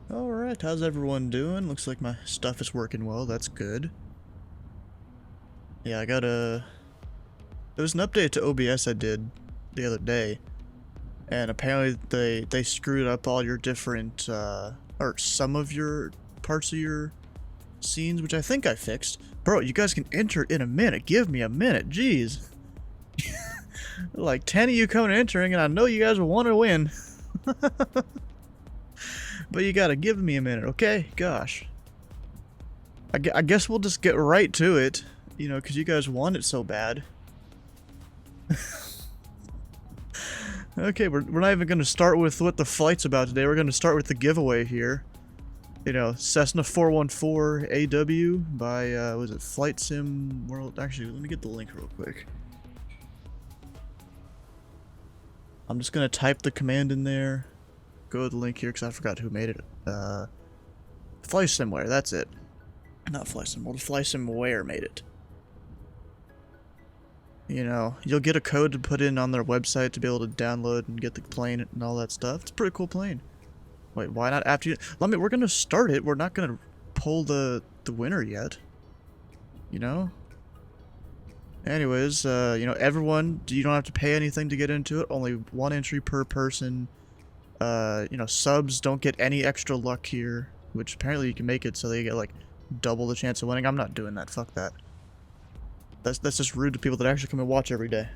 Alright, how's everyone doing? Looks like my stuff is working well, that's good. Yeah, I got a... There was an update to OBS I did the other day, and apparently they screwed up all your different, or some of your parts of your scenes, which I think I fixed. Bro, you guys can enter in a minute. Give me a minute, jeez. Like 10 of you coming and entering, and I know you guys will want to win. But you gotta give me a minute, okay? Gosh. I guess we'll just get right to it, you know, because you guys want it so bad. Okay, we're not even going to start with what the flight's about today. We're going to start with the giveaway here. You know, Cessna 414 AW by, was it Flight Sim World? Actually, let me get the link real quick. I'm just going to type the command in there. Go to the link here because I forgot who made it. FlySimware, that's it. Not FlySimWare, FlySimware made it. You know, you'll get a code to put in on their website to be able to download and get the plane and all that stuff. It's a pretty cool plane. Wait, why not after you... we're gonna start it. We're not gonna pull the winner yet. You know? Anyways, you know, everyone, you don't have to pay anything to get into it. Only one entry per person. You know, subs don't get any extra luck here, which apparently you can make it so they get, like, double the chance of winning. I'm not doing that. Fuck that. That's just rude to people that actually come and watch every day.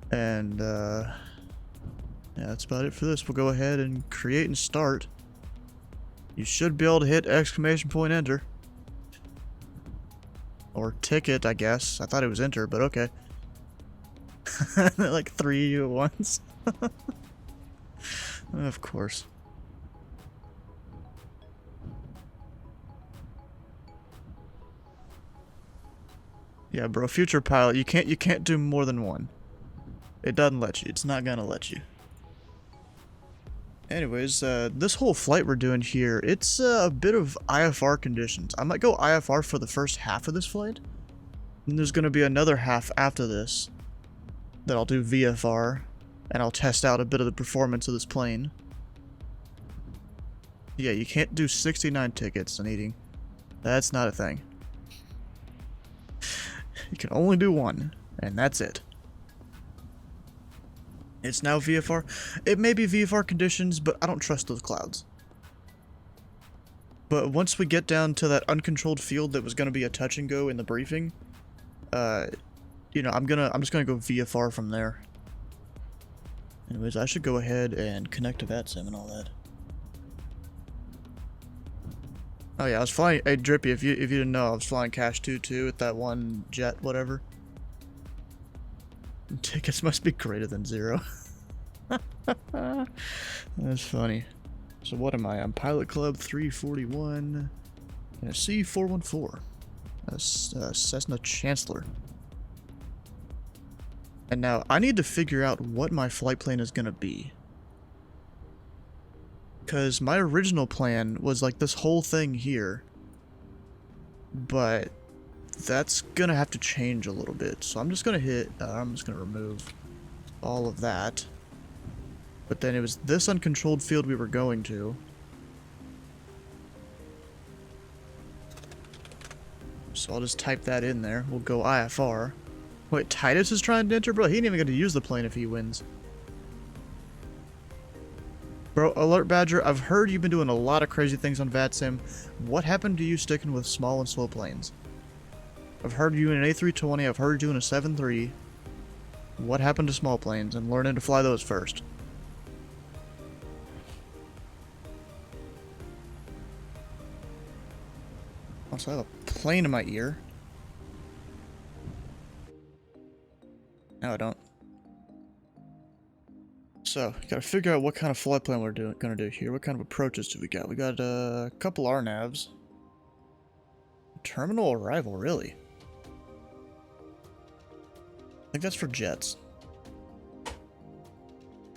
And, yeah, that's about it for this. We'll go ahead and create and start. You should be able to hit exclamation point enter. Or ticket, I guess. I thought it was enter, but okay. Like 3 at once. Of course. Yeah, bro, future pilot, you can't do more than one. It doesn't let you. It's not gonna let you. Anyways, this whole flight we're doing here, it's a bit of IFR conditions. I might go IFR for the first half of this flight. And there's gonna be another half after this that I'll do VFR, and I'll test out a bit of the performance of this plane. Yeah, you can't do 69 tickets on eating. That's not a thing. You can only do one, and that's it. It's now VFR. It may be VFR conditions, but I don't trust those clouds. But once we get down to that uncontrolled field that was going to be a touch and go in the briefing, you know, I'm just gonna go VFR from there. Anyways, I should go ahead and connect to VATSIM and all that. Oh yeah, I was flying. Hey Drippy, if you didn't know, I was flying Cash 2-2 with that one jet, whatever. Tickets must be greater than 0. That's funny. So what am I? I'm Pilot Club 341 and a C414. A Cessna Chancellor. And now I need to figure out what my flight plan is gonna be. Because my original plan was like this whole thing here. But that's gonna have to change a little bit. So I'm just gonna hit, I'm just gonna remove all of that. But then it was this uncontrolled field we were going to. So I'll just type that in there. We'll go IFR. Wait, Titus is trying to enter? Bro, he ain't even gonna use the plane if he wins. Bro, Alert Badger, I've heard you've been doing a lot of crazy things on VATSIM. What happened to you sticking with small and slow planes? I've heard you in an A320, I've heard you in a 7.3. What happened to small planes and learning to fly those first? Also, I have a plane in my ear. No, I don't. So, gotta figure out what kind of flight plan we're gonna do here. What kind of approaches do we got? We got a couple RNAVs. Terminal arrival, really? I think that's for jets.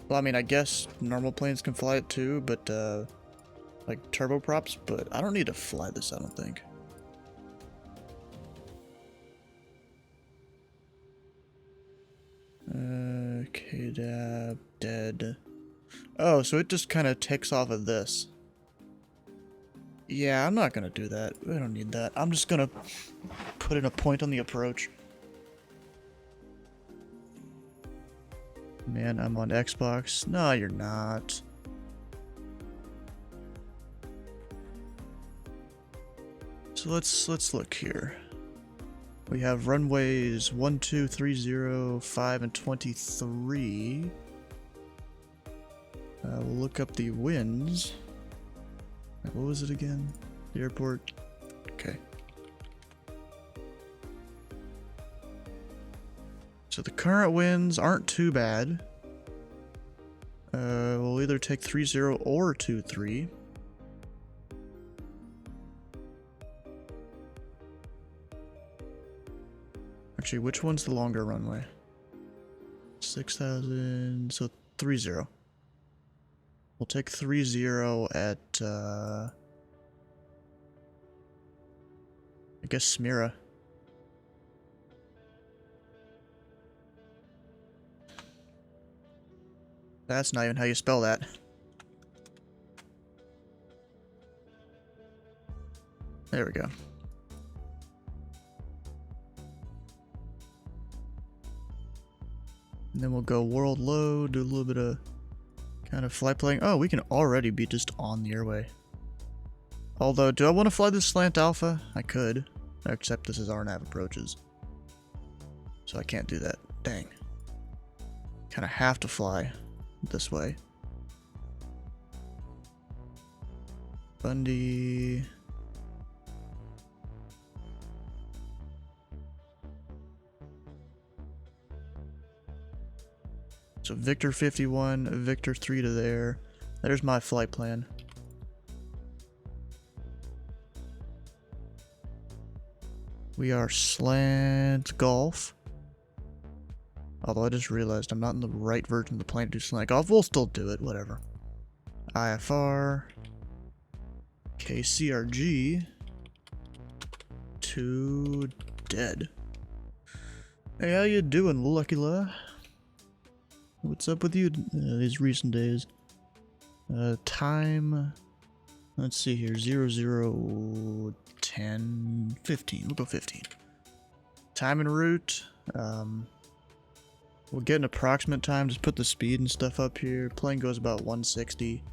Well, I mean, I guess normal planes can fly it too, but, like turboprops, but I don't need to fly this, I don't think. KDAB, dead. Oh, so it just kind of takes off of this. Yeah, I'm not gonna do that. We don't need that. I'm just gonna put in a point on the approach. Man, I'm on Xbox. No, you're not. So let's look here. We have runways 1, 2, 3, 0, 5, and 23. We'll look up the winds. What was it again? The airport? Okay. So the current winds aren't too bad. We'll either take 3-0 or 2-3. Actually, which one's the longer runway? 6,000, so 3-0. We'll take 3-0 at, I guess Smira. That's not even how you spell that. There we go. And then we'll go world low, do a little bit of kind of flight playing. Oh, we can already be just on the airway. Although, do I want to fly this slant alpha? I could, except this is RNAV approaches. So I can't do that. Dang. Kind of have to fly this way. Bundy. So Victor 51, Victor 3 to there. There's my flight plan. We are slant golf. Although I just realized I'm not in the right version of the plane to do slant golf. We'll still do it, whatever. IFR. KCRG. 2 dead. Hey, how you doing, Lucky La? What's up with you these recent days? Time. Let's see here. 00, 10, 15. We'll go 15. Time en route. We'll get an approximate time. Just put the speed and stuff up here. Plane goes about 160.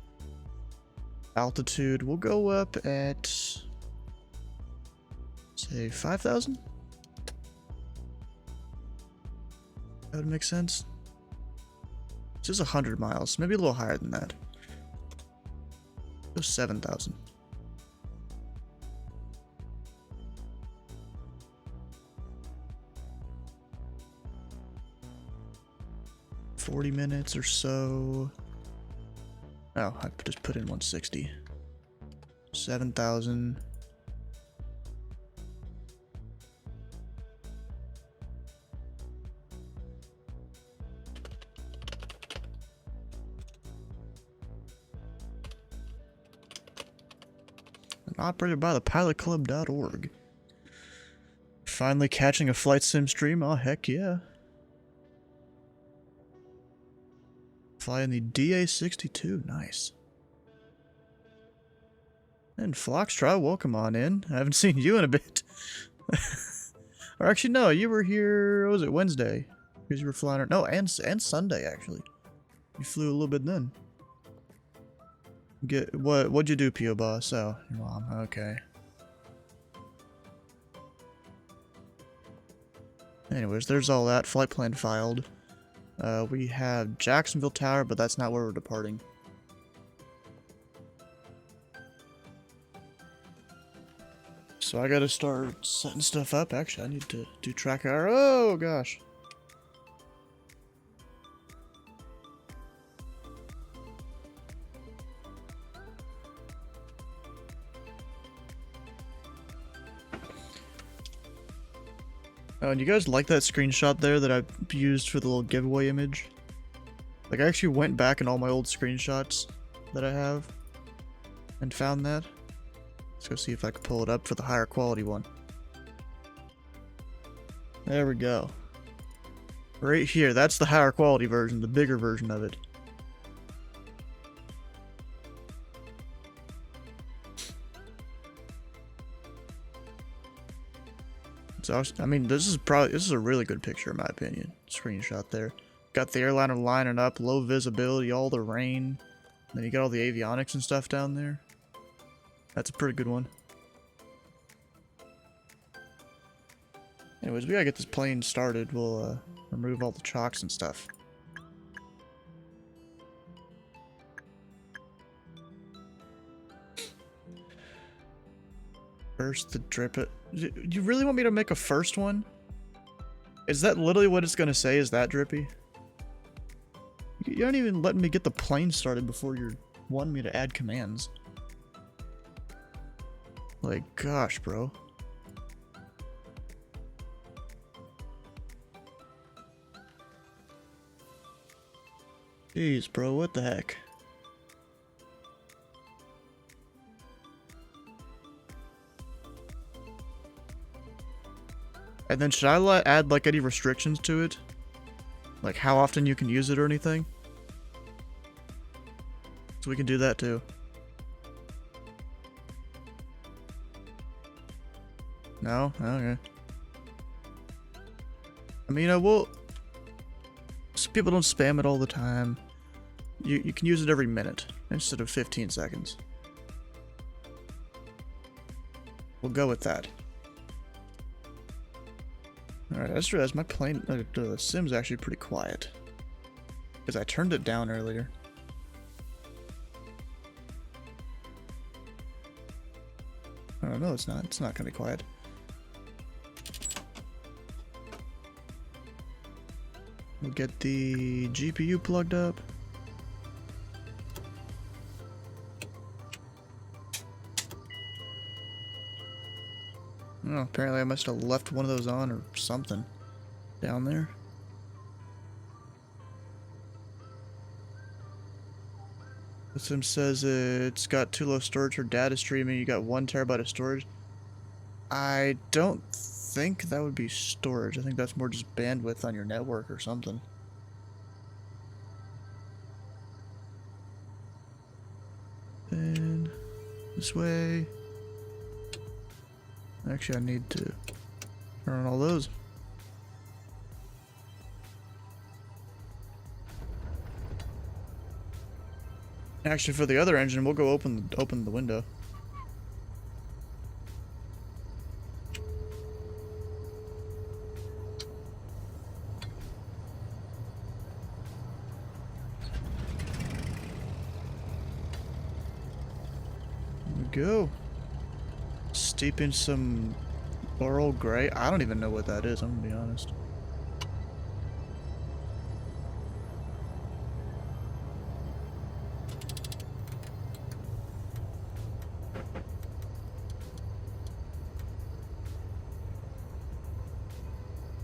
Altitude. We'll go up at, say, 5,000? That would make sense. This is 100 miles, maybe a little higher than that. Go 7,000. $40 minutes or so. Oh, I just put in 160. 7,000. Operated by the pilotclub.org. Finally catching a flight sim stream? Oh, heck yeah. Flying the DA-62. Nice. And Floxtrot, welcome on in. I haven't seen you in a bit. Or actually, no, you were here, what was it, Wednesday? Because you were flying, no, and Sunday, actually. You flew a little bit then. What'd you do, P.O. Boss? Oh, your mom. Okay. Anyways, there's all that. Flight plan filed. We have Jacksonville Tower, but that's not where we're departing. So I gotta start setting stuff up. Actually, I need to do track hour. Oh, gosh. Oh, and you guys like that screenshot there that I used for the little giveaway image? Like, I actually went back in all my old screenshots that I have and found that. Let's go see if I can pull it up for the higher quality one. There we go. Right here, that's the higher quality version, the bigger version of it. So I mean, this is a really good picture in my opinion. Screenshot there. Got the airliner lining up, low visibility, all the rain. Then you got all the avionics and stuff down there. That's a pretty good one. Anyways, we gotta get this plane started. We'll remove all the chocks and stuff. First the drip it. You really want me to make a first one? Is that literally what it's gonna say? Is that drippy? You aren't even letting me get the plane started before you're wanting me to add commands. Like, gosh, bro. Jeez, bro, what the heck? And then should I add like any restrictions to it? Like how often you can use it or anything? So we can do that too. No? Okay. I mean, so people don't spam it all the time. You can use it every minute instead of 15 seconds. We'll go with that. Alright, I just realized my plane, the sim's actually pretty quiet. Because I turned it down earlier. Oh no, it's not. It's not gonna be quiet. We'll get the GPU plugged up. Oh, apparently I must have left one of those on or something down there. The sim says it's got too low storage for data streaming. You got 1 terabyte of storage. I don't think that would be storage. I think that's more just bandwidth on your network or something. Then this way. Actually, I need to turn on all those. Actually, for the other engine, we'll go open the window. There we go. Steeping some Earl Grey. I don't even know what that is, I'm gonna be honest.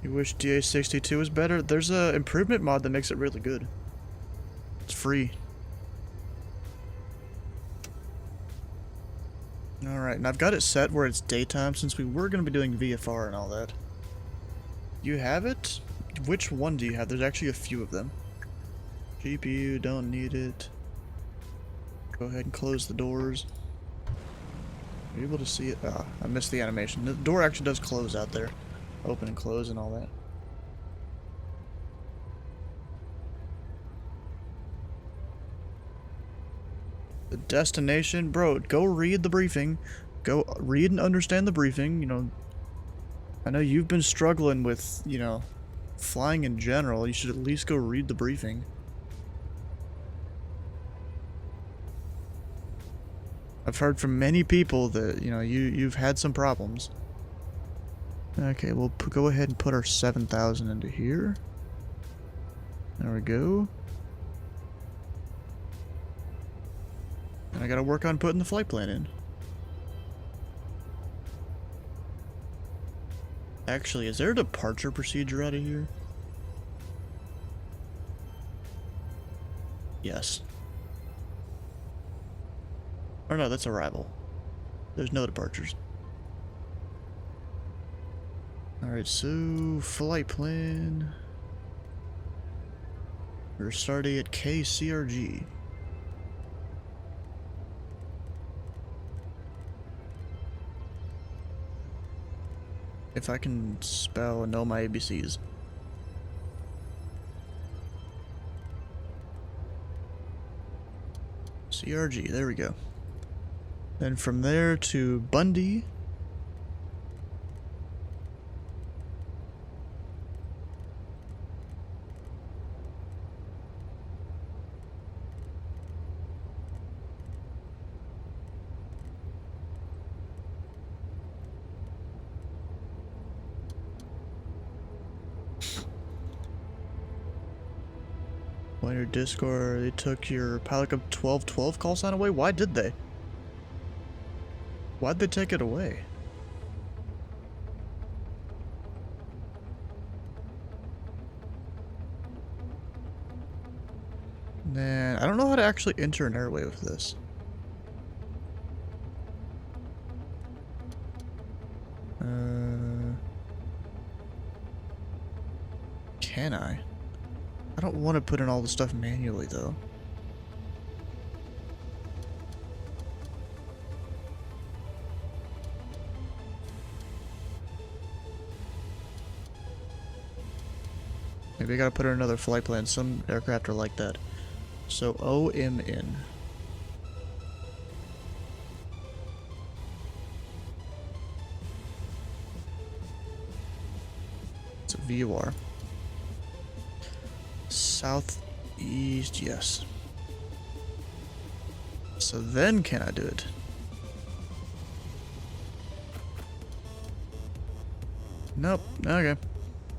You wish DA62 was better? There's a improvement mod that makes it really good. It's free. Alright, and I've got it set where it's daytime since we were going to be doing VFR and all that. You have it? Which one do you have? There's actually a few of them. GPU, don't need it. Go ahead and close the doors. Are you able to see it? Ah, I missed the animation. The door actually does close out there. Open and close and all that. The destination, bro, go read the briefing. Go read and understand the briefing, you know. I know you've been struggling with, you know, flying in general. You should at least go read the briefing. I've heard from many people that, you know, you've had some problems. Okay, we'll go ahead and put our 7,000 into here. There we go. And I gotta work on putting the flight plan in. Actually, is there a departure procedure out of here? Yes. Or no, that's arrival. There's no departures. Alright, so flight plan. We're starting at KCRG. if I can spell and know my ABCs. CRG, there we go. Then from there to Bundy. On your Discord, they took your Pilot Cup 1212 call sign away? Why did they? Why'd they take it away? Man, I don't know how to actually enter an airway with this. Can I? I don't want to put in all the stuff manually, though. Maybe I gotta put in another flight plan. Some aircraft are like that. So, OMN. It's a VOR. Southeast, yes. So then can I do it? Nope. Okay.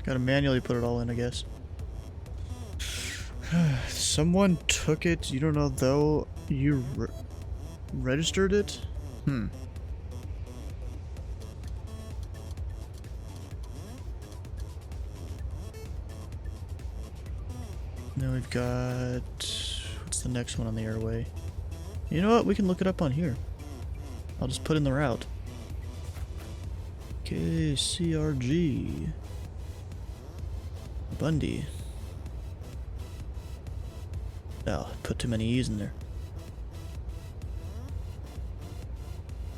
Gotta manually put it all in, I guess. Someone took it. You don't know, though. You registered it? Hmm. Now we've got... What's the next one on the airway? You know what? We can look it up on here. I'll just put in the route. Okay, CRG. Bundy. Oh, put too many E's in there.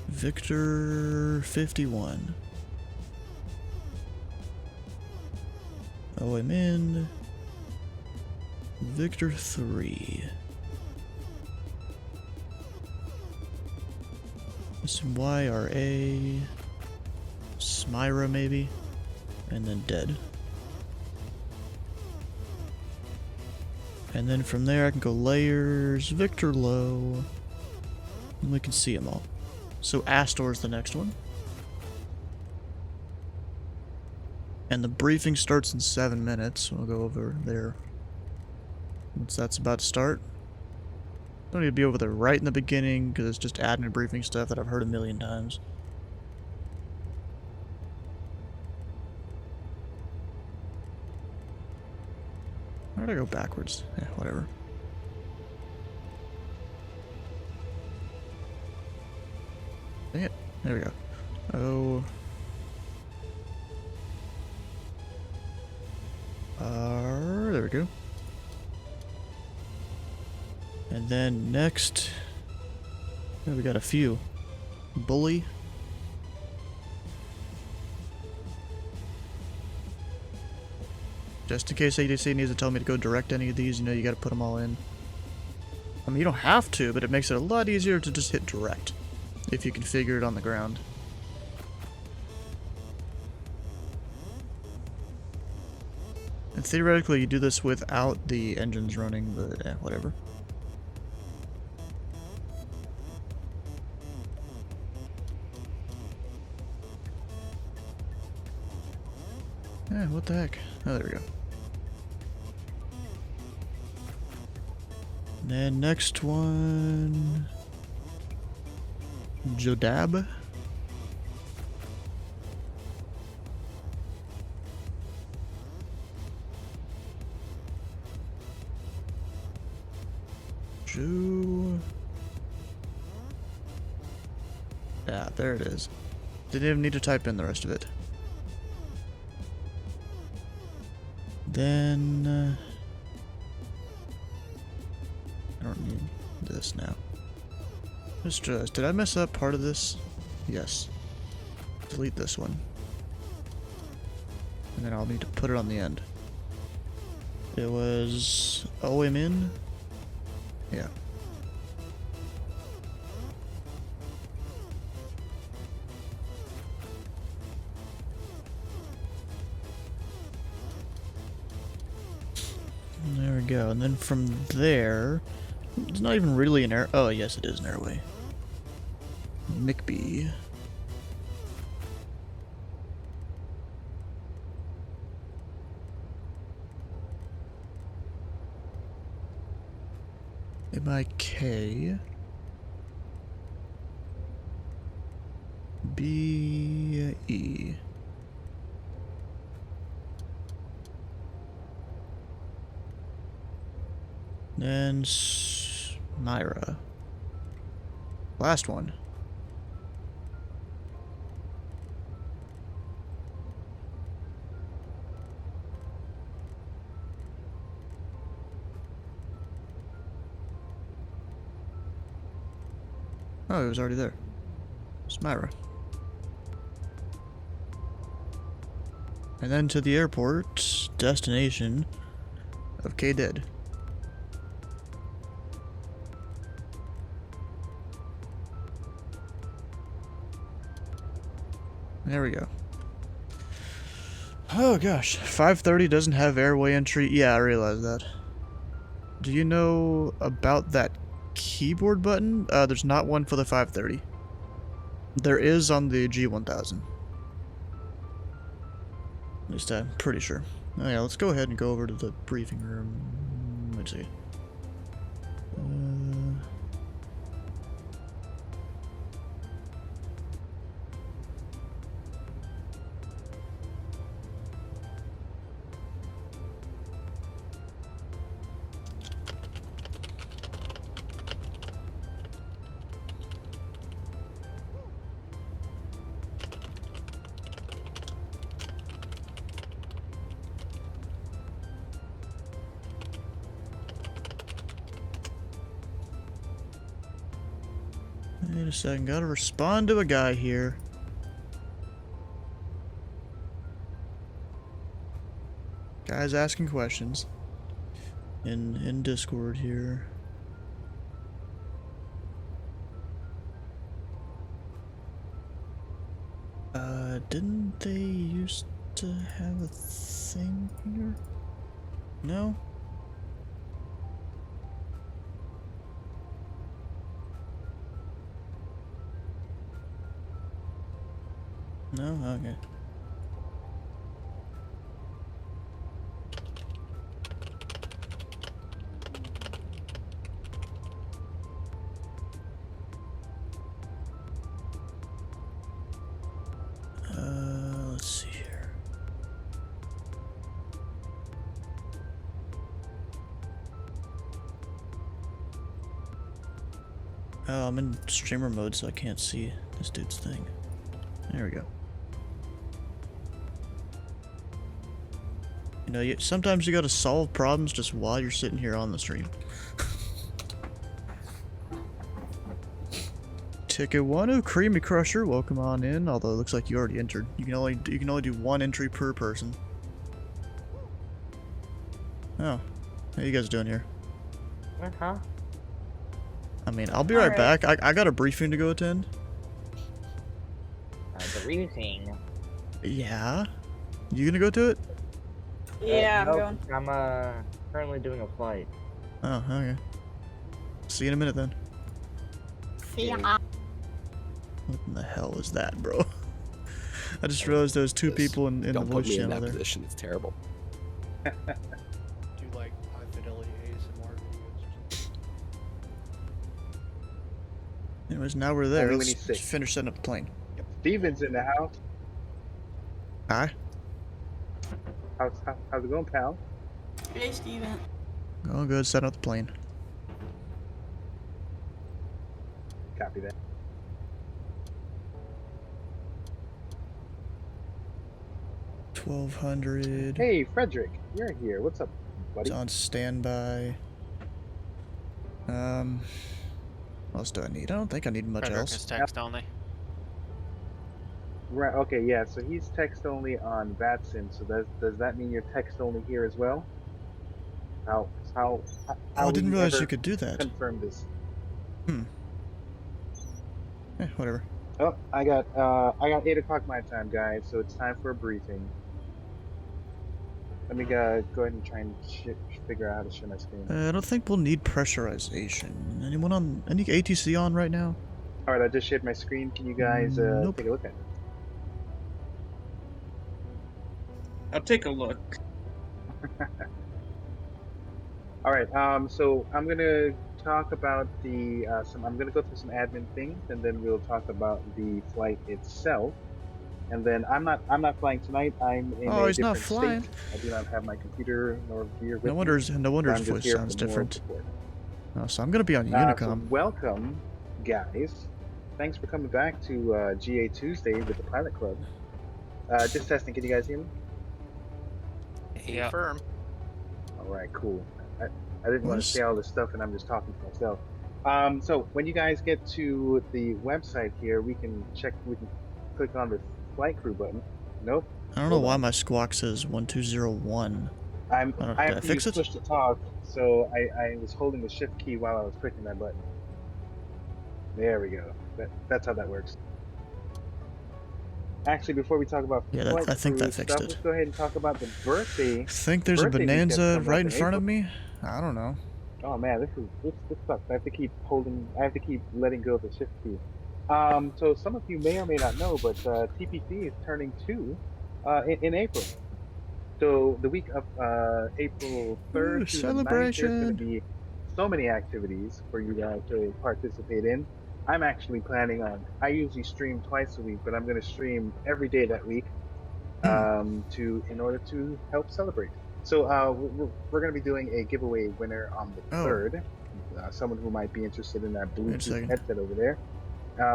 Victor 51. Oh, I'm in. Victor 3. Some YRA. Smyra, maybe. And then dead. And then from there I can go layers, Victor low, and we can see them all. So Astor's the next one. And the briefing starts in 7 minutes, so I'll go over there once that's about to start. Don't need to be over there right in the beginning, because it's just admin briefing stuff that I've heard a million times. Why did I go backwards? Yeah, whatever. Dang it. There we go. Oh. There we go. And then next, we got a few. Bully. Just in case ADC needs to tell me to go direct any of these, you know, you gotta put them all in. I mean, you don't have to, but it makes it a lot easier to just hit direct if you configure it on the ground. And theoretically, you do this without the engines running, but whatever. Yeah, what the heck? Oh, there we go. And then next one... Jodab. Yeah, there it is. Didn't even need to type in the rest of it. Then... I don't need this now. Just did I mess up part of this? Yes. Delete this one. And then I'll need to put it on the end. It was OMN? Yeah. There we go. And then from there, it's not even really an air. Oh, yes, it is an airway. McBee. MIK. BE. Then Myra. Last one. Oh, it was already there. It's Myra. And then to the airport destination of K-Dead. There we go. Oh gosh, 530 doesn't have airway entry. Yeah, I realize that. Do you know about that keyboard button? There's not one for the 530. There is on the G1000. At least I'm pretty sure. Oh yeah, let's go ahead and go over to the briefing room. Let's see. Wait a second, gotta respond to a guy here. Guy's asking questions in Discord here. Didn't they used to have a thing here? No? No? Okay. Let's see here. Oh, I'm in streamer mode, so I can't see this dude's thing. There we go. You know, sometimes you gotta solve problems just while you're sitting here on the stream. Ticket 1, oh, Creamy Crusher, welcome on in. Although it looks like you already entered. You can only do one entry per person. Oh, how you guys doing here? Huh? I mean, I'll be right back. I got a briefing to go attend. The briefing. Yeah. You gonna go to it? Yeah, I'm nope, going. I'm currently doing a flight. Oh, okay. See you in a minute then. See ya. What in the hell is that, bro? I just realized there was two people in the Don't put voice me in channel that there. position. It's terrible. Do like high fidelity ASMR videos. Anyways, now we're there. Only when Let's he's sick. finish setting up the plane. Steven's in the house. Hi. How's it going, pal? Hey, Steven. Going good. Setting up the plane. Copy that. $1,200. Hey, Frederick, you're here. What's up, buddy? It's on standby. What else do I need? I don't think I need much Frederick else. is text only. Right. Okay. Yeah. So he's text only on VATSIM. So does that mean you're text only here as well? How how Oh, how I will didn't you realize ever you could do that. confirm this? Hmm. Whatever. Oh, I got 8 o'clock my time, guys. So it's time for a briefing. Let me go ahead and try and figure out how to share my screen. I don't think we'll need pressurization. Anyone on any ATC on right now? All right, I just shared my screen. Can you guys Nope. take a look at it? I'll take a look. All right. So I'm gonna talk about the I'm gonna go through some admin things, and then we'll talk about the flight itself. And then I'm not flying tonight. I'm in Oh, a he's not different flying. state. I do not have my computer nor gear with No wonder his I'm just voice here sounds for moral different. support. Oh, so I'm gonna be on So Unicom. welcome, guys. Thanks for coming back to GA Tuesday with the Pilot Club. Just testing. Can you guys hear me? Yeah. Confirm. All right, cool. I didn't What want is- to say all this stuff, and I'm just talking to myself. So when you guys get to the website here, we can click on the flight crew button. Nope. I don't know Hold why on. my squawk says 1201. I did have I to fix use it? push to talk, so I was holding the shift key while I was clicking that button. There we go. That's how that works. Actually, before we talk about Yeah, flight I think crew that fixed stuff, it. let's go ahead and talk about the birthday. I think there's a Birthday weekend bonanza coming right up in in front of April. me. I don't know. Oh man, this sucks. I have to keep letting go of the shift key. So some of you may or may not know, but TPC is turning 2 in April. So the week of April 3rd to the 9th, there's going celebration. to be so many activities for you guys to participate in. I'm actually planning on. I usually stream twice a week, but I'm going to stream every day that week in order to help celebrate. So we're going to be doing a giveaway winner on the Oh. 3rd. Someone who might be interested in that Wait a Bluetooth second. headset over there.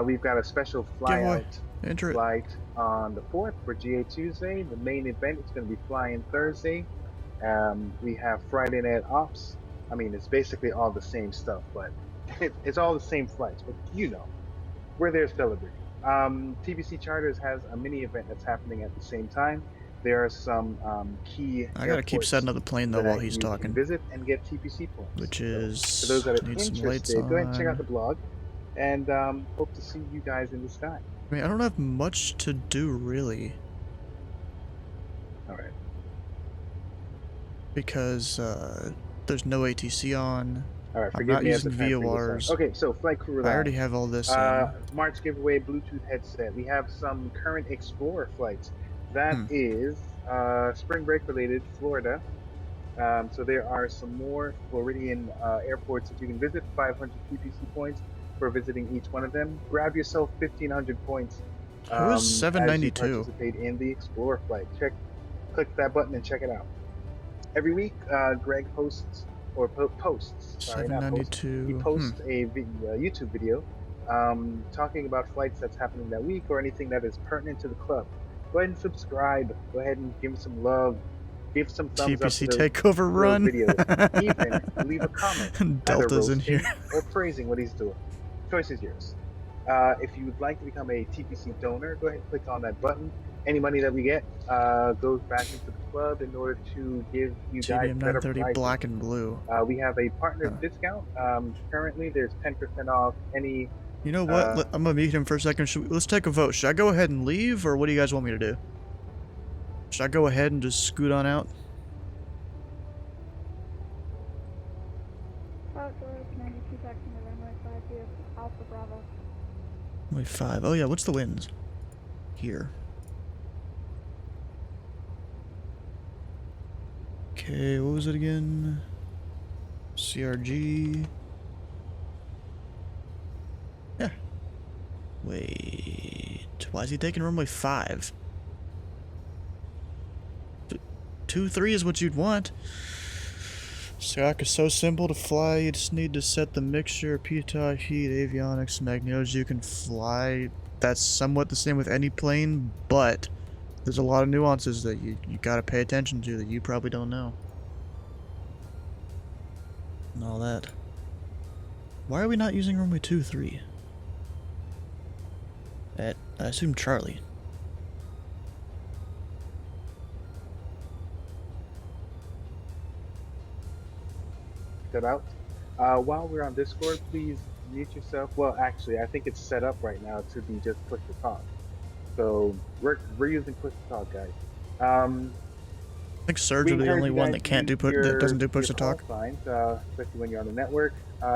We've got a special Giveaway. flyout Enter it. flight on the 4th for GA Tuesday. The main event is going to be flying Thursday. We have Friday Night Ops. I mean, it's basically all the same stuff, but it's all the same flights. But you know, we're there celebrating. TBC Charters has a mini event that's happening at the same time. There are some key I gotta keep airports setting up the plane though that while he's you can talking. visit and get TPC points. Which So, is for those that are need some lights interested, go ahead and check out on. the blog, and hope to see you guys in the sky. I mean, I don't have much to do really All right. because there's no ATC on. All right. I'm Forgive not me as using the time figures VORs. out. Okay, so flight crew. I already have all this. March giveaway Bluetooth headset. We have some current Explorer flights. That is spring break related, Florida. So there are some more Floridian airports that you can visit. 500 TPC points for visiting each one of them. Grab yourself 1,500 points. Who is As you 792? participate in the Explorer flight. Click that button and check it out. Every week, Greg hosts or posts. Sorry, not posts. 792. He posts a YouTube video talking about flights that's happening that week or anything that is pertinent to the club. Go ahead and subscribe. Go ahead and give some love. Give some thumbs up to TPC those takeover run. videos. Even leave a comment. Delta's in either here. roasting or praising what he's doing. Choice is yours. If you would like to become a TPC donor, go ahead and click on that button. Any money that we get goes back into the club in order to give you guys TBM better 930 prices. black and blue. We have a partner discount. Currently, there's 10% off any. You know what? I'm gonna mute him for a second. Let's take a vote. Should I go ahead and leave, or what do you guys want me to do? Should I go ahead and just scoot on out? George 92 taxi November 5 here, Alpha Bravo. Wait, 5. Oh yeah, what's the winds? Here. Okay, what was it again? CRG. Yeah. Wait. Why is he taking runway 5? 2-3 is what you'd want. Skyrock is so simple to fly, you just need to set the mixture, pitot, heat, avionics, magnetos. You can fly. That's somewhat the same with any plane, but there's a lot of nuances that you gotta pay attention to that you probably don't know. And all that. Why are we not using runway 23? I assume Charlie. cut out. While we're on Discord, please mute yourself. Well, actually, I think it's set up right now to be just push to talk. So we're using push to talk, guys. I think Surge We will be the encourage only you one guys that to can't do use that doesn't do your push to call talk. signs, especially when you're on the network.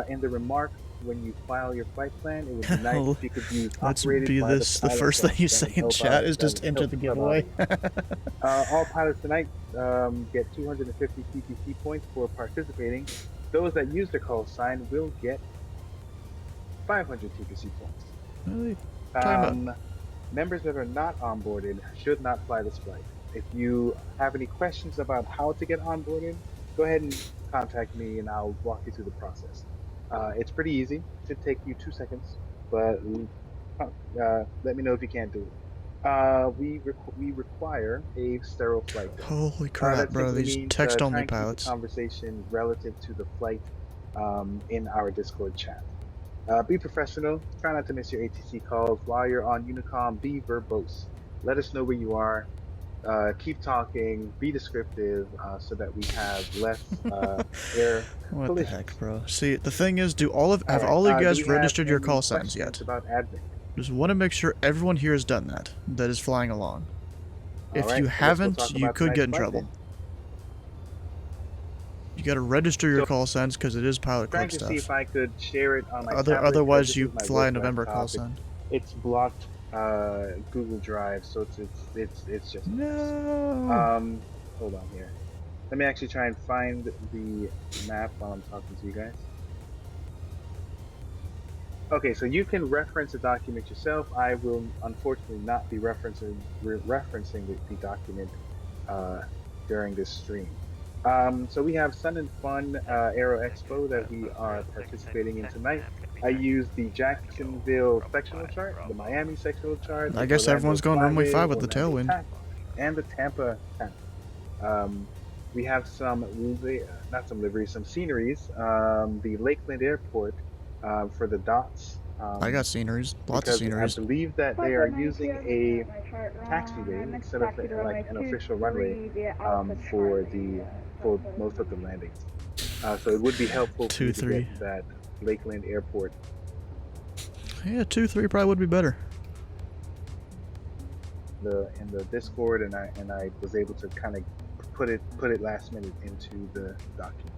In the remarks, when you file your flight plan, it would be nice if you could use Let's operated be by this. The pilot first thing that- you that say would in help chat out- is that just would enter help the the club giveaway. audience. All pilots tonight get 250 TPC points for participating. Those that use the call sign will get 500 TPC points. Really? Time up. Members that are not onboarded should not fly this flight. If you have any questions about how to get onboarded, go ahead and contact me and I'll walk you through the process. It's pretty easy. It should take you 2 seconds, but let me know if you can't do it. We require a sterile flight deck. Holy crap, That bro! simply These means, text-only try and keep the pilots. conversation relative to the flight in our Discord chat. Be professional. Try not to miss your ATC calls. While you're on Unicom, be verbose. Let us know where you are. Keep talking. Be descriptive so that we have less air What the collisions. heck, bro? See, the thing is, have all of Alright, you do guys we have registered your any call signs questions yet? about admin? Just want to make sure everyone here has done that. That is flying along. If Alright, you so let's go haven't, talk you about could tonight's get in flight trouble. then. You got to register your So- call signs because it is pilot Trying code to see stuff. if I could share it on my tablet, 'cause Otherwise, this you is my fly a work November call laptop. sign. It's blocked Google Drive, so it's just No. hold on here. Let me actually try and find the map while I'm talking to you guys. Okay, so you can reference the document yourself. I will unfortunately not be referencing the document during this stream. So we have Sun and Fun Aero Expo that we are participating in tonight. I used the Jacksonville sectional chart, the Miami sectional chart. I the guess Orlando everyone's going runway 5 with the Orlando tailwind. TAC, and the Tampa TAC. We have some sceneries. The Lakeland Airport for the dots. I got sceneries. Lots of because sceneries. I believe that they are using a taxiway instead of like an official runway for most of the landings. So it would be helpful for you to 2-3. get that Lakeland Airport. Yeah, 2-3 probably would be better. In the Discord, and I was able to kind of put it last minute into the document.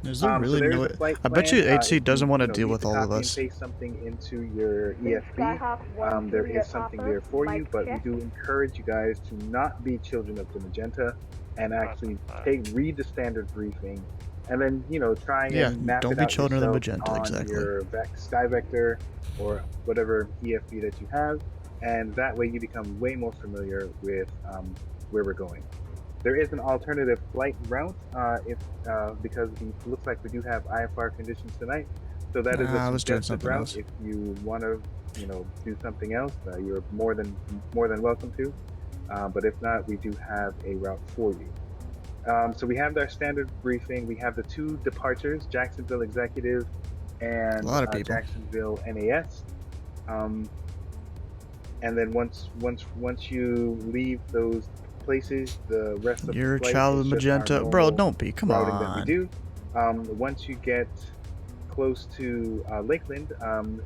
Is there So really there's no? a flight I bet you plan. HC If doesn't want to you deal need with all of copy and us. paste something into your EFB. There is something there for you, but we do encourage you guys to not be children of the magenta and actually read the standard briefing, and then try and Yeah, map don't it be out children of the yourself magenta, on exactly. your Sky Vector or whatever EFB that you have, and that way you become way more familiar with where we're going. There is an alternative flight route because it looks like we do have IFR conditions tonight. So that is Nah, I a was doing suggested something route. else. If you want to, do something else, you're more than welcome to. But if not, we do have a route for you. So we have our standard briefing. We have the 2 departures: Jacksonville Executive and A lot of people. Jacksonville NAS. And then once you leave those places, the rest of You're a the flight child is of just our magenta, bro. normal Don't be. Come routing that we on. do. Once you get close to Lakeland,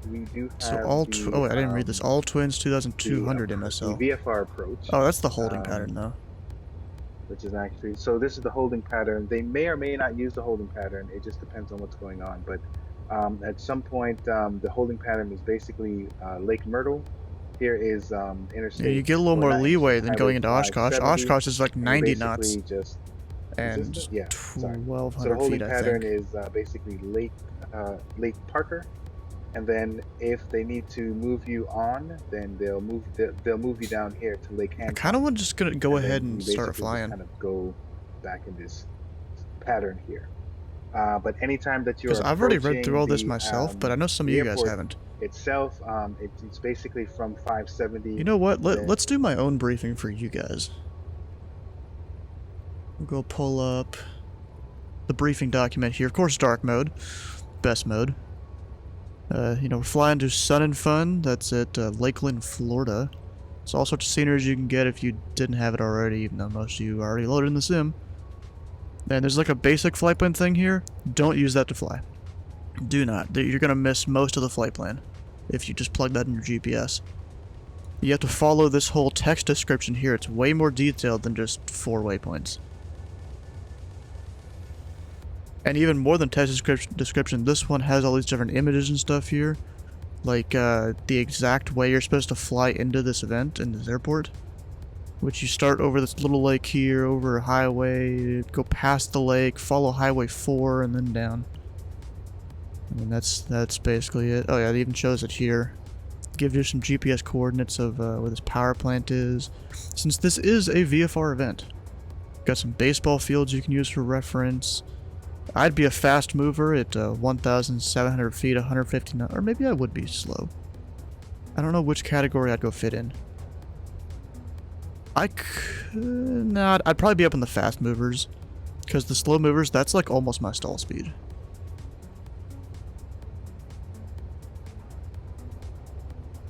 we do have So all. Oh wait, I didn't read this. All twins the 2200 MSL. VFR approach. Oh, that's the holding pattern though. Which is actually, so this is the holding pattern. They may or may not use the holding pattern. It just depends on what's going on. But at some point, the holding pattern is basically Lake Myrtle. Here is interstate. Yeah, you get a little more 49, leeway than Highway going into Oshkosh. 570, Oshkosh is like and 90 knots basically just and resistant? Yeah, sorry. So the 1200 holding feet, I pattern think. is basically Lake Parker, and then if they need to move you on, then they'll move you down here to Lake I Hancock. kind of want to just gonna go and then ahead you and basically start just flying. kind of go back in this pattern here. But anytime that you're Because I've already read through all this approaching myself, but I know some of the you guys airport haven't. itself, it's basically from 570. You know what? then- Let's do my own briefing for you guys. We'll go pull up the briefing document here. Of course, dark mode. Best mode. We're flying to Sun and Fun. That's at Lakeland, Florida. There's all sorts of sceneries you can get if you didn't have it already, even though most of you already loaded in the sim. And there's like a basic flight plan thing here. Don't use that to fly. Do not. You're gonna miss most of the flight plan if you just plug that in your GPS. You have to follow this whole text description here. It's way more detailed than just 4 waypoints. And even more than text description, this one has all these different images and stuff here. Like the exact way you're supposed to fly into this event, in this airport. Which you start over this little lake here, over a highway, go past the lake, follow Highway 4, and then down. I mean, that's basically it. Oh yeah, it even shows it here. Gives you some GPS coordinates of where this power plant is. Since this is a VFR event. Got some baseball fields you can use for reference. I'd be a fast mover at 1,700 feet, 150 knots, or maybe I would be slow. I don't know which category I'd go fit in. I could not. I'd probably be up in the fast movers, because the slow movers, that's like almost my stall speed.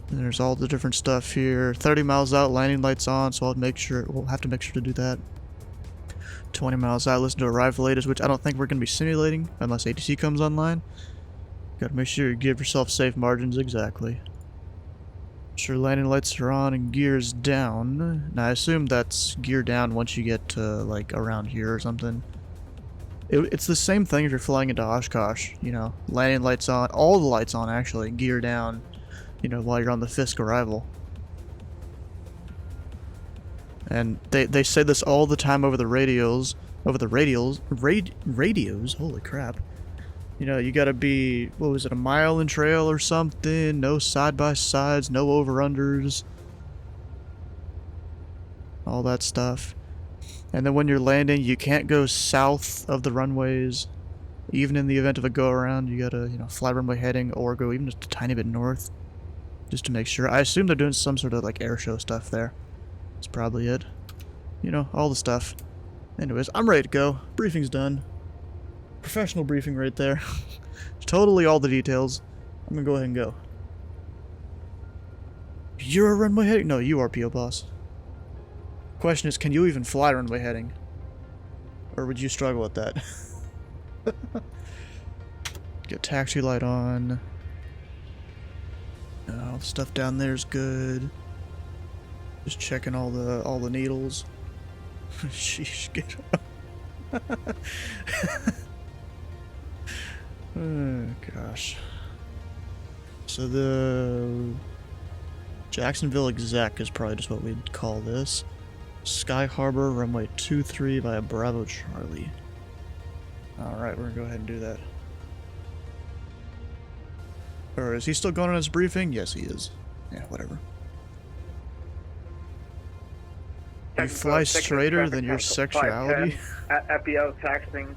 And there's all the different stuff here. 30 miles out, landing lights on, so we'll have to make sure to do that. 20 miles out, listen to arrival latest, which I don't think we're going to be simulating unless ATC comes online. Gotta make sure you give yourself safe margins, exactly. Sure, landing lights are on and gears down. Now I assume that's gear down once you get to like around here or something. It's the same thing if you're flying into Oshkosh, you know, landing lights on, all the lights on actually, gear down, you know, while you're on the Fisk arrival. And they say this all the time over the radios, radios, holy crap. You know, you gotta be, what was it, a mile in trail or something, no side-by-sides, no over-unders, all that stuff. And then when you're landing, you can't go south of the runways, even in the event of a go-around, you gotta, you know, fly runway heading or go even just a tiny bit north, just to make sure. I assume they're doing some sort of, like, air show stuff there. That's probably it. You know, all the stuff. Anyways, I'm ready to go. Briefing's done. Professional briefing right there. Totally all the details. I'm gonna go ahead and go. You're a runway heading? No, you are, P.O. Boss. Question is, can you even fly runway heading? Or would you struggle with that? Get taxi light on. All the stuff down there is good. Just checking all the needles. Sheesh, get up. Oh gosh. So the Jacksonville exec is probably just what we'd call this. Sky Harbor, runway 23 via Bravo Charlie. Alright, we're gonna go ahead and do that. Or is he still going on his briefing? Yes, he is. Yeah, whatever. You fly straighter than your sexuality? At FBO taxing,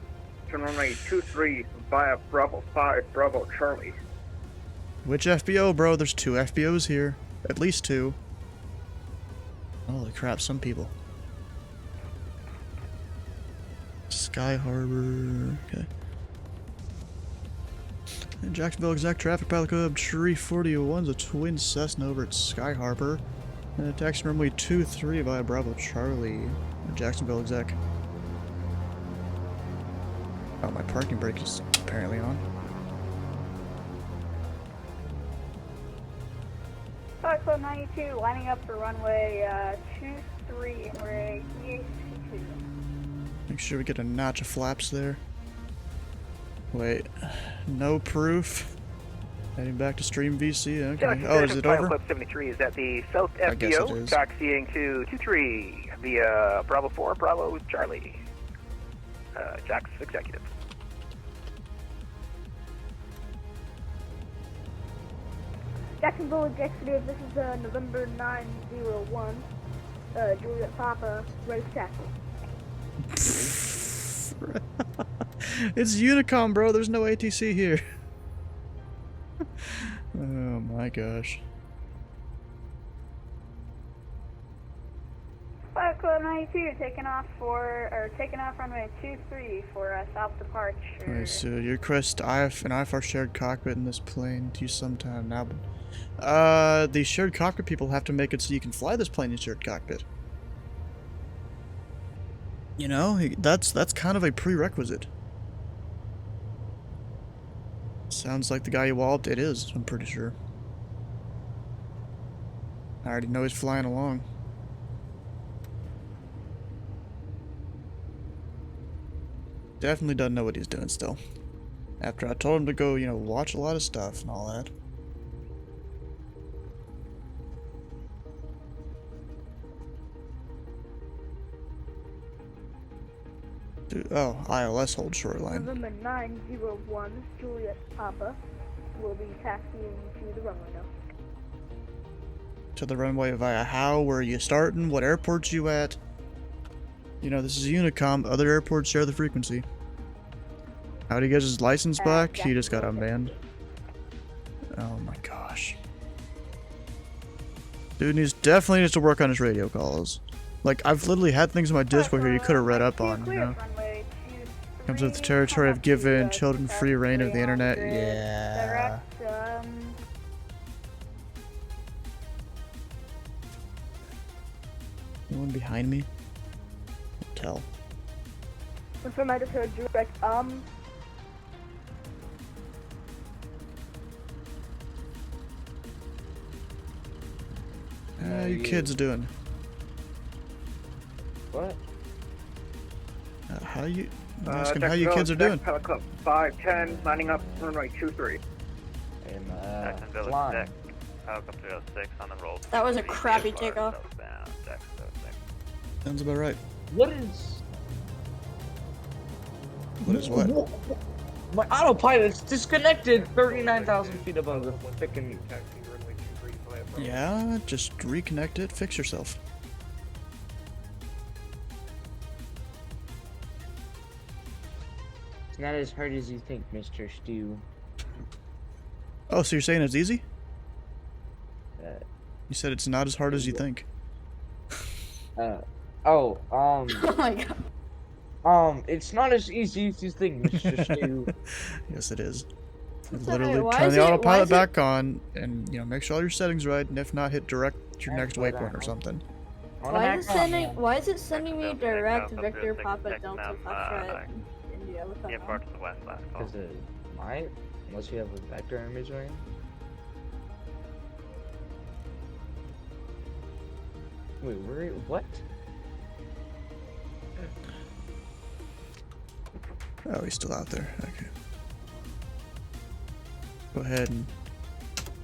turn runway 23 via Bravo 5, Bravo Charlie. Which FBO, bro? There's 2 FBOs here. At least 2. Holy crap, some people. Sky Harbor. Okay. And Jacksonville exact traffic pilot code 34001's a twin Cessna over at Sky Harbor. And taxi runway 23 via Bravo Charlie. Jacksonville exec. Oh, my parking brake is apparently on. Club 92, lining up for runway 23, and we're at EAC2. Make sure we get a notch of flaps there. Wait, no proof. Heading back to Stream VC, okay. Oh, is it over? Club 73 is at the South I guess it FBO, is. taxiing to 23 via Bravo 4, Bravo Charlie. Jack's executive. Jacksonville executive, this is November 901. Juliet Papa, ready to taxi. It's Unicom, bro. There's no ATC here. Oh my gosh. Flight Club 92, taking off runway 23 for south departure. Alright, so you request an IFR shared cockpit in this plane to use sometime now. The shared cockpit people have to make it so you can fly this plane in shared cockpit. You know, that's kind of a prerequisite. Sounds like the guy you walloped. It is, I'm pretty sure. I already know he's flying along. Definitely doesn't know what he's doing still. After I told him to go, you know, watch a lot of stuff and all that. Dude, oh, ILS holds shoreline. November 901, Juliet Papa will be taxiing to the runway now. To the runway via how? Where are you starting? What airports you at? You know, this is Unicom. Other airports share the frequency. How do he get his license back? He just got unbanned. Oh my gosh. Dude definitely needs to work on his radio calls. Like, I've literally had things in my Discord here you could have read up on, you know? Comes with the territory of giving children free reign of the internet. Yeah. Anyone behind me? Can't tell. Confirm I just heard direct, How you kids doing? What? How you? I'm asking how you kids are doing. Club 510, lining up runway 23. I'm, Jacksonville flying. exec. Helicopter 306 on the roll. That was a crappy takeoff. Southbound, Jacksonville exec. Sounds about right. What is... What is what? My autopilot's disconnected 39,000 feet above the frickin'... Yeah, just reconnect it, fix yourself. It's not as hard as you think, Mr. Stew. Oh, so you're saying it's easy? Uh, You said it's not as hard as you think. Oh my god. it's not as easy as you think, Mr. Stew. Yes, it is. It's Literally alright, why turn is the it- why autopilot is it- back on, and you know, make sure all your settings right, and if not, hit direct your That's next what waypoint I- or something. Why is it sending? man. Why is it sending me Jacksonville, direct Helicopter Victor 306 Papa checking Delta out, Foxtrot India? What the Yeah, hell? part to the west last call. Because it might, unless you have a vector image right? Wait, where? What? Oh, he's still out there. Okay. Go ahead and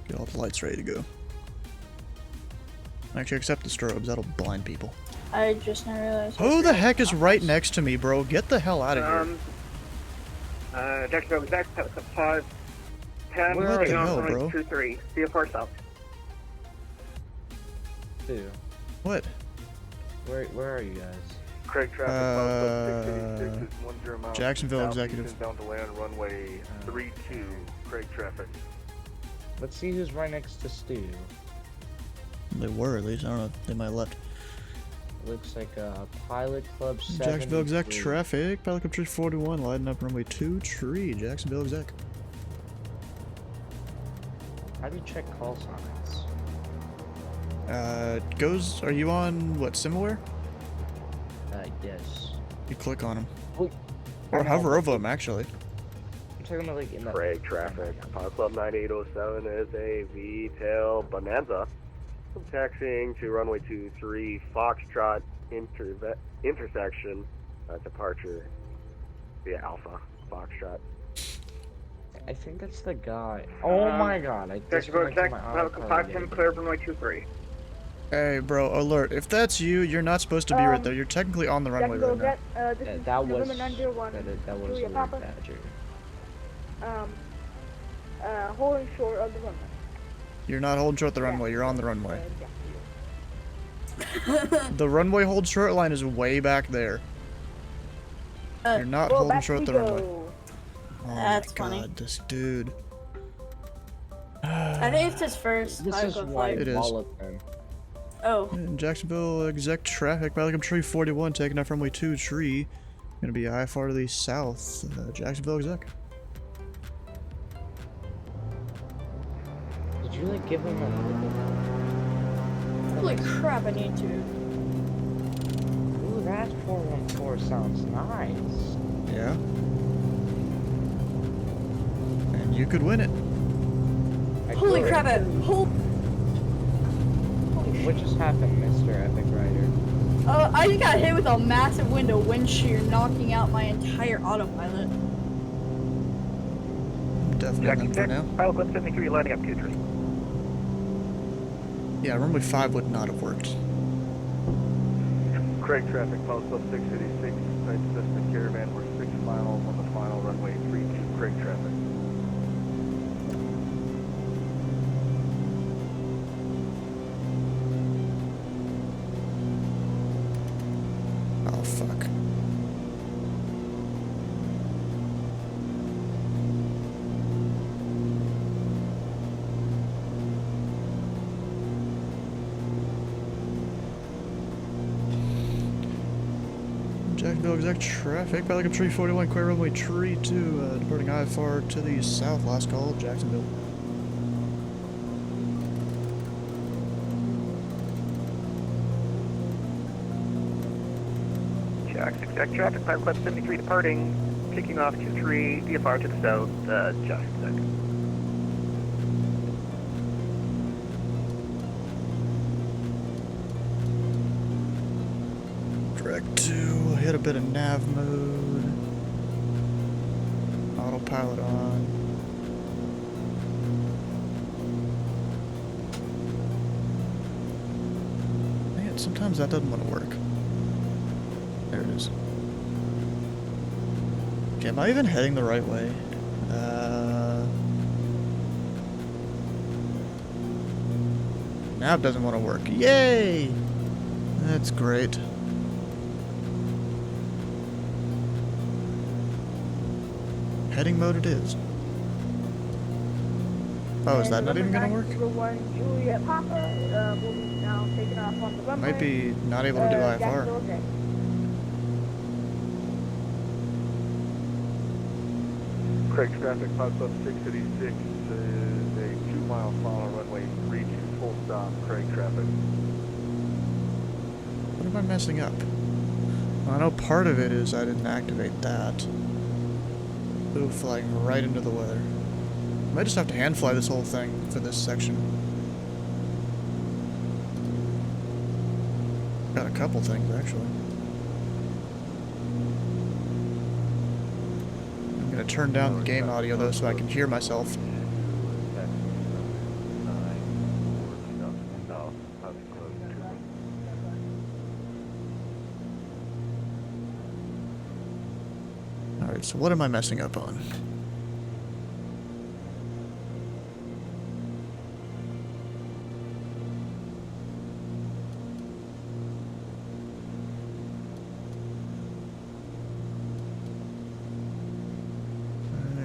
get all the lights ready to go. Actually, except the strobes. That'll blind people. I just now realized. Who the heck is right next to me, bro? Get the hell out of here. Jacksonville exec, Helicopter 510, Where are taking you? off Hell, runway bro? 23, CFR South. Two. What? Where are you guys? Craig traffic Uh, 10 miles. Jacksonville executive. Down to land runway 32. Craig traffic. Let's see who's right next to Stu. They were, at least. I don't know if they might have left. Looks like a Pilot Club 7. Jacksonville exec traffic. Pelican Tree 41, lighting up runway 23. Jacksonville exec. How do you check call signs? Goes. Are you on what? Similar? Yes. You click on them. Wait, Or I'm hover on- over them, actually. I'm talking about like in the. Craig traffic. Pilot Club 9807 is a V-tail Bonanza. Taxiing to runway 23 Foxtrot intersection. Departure via Alpha Foxtrot. I think that's the guy. Oh my god! I Jacksonville disconnected exec, my Helicopter autopilot 510, again. clear runway 23. Hey, bro, alert. If that's you, you're not supposed to be right there. You're technically on the runway Jacksonville right now. Jet, this is That was November 901. that was Julia a Papa. badger. Holding short of the runway. You're not holding short the runway. You're on the runway. Yeah. The runway hold short line is way back there. You're not Well, holding back short we the runway. go. Oh That's my funny. god, this dude. I think it's his first This is Pilot why It is. wallop them. Oh, In Jacksonville exec traffic, Pelican Tree 41, taking off runway 23. Gonna be IFR to the south. Jacksonville exec. Did you like give him a? holy crap! I need to. Ooh, Fast 414 sounds nice. Yeah. And you could win it. I Holy could. crap! What just happened, Mr. Epic Rider? I just got hit with a massive window wind shear, knocking out my entire autopilot. Definitely Jack none for 6, now. Pilot Club 73, lining up 2-3. Yeah, runway 5 would not have worked. Craig traffic, Pilot Club 686, type Cessna Caravan, we're 6 miles on the final runway 32, Craig traffic. Oh, fuck. Jacksonville exact traffic, Pelican Tree 41, clear runway tree 2, departing IFR to the south, last call, Jacksonville. Jack 6, Jack traffic, Pilot Club 73 departing, kicking off 2-3, VFR to the south, Jack 6. Direct 2, hit a bit of nav mode. Autopilot on. Man, sometimes that doesn't want to work. There it is. Okay, am I even heading the right way? Nav doesn't want to work. Yay! That's great. Heading mode it is. Oh, is that not even gonna work? November 9, Juliet Papa will be now taking off on the runway. Might be not able to do IFR. Jacksonville, okay. Craig traffic, Pilot Club 686 is a 2-mile final runway 32, full stop, Craig traffic. What am I messing up? Well, I know part of it is I didn't activate that. Ooh, flying right into the weather. I might just have to hand fly this whole thing for this section. Got a couple things actually. I'm gonna turn down the game audio though so I can hear myself. Alright, so what am I messing up on?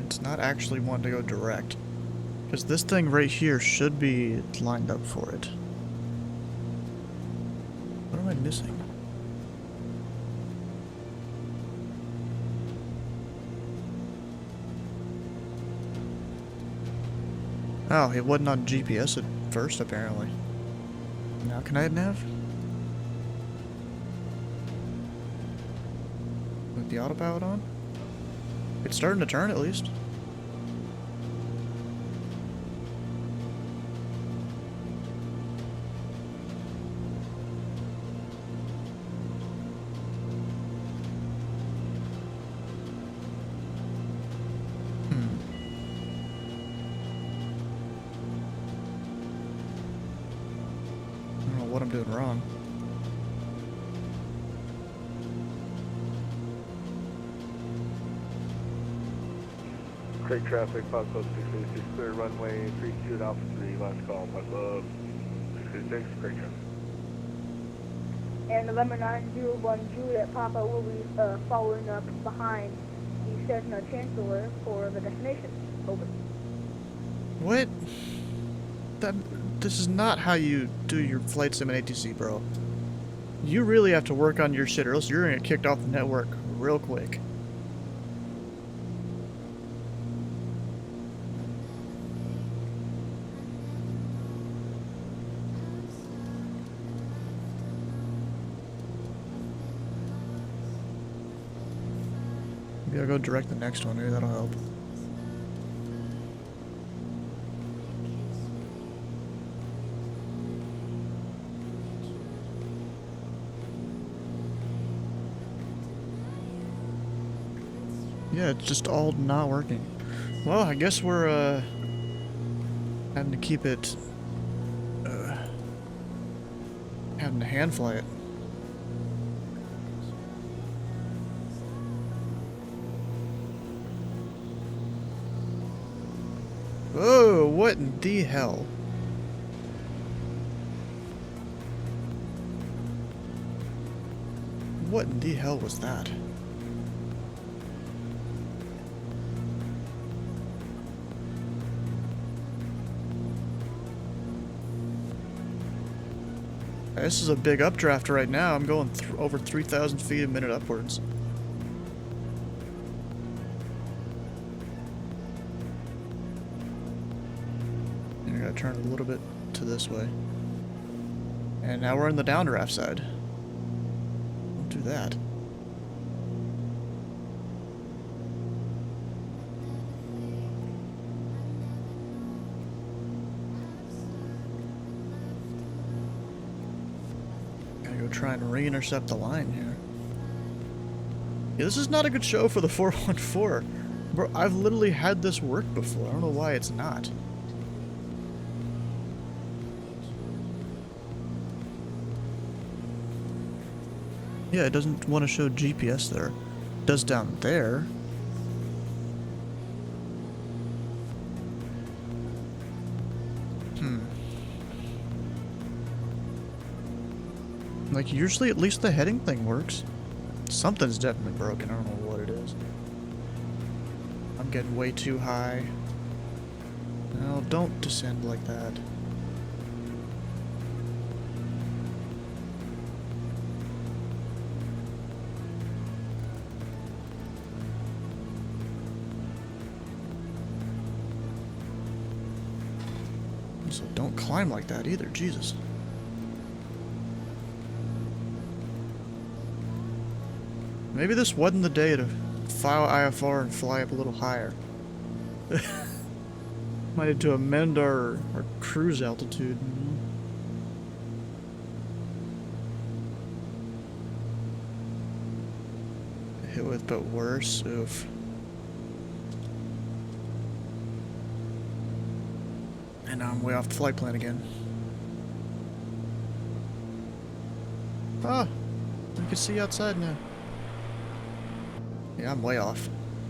It's not actually wanting to go direct. Because this thing right here should be lined up for it. What am I missing? Oh, it wasn't on GPS at first, apparently. Now can I hit nav? With the autopilot on? It's starting to turn, at least. I don't know what I'm doing wrong. Craig traffic, Pilot Club 686, clear runway 32 Alpha 3, last call, Pilot Club 686, Craig traffic. And November 901 Juliet Papa will be following up behind the Cessna Chancellor for the destination. Over. What? This is not how you do your flight sim in ATC, bro. You really have to work on your shit or else you're gonna get kicked off the network real quick. Maybe I'll go direct the next one. Maybe that'll help. Yeah, it's just all not working. Well, I guess we're having to keep it having to hand fly it. Oh, what in the hell? What in the hell was that? This is a big updraft right now. I'm going over 3,000 feet a minute upwards. I gotta turn a little bit to this way. And now we're in the downdraft side. Don't do that. Try and re-intercept the line here. Yeah, this is not a good show for the 414. Bro, I've literally had this work before. I don't know why it's not. Yeah, it doesn't want to show GPS there. It does down there. Like, usually at least the heading thing works. Something's definitely broken. I don't know what it is. I'm getting way too high. No, don't descend like that. So don't climb like that either, Jesus. Maybe this wasn't the day to file IFR and fly up a little higher. Might have to amend our cruise altitude. Hit with but worse. Oof. And now I'm way off the flight plan again. Ah! I can see outside now. Yeah, I'm way off.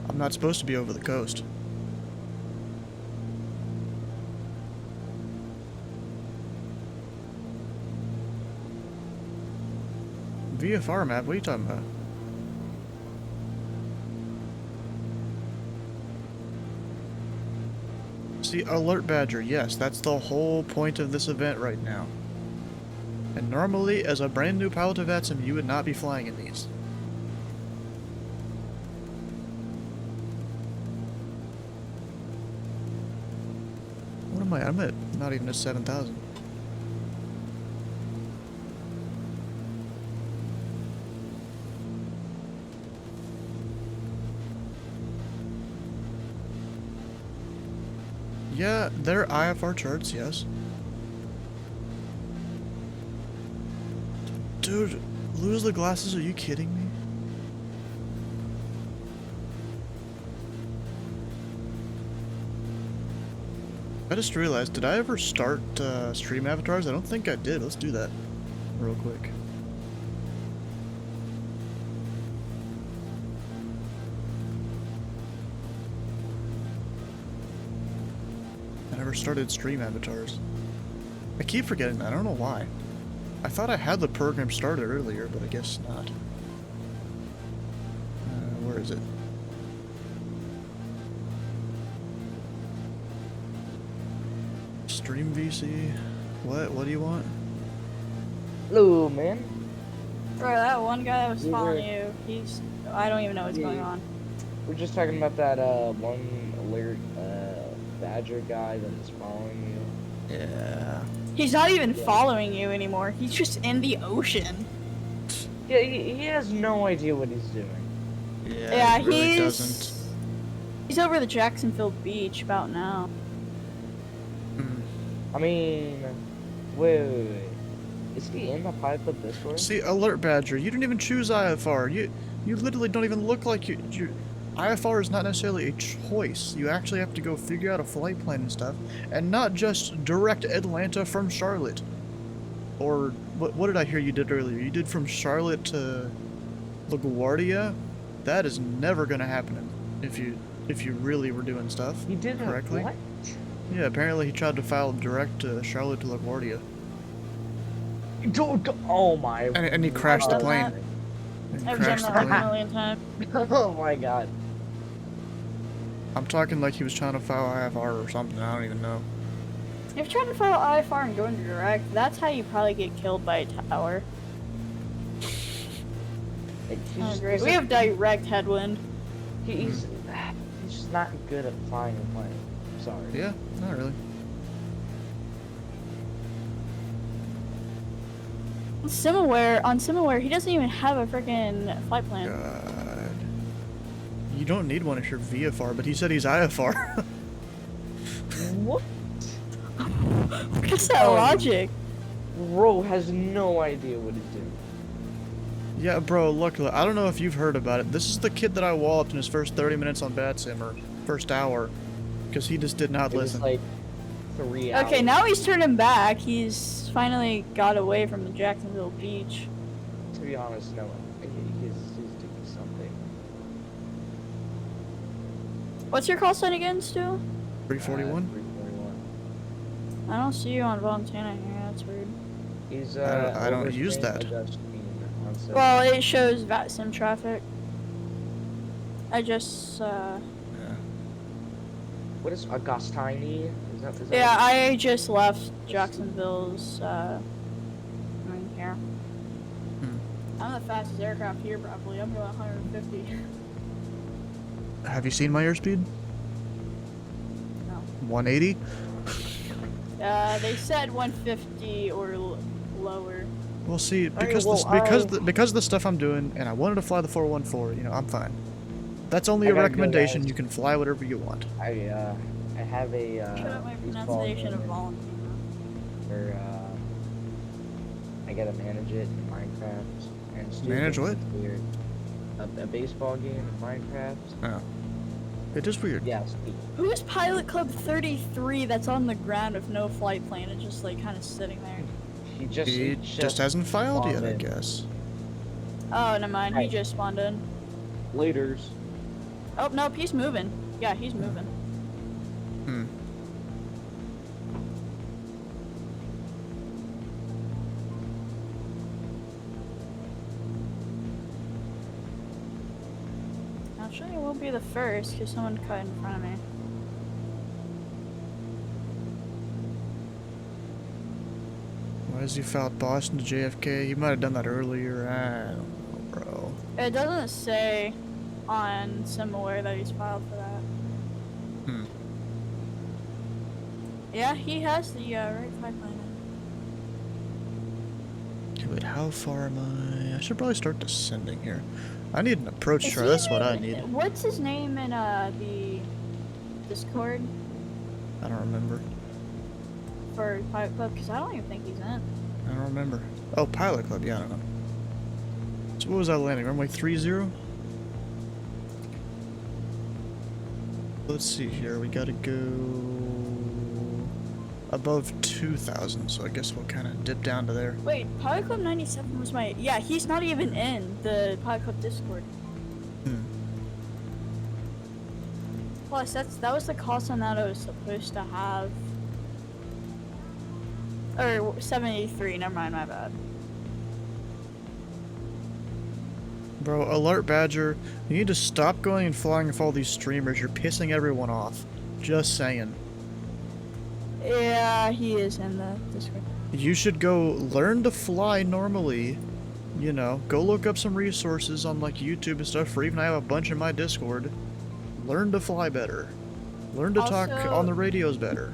I'm not supposed to be over the coast. VFR map? What are you talking about? See, Alert Badger. Yes, that's the whole point of this event right now. And normally, as a brand new pilot of VATSIM, you would not be flying in these. What am I? I'm at not even at 7,000. Yeah, they're IFR charts, yes. Dude, lose the glasses? Are you kidding me? I just realized, did I ever start stream avatars? I don't think I did. Let's do that real quick. I never started stream avatars. I keep forgetting that. I don't know why. I thought I had the program started earlier, but I guess not. Where is it? Stream VC? What do you want? Hello, man. Bro, that one guy that was You following were- you, he's... I don't even know what's going on. We're just talking about that one alert badger guy that's following you. Yeah. He's not even following you anymore. He's just in the ocean. Yeah, he has no idea what he's doing. Yeah, it really he's doesn't. he's over the Jacksonville Beach about now. Hmm. I mean, wait. Is he in the Pilot Club Discord? See, Alert Badger, you didn't even choose IFR. You literally don't even look like you. IFR is not necessarily a choice. You actually have to go figure out a flight plan and stuff, and not just direct Atlanta from Charlotte. Or what did I hear you did earlier? You did from Charlotte to LaGuardia? That is never gonna happen if you really were doing stuff He did correctly. What? Yeah, apparently he tried to file direct to Charlotte to LaGuardia. Oh my. And he crashed the I've done plane. that. And he I've done crashed the that like a plane. million times. Oh my god. I'm talking like he was trying to file IFR or something. I don't even know. If you're trying to follow IFR and go into direct, that's how you probably get killed by a tower. Like, Oh, great. We have direct headwind. He's just not good at flying a plane. I'm sorry. Yeah, not really. On Similar, he doesn't even have a freaking flight plan. God. You don't need one if you're VFR, but he said he's IFR. What? What's that logic? Bro has no idea what he's doing. Yeah, bro, look, I don't know if you've heard about it. This is the kid that I walloped in his first 30 minutes on Bad Sim, or first hour, because he just did not It was listen. like 3 hours. Okay, now he's turning back. He's finally got away from the Jacksonville Beach. To be honest, no. He's doing something. What's your call sign again, Stu? 341? 341. I don't see you on Montana here. That's weird. He's I don't use overstaying that. Augustine on Sunday. Well, it shows VATSIM traffic. I just, What is Augustine? Is that yeah, I just left Jacksonville's, I mean, here. I'm the fastest aircraft here, probably. I'm going 150. Have you seen my airspeed? No. 180? They said 150 or lower. Well, see, Alright, because well, because of the stuff I'm doing, and I wanted to fly the 414, you know, I'm fine. That's only I a gotta go, recommendation. guys. You can fly whatever you want. I have a Shut up my baseball pronunciation of game Valentino. where I gotta manage it in Minecraft and Stu Manage thinks what? it's weird. A baseball game in Minecraft. Oh. It is weird. Yes. Who is Pilot Club 33 that's on the ground with no flight plan and just like kind of sitting there? He just hasn't filed yet, I spawned in. guess. Oh, never mind. He Right. just spawned in. Laters. Oh, nope, he's moving. Yeah, he's moving. Hmm. Actually, it won't be the first because someone cut in front of me. Why has he filed Boston to JFK? He might have done that earlier. I don't know, bro. It doesn't say on Similar that he's filed for that. Hmm. Yeah, he has the right flight plan. Okay, wait, how far am I? I should probably start descending here. I need an approach Is chart. he That's what I in- need. What's his name in the Discord I don't remember. for Pilot Club? Because I don't even think he's in. I don't remember. Oh, Pilot Club. Yeah, I don't know. So what was that landing? Runway 30? Let's see here. We gotta go above 2,000. So I guess we'll kind of dip down to there. Wait, Pilot Club 97 was my... Yeah, he's not even in the Pilot Club Discord. Hmm. Plus, that was the call sign that I was supposed to have. Or 783, never mind, my bad. Bro, Alert Badger, you need to stop going and flying with all these streamers. You're pissing everyone off. Just saying. Yeah, he is in the Discord. You should go learn to fly normally. You know, go look up some resources on like YouTube and stuff, or even I have a bunch in my Discord. Learn to fly better. Learn to talk Also- on the radios better.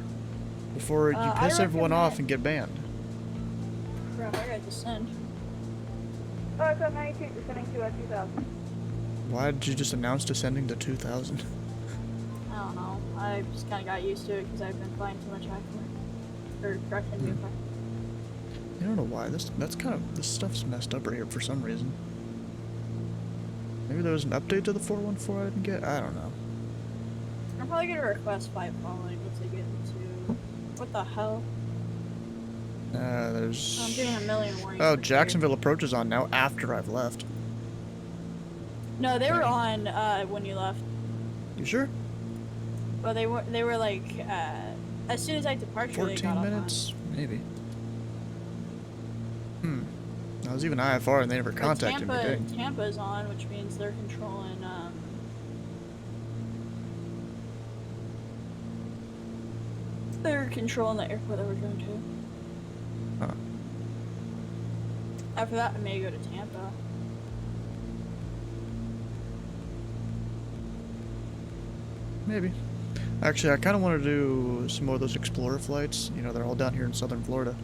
Before you I piss everyone off recommend- and get banned. Crap, I gotta descend. Pilot Club 92, descending to 2000. Why did you just announce descending to 2,000? I don't know. I just kind of got used to it because I've been flying too much Hackler. Or Crush Enemy. I don't know why. This stuff's messed up right here for some reason. Maybe there was an update to the 414 I didn't get? I don't know. I'm probably gonna request flight following once I get into... What the hell? There's... I'm getting a million warnings. Oh, for sure. Jacksonville Approach is on now after I've left. No, they were on when you left. You sure? Well, they were like as soon as I departed, they 14 got minutes? Maybe. I was even IFR and they never on. contacted me, dang. Tampa's on, which means they're controlling. They're controlling the airport that we're going to. Huh. After that, I may go to Tampa. Maybe. Actually, I kind of want to do some more of those Explorer flights. You know, they're all down here in southern Florida.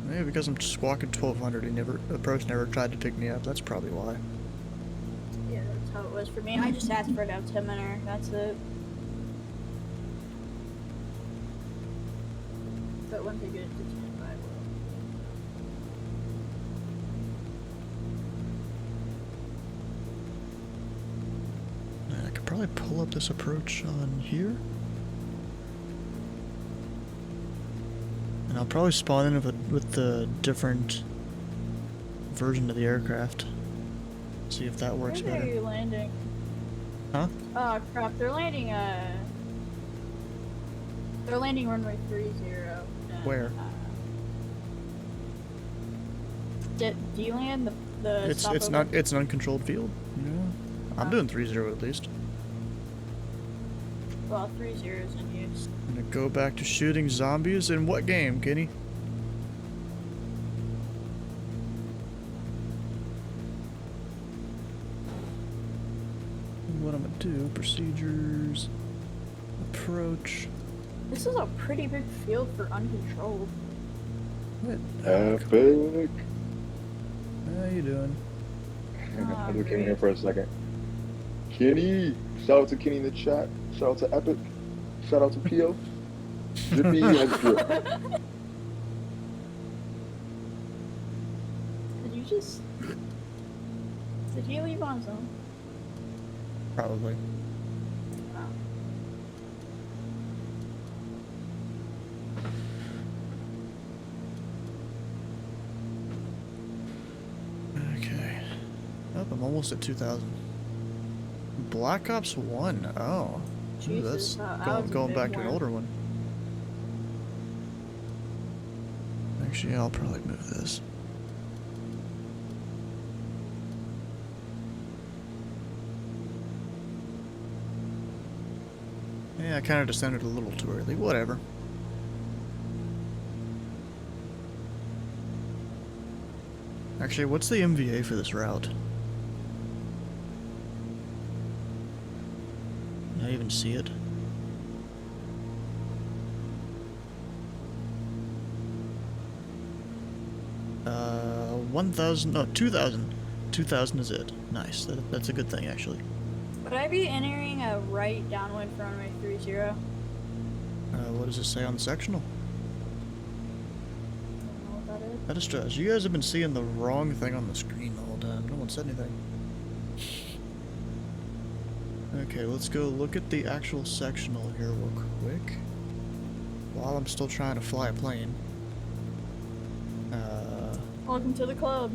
Maybe because I'm squawking 1200, Approach never tried to pick me up. That's probably why. Yeah, that's how it was for me. I just asked for it out 10 minute. That's it. But once I get it to 10, I will. I could probably pull up this Approach on here. And I'll probably spawn in with the different version of the aircraft. See if that works Where are better. you landing? Huh? Oh crap! They're landing. They're landing runway 30. Where? Do you land the? It's stopover? not. It's an uncontrolled field. Yeah. I'm doing 30 at least. Well, 30 is in use. I'm gonna go back to shooting zombies in what game, Kenny? What I'm gonna do? Procedures. Approach. This is a pretty big field for uncontrolled. What? Epic. How you doing? Ah, I just came great. here for a second. Kenny! Shout out to Kenny in the chat. Shout out to Epic. Shout out to Pio. Jippy has drip. Did you just? Did he leave on his own? Probably. Oh. Okay. Oh, I'm almost at 2,000. Black Ops 1. Oh. Ooh, Jesus, that's that was a going big back to an one. older one. Actually, I'll probably move this. Yeah, I kind of descended a little too early. Whatever. Actually, what's the MVA for this route? Can I even see it? Uh, 1,000, no, 2,000. 2,000 is it. Nice. That's a good thing, actually. Would I be entering a right downwind for runway 30? What does it say on the sectional? I don't know what that is. That is stress. You guys have been seeing the wrong thing on the screen the whole time. No one said anything. Okay, let's go look at the actual sectional here real quick. While I'm still trying to fly a plane. Welcome to the club.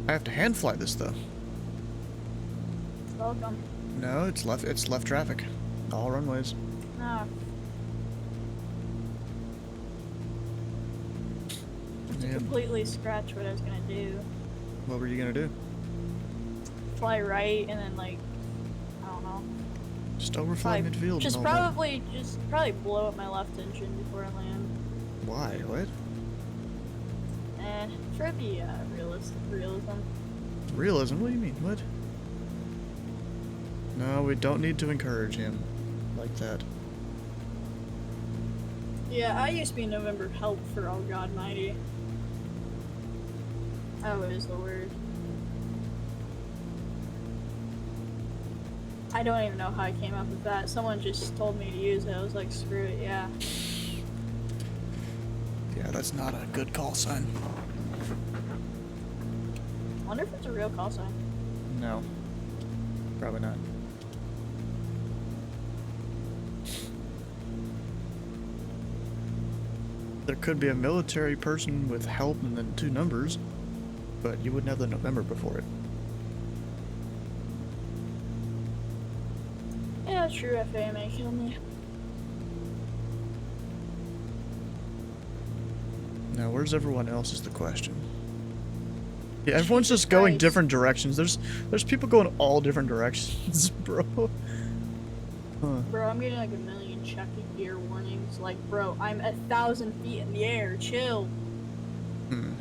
I have to hand fly this though. Welcome. No, it's left traffic. All runways. No. To Man, completely scratch what I was gonna do. what were you gonna do? Fly right and then like, I don't know. Just overfly Probably, midfield. just and all that. probably blow up my left engine before I land. Why? What? For the realism. Realism? What do you mean? What? No, we don't need to encourage him like that. Yeah, I used to be November help for Oh God Mighty. Oh, it is the word. I don't even know how I came up with that. Someone just told me to use it. I was like, screw it, yeah. Yeah, that's not a good call sign. I wonder if it's a real call sign. No. Probably not. There could be a military person with help and then 2 numbers, but you wouldn't have the November before it. Yeah, true, FAMA killed me. Now, where's everyone else is the question. Yeah, everyone's Jesus just going Christ. different directions. There's people going all different directions, bro. Huh. Bro, I'm getting like a million check gear warnings. Like, bro, I'm 1,000 feet in the air. Chill. Hmm.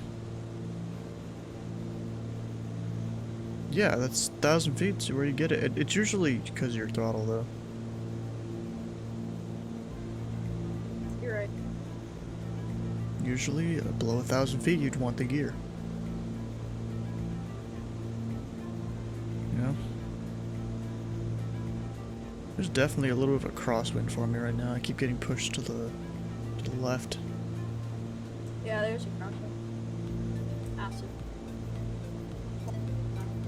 Yeah, that's 1,000 feet. So where you get it. It's usually because of your throttle, though. You're right. Usually, below 1,000 feet, you'd want the gear. You know? There's definitely a little bit of a crosswind for me right now. I keep getting pushed to the left. Yeah, there's a crosswind. Acid.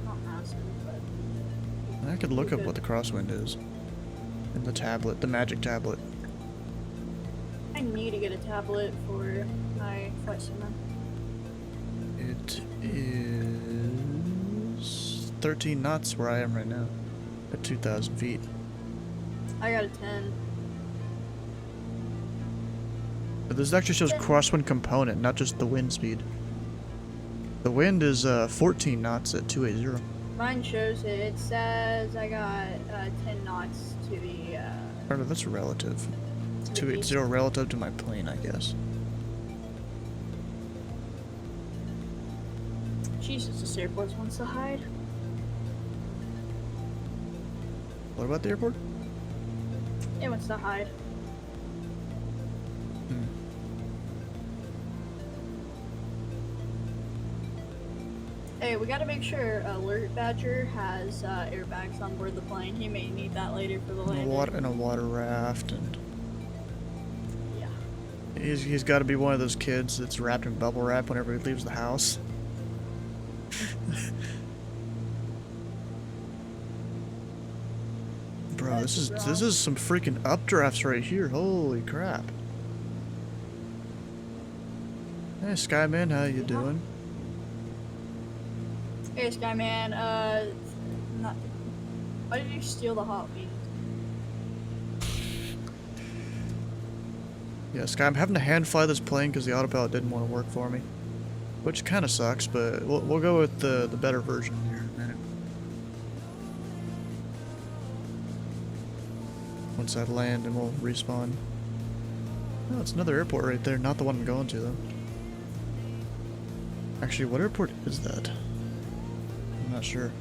Not acid, but... I could look up what the crosswind is. In the tablet, the magic tablet. I need to get a tablet for my flight sim. It is 13 knots where I am right now. At 2,000 feet. I got a 10. But this actually shows crosswind component, not just the wind speed. The wind is 14 knots at 280. Mine shows it. It says I got 10 knots to the, Or that's relative. to the 280 east. relative to my plane, I guess. Jesus, this airport wants to hide. What about the airport? It wants to hide. Hmm. Hey, we gotta make sure Alert Badger has airbags on board the plane. He may need that later for the landing. And a water raft, and Yeah. he's got to be one of those kids that's wrapped in bubble wrap whenever he leaves the house. Bro, this is some freaking updrafts right here. Holy crap! Hey, Skyman, how you doing? Hey, Skyman, not... Why did you steal the hot wings? Yeah, Sky, I'm having to hand fly this plane because the autopilot didn't want to work for me, which kind of sucks. But we'll go with the better version here in a minute. Once I land, and we'll respawn. Oh, it's another airport right there. Not the one I'm going to though. Actually, what airport is that? I'm not sure.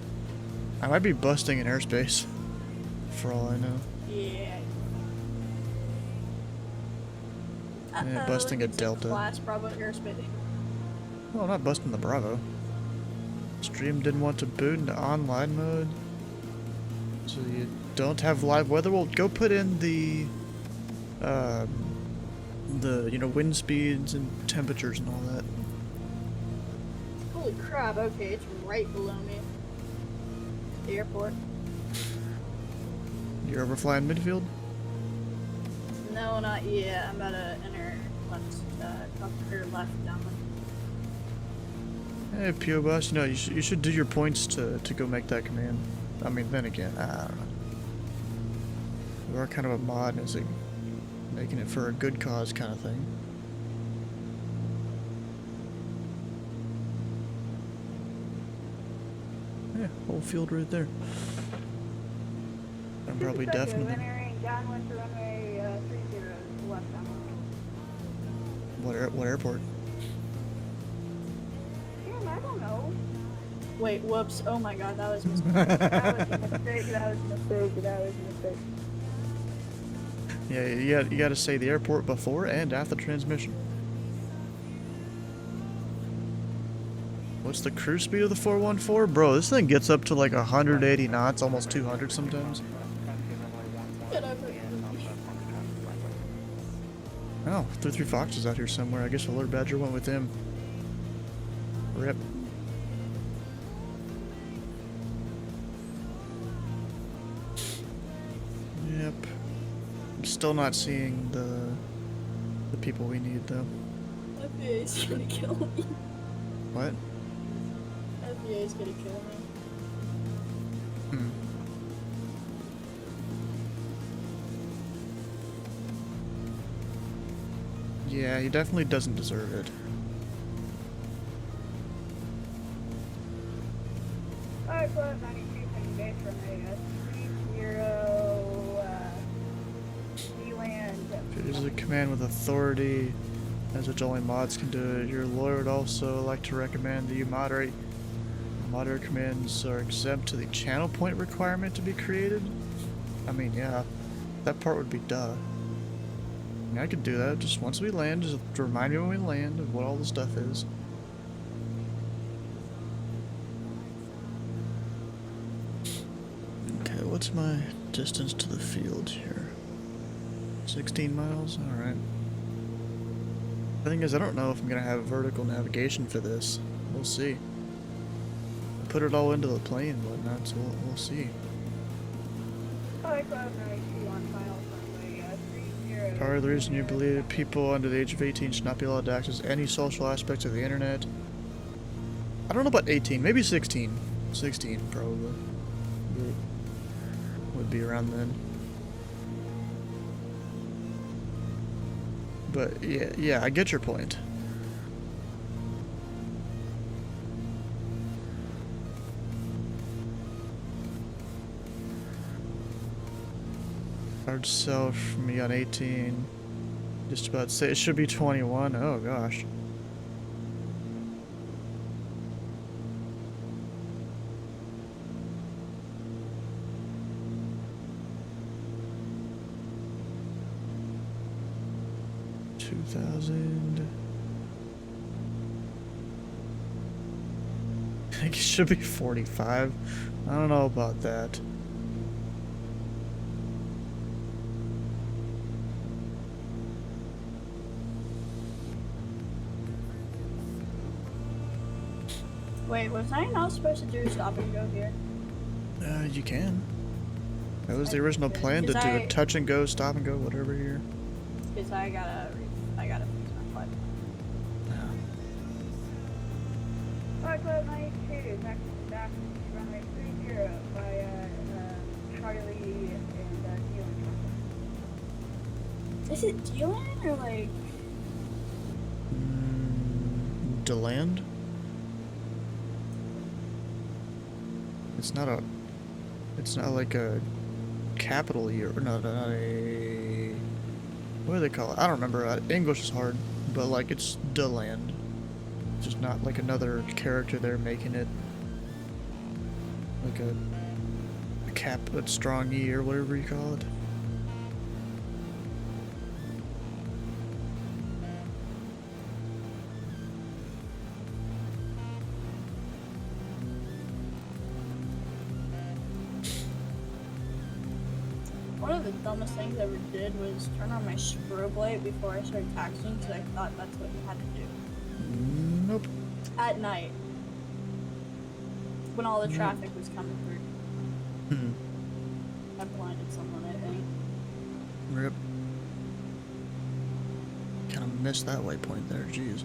I might be busting in airspace, for all I know. Yeah. Yeah, busting a it's Delta. Class Bravo airspace. Well, not busting the Bravo. Stream didn't want to boot into online mode, so you don't have live weather. Well, go put in the wind speeds and temperatures and all that. Holy crap, okay, it's right below me. The airport. You're overflying midfield? No, not yet. I'm about to enter left down. Hey, P.O. Boss, you know, you should do your points to go make that command. I mean, then again, I don't know. You are kind of a mod, and it's like making it for a good cause kind of thing. Yeah, whole field right there. I'm probably definitely... Entering downwind to runway 30 left downwind. What airport? Damn, I don't know. Wait, whoops. Oh my god, that was a mistake. That was a mistake. That was a mistake. That was a mistake. Yeah, you gotta say the airport before and after transmission. What's the cruise speed of the 414? Bro, this thing gets up to like 180 knots, almost 200 sometimes. Oh, 3 Fox is out here somewhere. I guess Alert Badger went with him. Rip. Yep. I'm still not seeing the people we need though. FBA's gonna kill me. What? FBA's gonna kill me. Hmm. Yeah, he definitely doesn't deserve it. Alright, Club 92 from base from a 30 D-land. It is a command with authority, as which only mods can do it. Your lawyer would also like to recommend that you moderate. Moderator commands are exempt to the channel point requirement to be created. I mean, yeah, that part would be duh. I mean, I could do that just once we land, just to remind me when we land of what all the stuff is. Okay, what's my distance to the field here? 16 miles? Alright. The thing is, I don't know if I'm going to have vertical navigation for this. We'll see. Put it all into the plane and whatnot, so we'll see. Alright, Club 92 on final runway 30. Part of the reason you believe people under the age of 18 should not be allowed to access any social aspects of the internet. I don't know about 18, maybe 16. 16 probably. Would be around then. But yeah, I get your point. Hard sell for me on 18. Just about to say it should be 21. Oh gosh. I think it should be 45. I don't know about that. Wait, was I not supposed to do stop and go here? You can. That was the original plan, to do a touch and go, stop and go, whatever here. Because I gotta fix my flight. Alright, Club 92, back runway 30 by Charlie and D-land. Is it D-land or like... DeLand? It's not like a capital E, or not a, what do they call it? I don't remember. English is hard, but like it's DeLand. Just not like another character there making it like a strong E or whatever you call it. One of the dumbest things I ever did was turn on my strobe light before I started taxiing because I thought that's what you had to do. Nope. At night. When all the traffic was coming through. I blinded someone, I think. Rip. Kind of missed that waypoint there, jeez.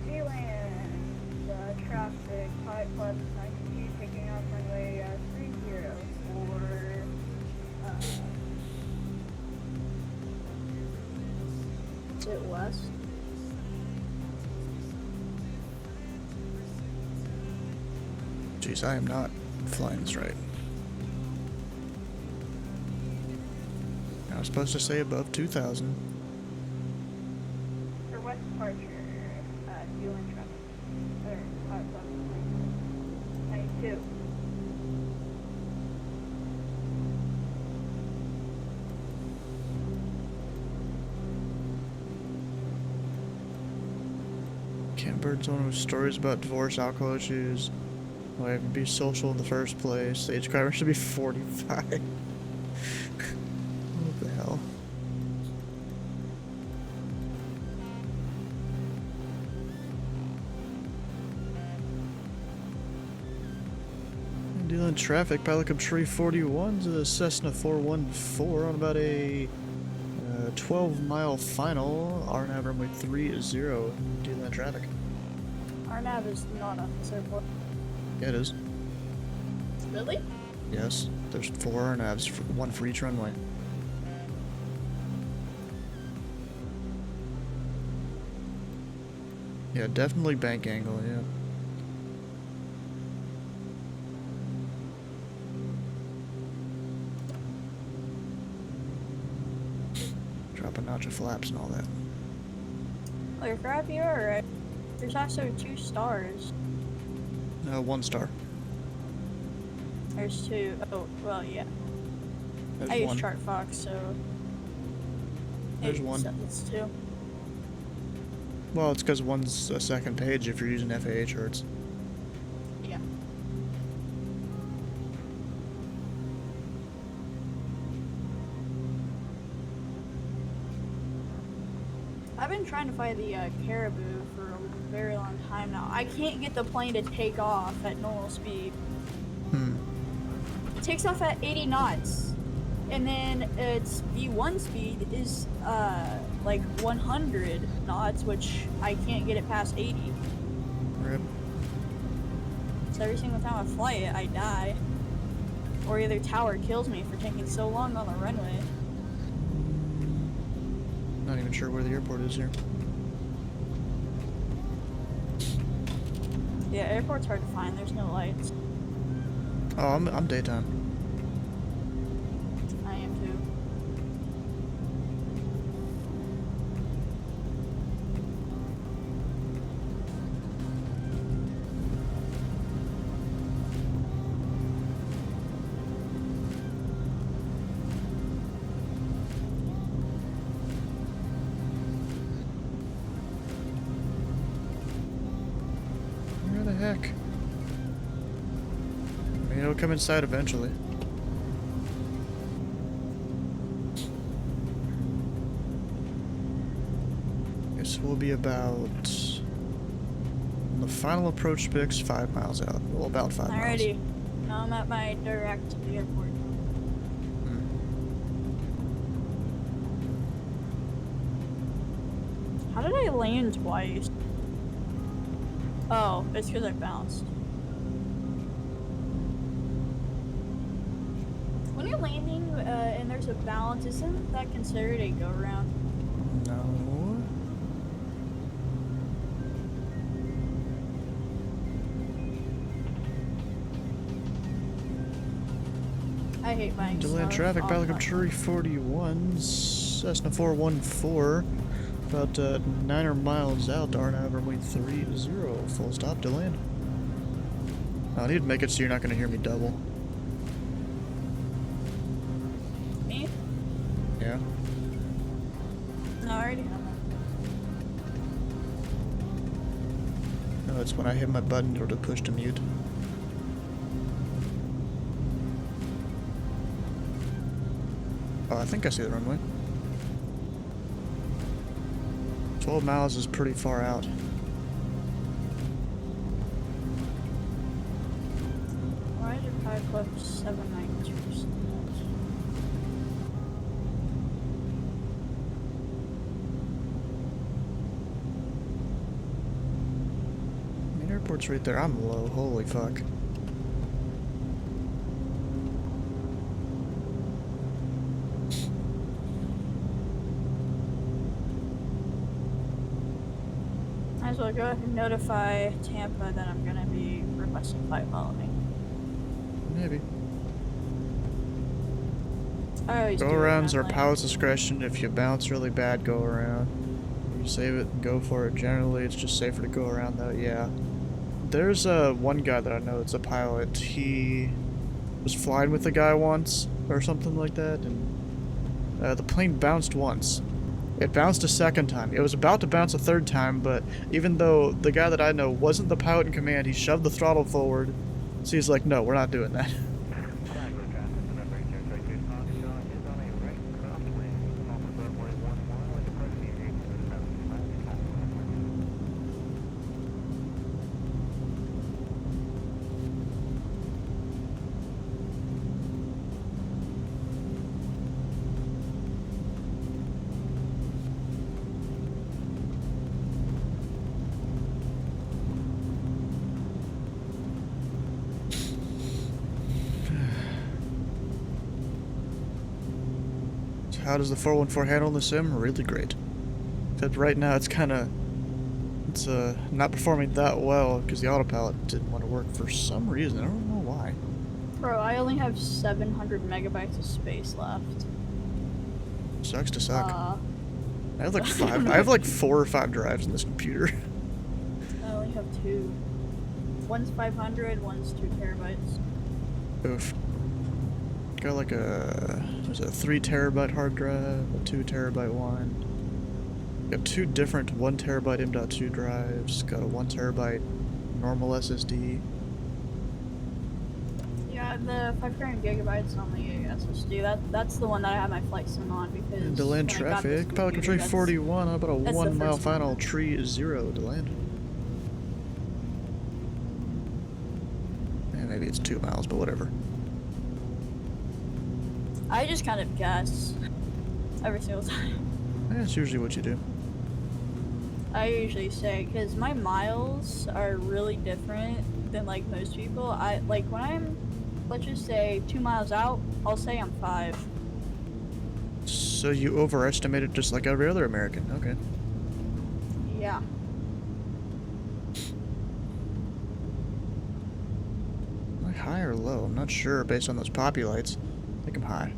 D-land, traffic, 5 plus 92, taking off runway 30 for, Is it west? Jeez, I am not flying this right. I was supposed to say above 2,000. for west departure, D-land traffic, or 5 plus 92. Cambird's one with stories about divorce, alcohol issues. Why even be social in the first place? The age requirement should be 45. What the hell? Dealing traffic, pilot up tree 41 to Cessna 414 on about a 12-mile final. RNAV runway 30. Dealing traffic. RNAV is not on this airport. Yeah, it is. Really? Yes, there's 4 RNAVs, one for each runway. Yeah, definitely bank angle, yeah. Drop a notch of flaps and all that. Oh, you're crappy, alright. There's also 2 stars. 1 star. There's 2. Oh, well, yeah. There's I use 1. ChartFox, so. There's 1. It's 2. Well, it's because 1's a second page if you're using FAA charts. Yeah. I've been trying to find the Caribou for a very long time now. I can't get the plane to take off at normal speed. It takes off at 80 knots. And then its V1 speed is like 100 knots, which I can't get it past 80. Rip. So every single time I fly it, I die. Or either tower kills me for taking so long on the runway. Not even sure where the airport is here. Yeah, airport's hard to find. There's no lights. Oh, I'm daytime. I am too. Where the heck? I mean, it'll come inside eventually. Guess we'll be about on the final approach specs 5 miles out. Well, about 5 miles. Alrighty. Now I'm at my direct to the airport. How did I land twice? Oh, it's because I bounced. When you're landing and there's a bounce, isn't that considered a go-around? No. I hate buying Delayed stuff traffic, off pilot my- up tree 41, Cessna 414, about 9 miles out, RNAV runway 30, full stop, delayed. I need to make it so you're not going to hear me double. Me? Yeah? No, I already have that. No, it's when I hit my button or to push to mute. Oh, I think I see the runway. 12 miles is pretty far out. Why did I clip 792? I mean, airport's right there. I'm low. Holy fuck. Might as well go ahead and notify Tampa that I'm gonna be requesting flight following. Maybe. I always do Go arounds are like- pilot's discretion. If you bounce really bad, go around. You save it and go for it. Generally, it's just safer to go around though, yeah. There's one guy that I know that's a pilot. He was flying with a guy once or something like that, and the plane bounced once. It bounced a second time. It was about to bounce a third time, but even though the guy that I know wasn't the pilot in command, he shoved the throttle forward. So he's like, no, we're not doing that. How does the 414 handle the sim? Really great. Except right now it's not performing that well because the autopilot didn't want to work for some reason. I don't know why. Bro, I only have 700 megabytes of space left. Sucks to suck. I have like I have like 4 or 5 drives in this computer. I only have 2. One's 500, one's 2 terabytes. Oof. Got like a 3 terabyte hard drive, a 2 terabyte one. Got 2 different 1 terabyte M.2 drives. Got a 1 terabyte normal SSD. Yeah, the 500 gigabytes on the SSD. That's the one that I have my flight sim on because. And DeLand when I got this traffic. Pelican Tree computer, 41. How about a that's the 1 mile first one. final tree 0 DeLand? Yeah, maybe it's 2 miles, but whatever. I just kind of guess every single time. That's usually what you do. I usually say, because my miles are really different than like most people. I like when I'm, let's just say 2 miles out, I'll say I'm 5. So you overestimated just like every other American. Okay. Yeah. Am I high or low? I'm not sure based on those poppy lights. I think I'm high.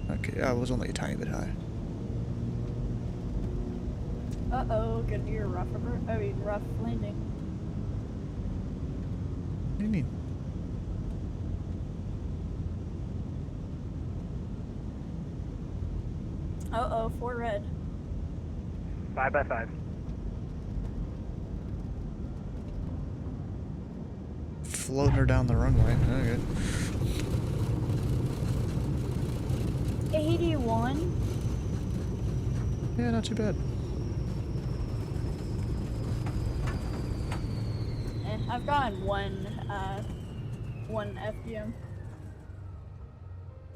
Okay, I was only a tiny bit high. Uh-oh, gonna be a rough landing. What do you mean? Uh-oh, 4 red. 5x5. Floating her down the runway. Okay. 81. Yeah, not too bad. I've gotten one FDM.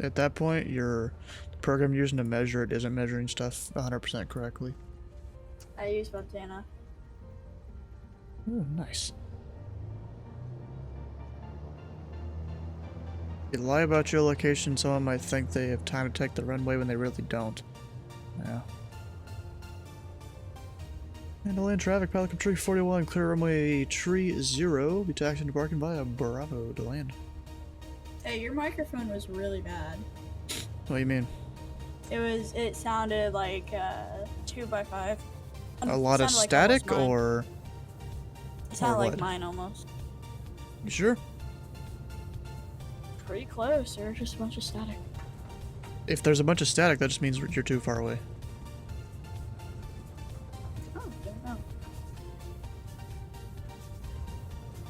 At that point, the program you're using to measure it isn't measuring stuff 100% correctly. I use Montana. Oh, nice. You lie about your location, someone might think they have time to take the runway when they really don't. Yeah. And land traffic, Pelican Tree 41, clear runway tree 0. Be taxiing to parking via Bravo to land. Hey, your microphone was really bad. What do you mean? It sounded like 2x5. A lot of Sounded like static, almost mine. or It sounded like what? mine almost. you sure? Pretty close. There's just a bunch of static. If there's a bunch of static, that just means you're too far away. Oh, don't know.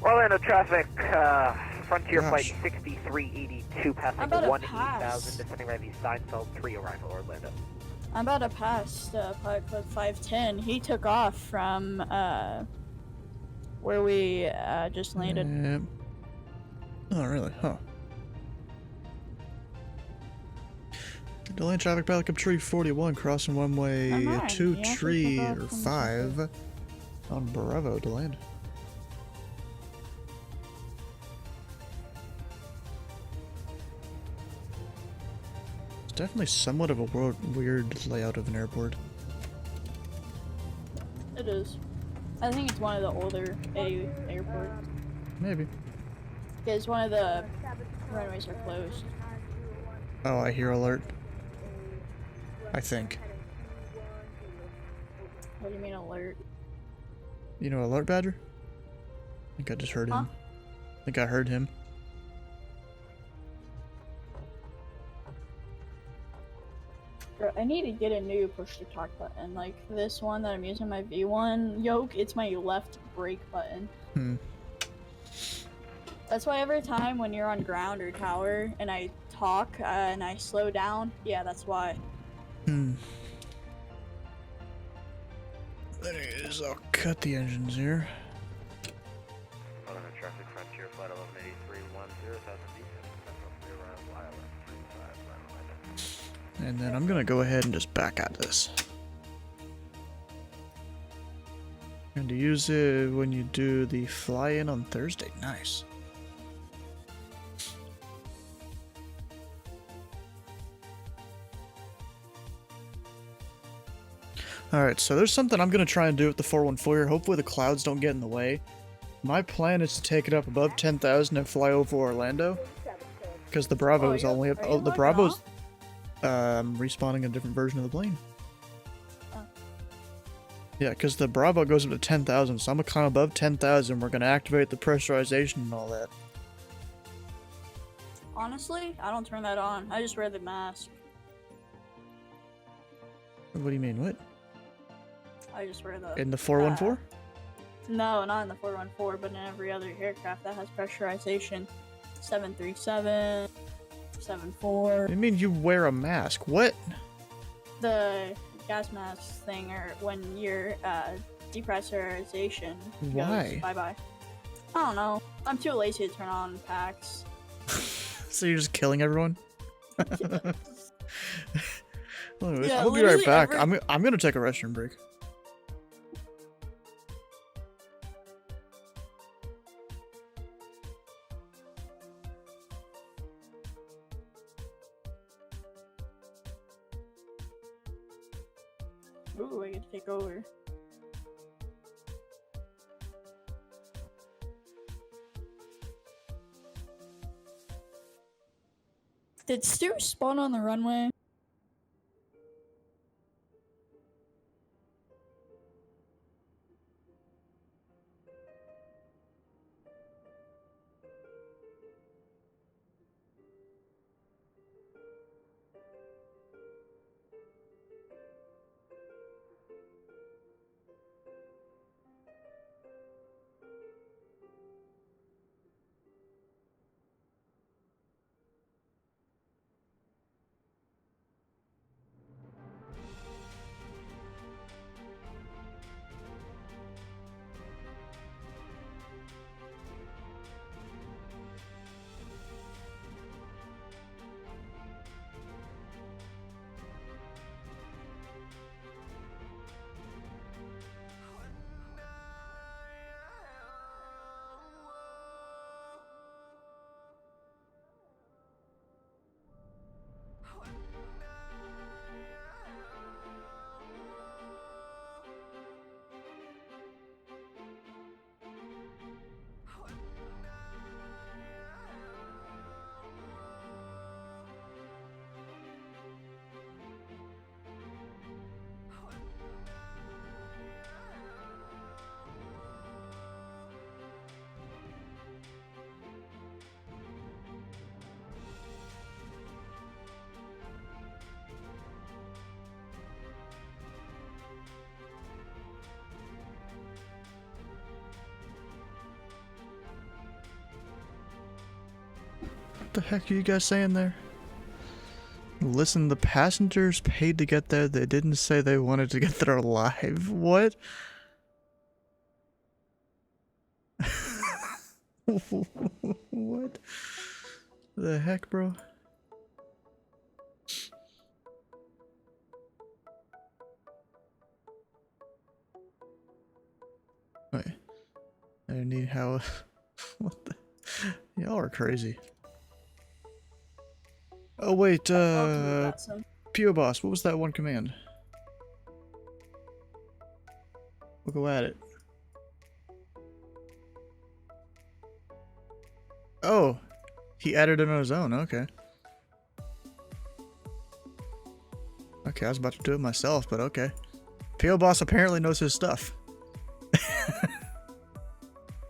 Orlando traffic, Frontier Gosh. Flight 6382 passing How about a 180,000, pass? descending by the Seinfeld 3 arrival Orlando. I'm about to pass Pilot Club 510. He took off from where we just landed. Yep. Oh, really? Huh. Delay traffic, Pelican Tree 41, crossing one way Alright, 2 yeah, tree take off or from 5 on Bravo to land. It's definitely somewhat of a weird layout of an airport. It is. I think it's one of the older airports. Maybe. Because one of the runways are closed. Oh, I hear alert. I think. What do you mean alert? You know Alert Badger? I think I just heard him. Huh? I think I heard him. Bro, I need to get a new push-to-talk button. Like this one that I'm using, my V1 yoke, it's my left brake button. Hmm. That's why every time when you're on ground or tower and I talk and I slow down, yeah, that's why. Hmm. Anyways, I'll cut the engines here. Southern traffic, Frontier Flight 118310, Southern East, Central Clear Route, Island 35, And then I'm gonna go ahead and just back out this. And to use it when you do the fly-in on Thursday. Nice. Alright, so there's something I'm gonna try and do with the 414 here. Hopefully the clouds don't get in the way. My plan is to take it up above 10,000 and fly over Orlando. Because the Bravo is only up. are you Oh, the logging Bravo's off? respawning a different version of the plane. Oh. Yeah, because the Bravo goes up to 10,000, so I'm gonna climb above 10,000. We're gonna activate the pressurization and all that. Honestly, I don't turn that on. I just wear the mask. What do you mean? What? I just wear the... In the 414? No, not in the 414, but in every other aircraft that has pressurization. 737, 74. I mean, you wear a mask. What? The gas mask thing, or when your depressurization Why? goes bye-bye. I don't know. I'm too lazy to turn on packs. So you're just killing everyone? Well, anyways, Yeah, I'll be right literally back. every- I'm gonna take a restroom break. Ooh, I get to take over. Did Stu spawn on the runway? What the heck are you guys saying there? Listen, the passengers paid to get there. They didn't say they wanted to get there alive. What? What the heck, bro? Wait. I need how. What the? Y'all are crazy. Oh wait, Awesome. PO Boss, what was that one command? We'll go at it. Oh, he added it on his own, okay. Okay, I was about to do it myself, but okay. PO Boss apparently knows his stuff.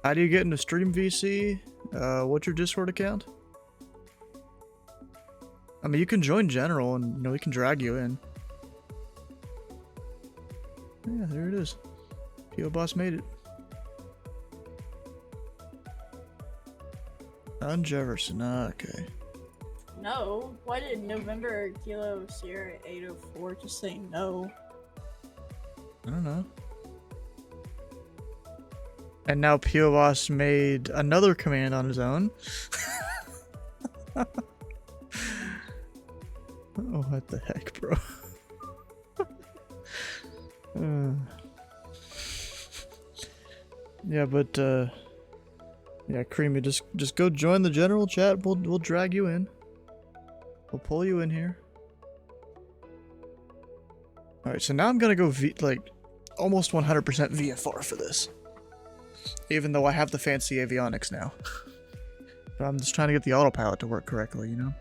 How do you get into Stream VC? What's your Discord account? I mean, you can join general and, you know, we can drag you in. Yeah, there it is. PO Boss made it. On Jefferson, okay. No. Why did November Kilo Sierra 804 just say no? I don't know. And now PO Boss made another command on his own. Oh, what the heck, bro? Yeah, but yeah, Creamy, just go join the general chat. We'll drag you in. We'll pull you in here. All right, so now I'm gonna go almost 100% VFR for this, even though I have the fancy avionics now. But I'm just trying to get the autopilot to work correctly, you know.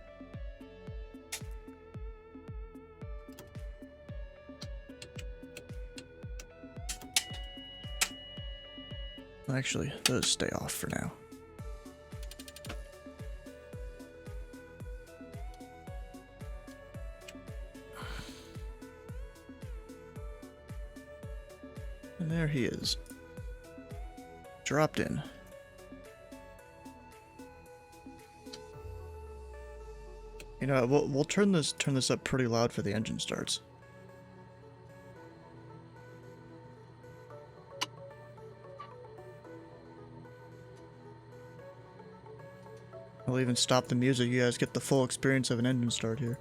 Actually, those stay off for now. And there he is. Dropped in. You know, we'll turn this up pretty loud for the engine starts. I'll even stop the music. You guys get the full experience of an engine start here.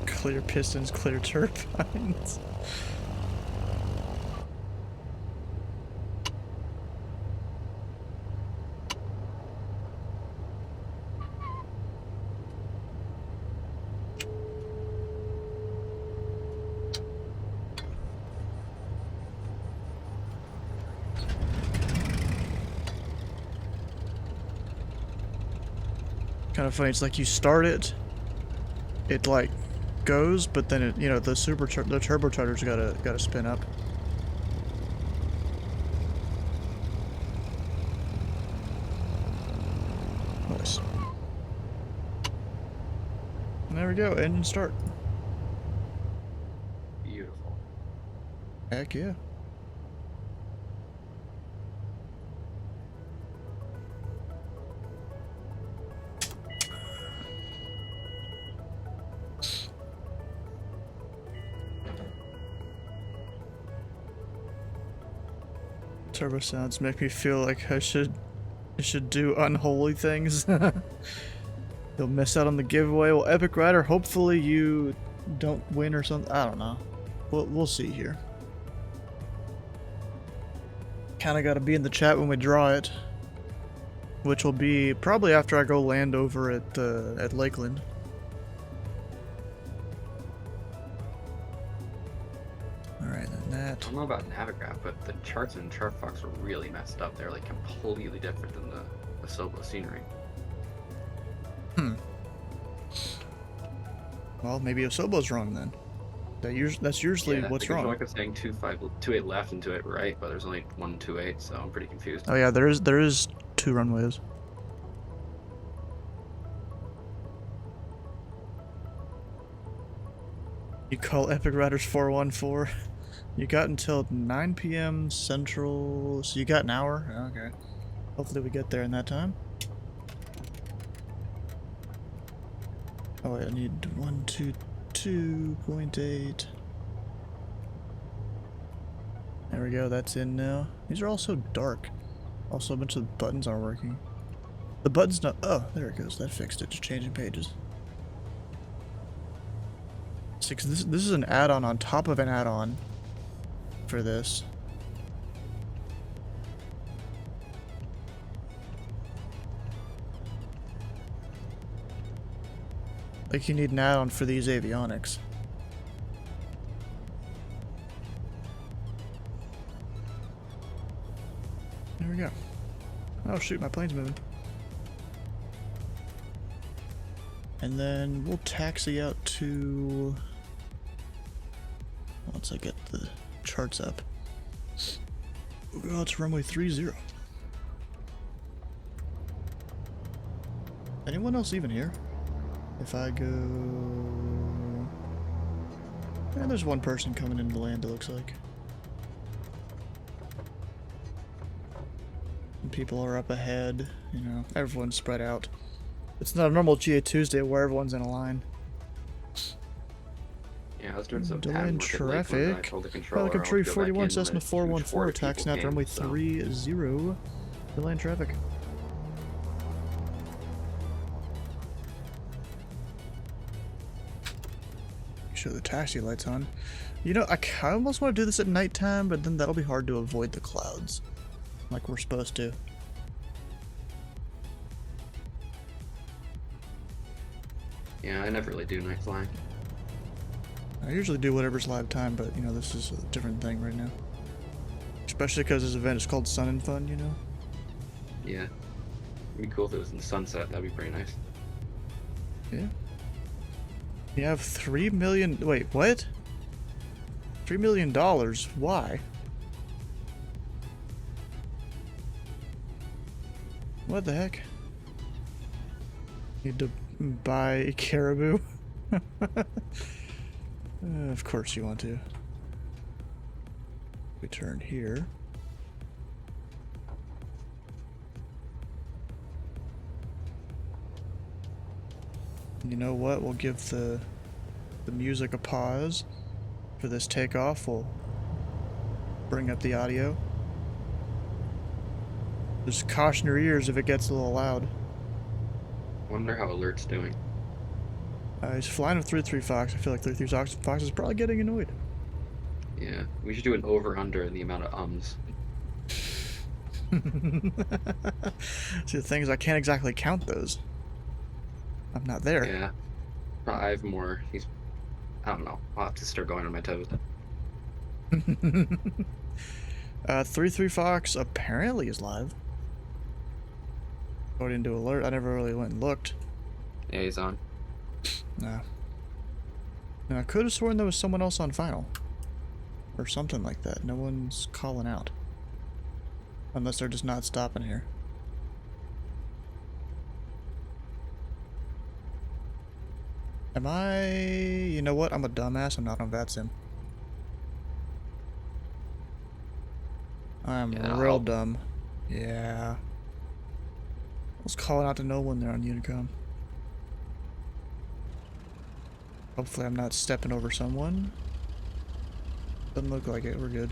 Clear pistons, clear turbines. Kind of funny, it's like you start it like goes, but then it, you know, the turbocharger's gotta spin up. Nice. And there we go, engine start. Beautiful. Heck yeah. Turbo sounds make me feel like I should do unholy things. You'll miss out on the giveaway. Well, Epic Rider, hopefully you don't win or something. I don't know. We'll see here. Kinda gotta be in the chat when we draw it, which will be probably after I go land over at Lakeland. Alright, then that. I don't know about Navigraph, but the charts in Chartfox are really messed up. They're like completely different than the Sobo scenery. Well, maybe Osobo's wrong then. That's usually what's wrong. Like I'm saying 28 left and 28 right, but there's only 128, so I'm pretty confused. Oh yeah, there is 2 runways. You call Epic Riders 414. You got until 9 p.m. Central, so you got an hour. Okay. Hopefully we get there in that time. Oh wait, I need 122.8. There we go, that's in now. These are all so dark. Also, a bunch of the buttons aren't working. The button's not. Oh, there it goes. That fixed it. Just changing pages. See, 'cause this is an add-on on top of an add-on for this. Like you need an add-on for these avionics. There we go. Oh shoot, my plane's moving. And then we'll taxi out to... Once I get the charts up. We'll go out to runway 30. Anyone else even here? If I go... Yeah, there's one person coming into land, it looks like. And people are up ahead, you know, everyone's spread out. It's not a normal GA Tuesday where everyone's in a line. Yeah, I was doing some Delay pattern in work at Lakeland, and I traffic. told the controller Pelican I Tree would go back 41, in Cessna when a huge 414, horde of taxing out to people runway came, so- 30. Delay in traffic. Show the taxi lights on. You know, I almost want to do this at nighttime, but then that'll be hard to avoid the clouds. Like we're supposed to. Yeah, I never really do night flying. I usually do whatever's live time, but you know, this is a different thing right now. Especially because this event is called Sun and Fun, you know? Yeah. It'd be cool if it was in the sunset, that'd be pretty nice. Yeah. You have 3 million. Wait, what? $3 million? Why? What the heck? Need to buy caribou? Of course you want to. We turn here. You know what? We'll give the music a pause for this takeoff. We'll bring up the audio. Just caution your ears if it gets a little loud. Wonder how Alert's doing. He's flying with 33 Fox. I feel like 33 Fox is probably getting annoyed. Yeah, we should do an over-under in the amount of ums. See, the thing is, I can't exactly count those. I'm not there. Yeah. I have more. I don't know. I'll have to start going on my toes. 33 Fox apparently is live. According to Alert, I never really went and looked. Yeah, he's on. No. Now, I could have sworn there was someone else on final. Or something like that. No one's calling out. Unless they're just not stopping here. Am I... You know what? I'm a dumbass. I'm not on VATSIM. I'm Yeah, real I'll- dumb. Yeah. I was calling out to no one there on Unicom. Hopefully I'm not stepping over someone. Doesn't look like it. We're good.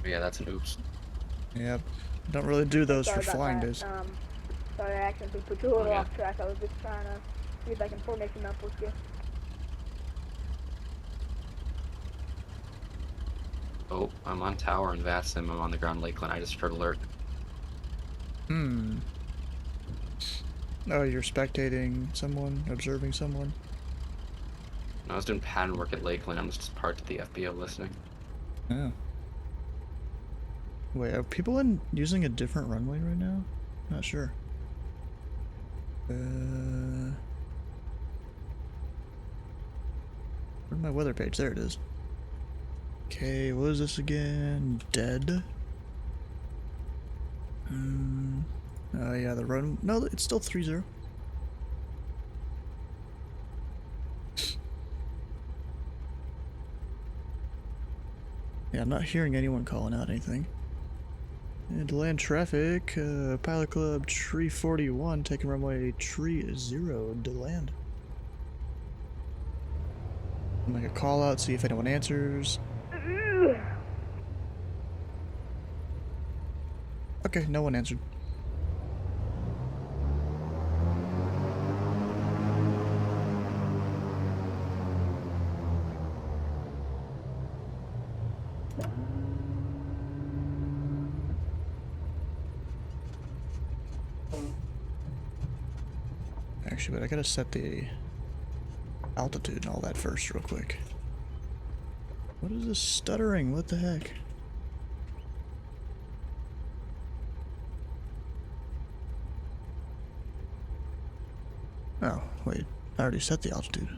Yeah, that's an oops. Yep. Don't really do those Sorry for about flying that. days. Sorry, I accidentally put you a little Okay. off track. I was just trying to see if I can formation up with you. Oh, I'm on tower in Vatsim. I'm on the ground Lakeland. I just heard Alert. Hmm. Oh, you're spectating someone, observing someone? I was doing pattern work at Lakeland. I'm just part of the FBO listening. Oh. Wait, are people using a different runway right now? Not sure. Where's my weather page? There it is. Okay, what is this again? Dead? Oh yeah, the run. No, it's still 3-0. Yeah, I'm not hearing anyone calling out anything. And delay in traffic, Pilot Club Tree 41 taking runway Tree 0 to land. Make a call out, see if anyone answers. Okay, no one answered. Actually, but I gotta set the altitude and all that first real quick. What is this stuttering? What the heck? Oh, wait. I already set the altitude.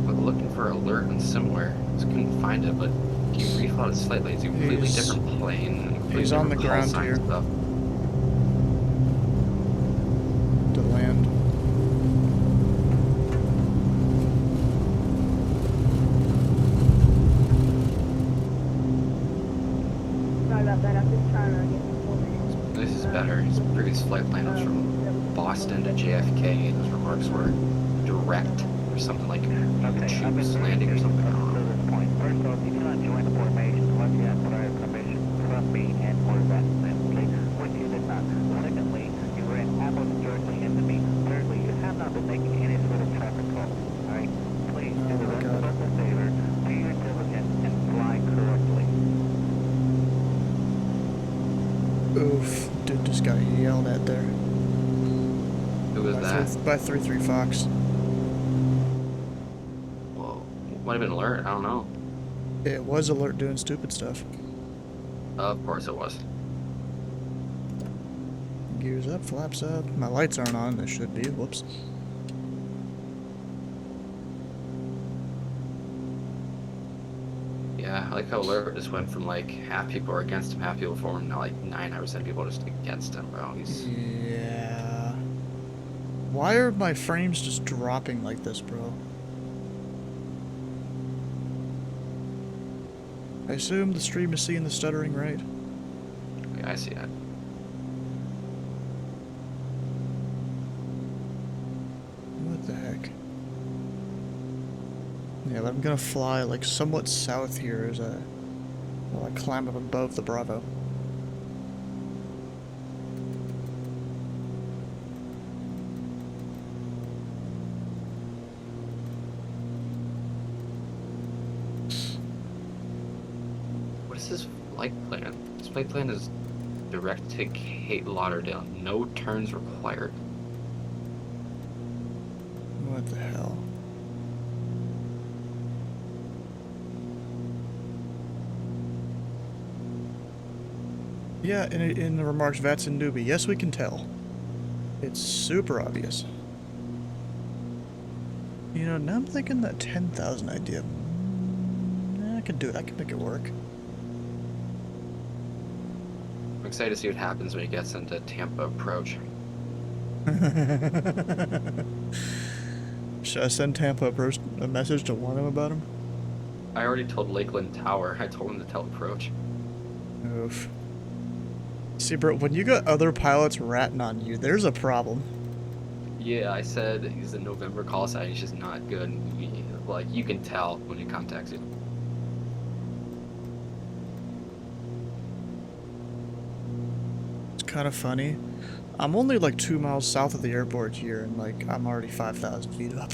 I was looking for alert and somewhere. Just couldn't find it, but you refought it slightly. It's a completely He's- different plane. And completely he's on different the call ground sign here. Stuff. To land. Sorry about that. I'm just trying to get some information. This is better. His previous flight plan was from Boston to JFK, and his remarks were direct or something like choose landing or something. I don't know. Point. First off, you cannot join the formation unless you have prior permission from me and or that assembly, which you did not. Secondly, you ran apples directly into me. Thirdly, you have not been making any sort of traffic calls. Alright? Please do the rest of us a favor, do your diligence, and fly correctly. Oof. Dude just got yelled at there. Who was that? By 3-3 Fox. Whoa. Might have been alert. I don't know. It was alert doing stupid stuff. Of course it was. Gears up, flaps up. My lights aren't on. They should be. Whoops. Yeah, I like how alert just went from like half people are against him, half people for him. Now like 9% people are just against him, bro. He's Yeah. Why are my frames just dropping like this, bro? I assume the stream is seeing the stuttering, right? yeah, I see that. What the heck? Yeah, but I'm gonna fly like somewhat south here as I while I climb up above the Bravo. What is his flight plan? His flight plan is direct to Cape Lauderdale. No turns required. What the hell? Yeah, in the remarks, Vats and Newbie. Yes, we can tell. It's super obvious. You know, now I'm thinking that 10,000 idea. I can do it. I can make it work. I'm excited to see what happens when he gets into Tampa approach. Should I send Tampa Approach a message to warn him about him? I already told Lakeland Tower. I told him to tell approach. Oof. See, bro, when you got other pilots ratting on you, there's a problem. Yeah, I said he's a November call sign. He's just not good. Like, you can tell when he contacts you. It's kind of funny. I'm only like 2 miles south of the airport here, and like I'm already 5,000 feet up.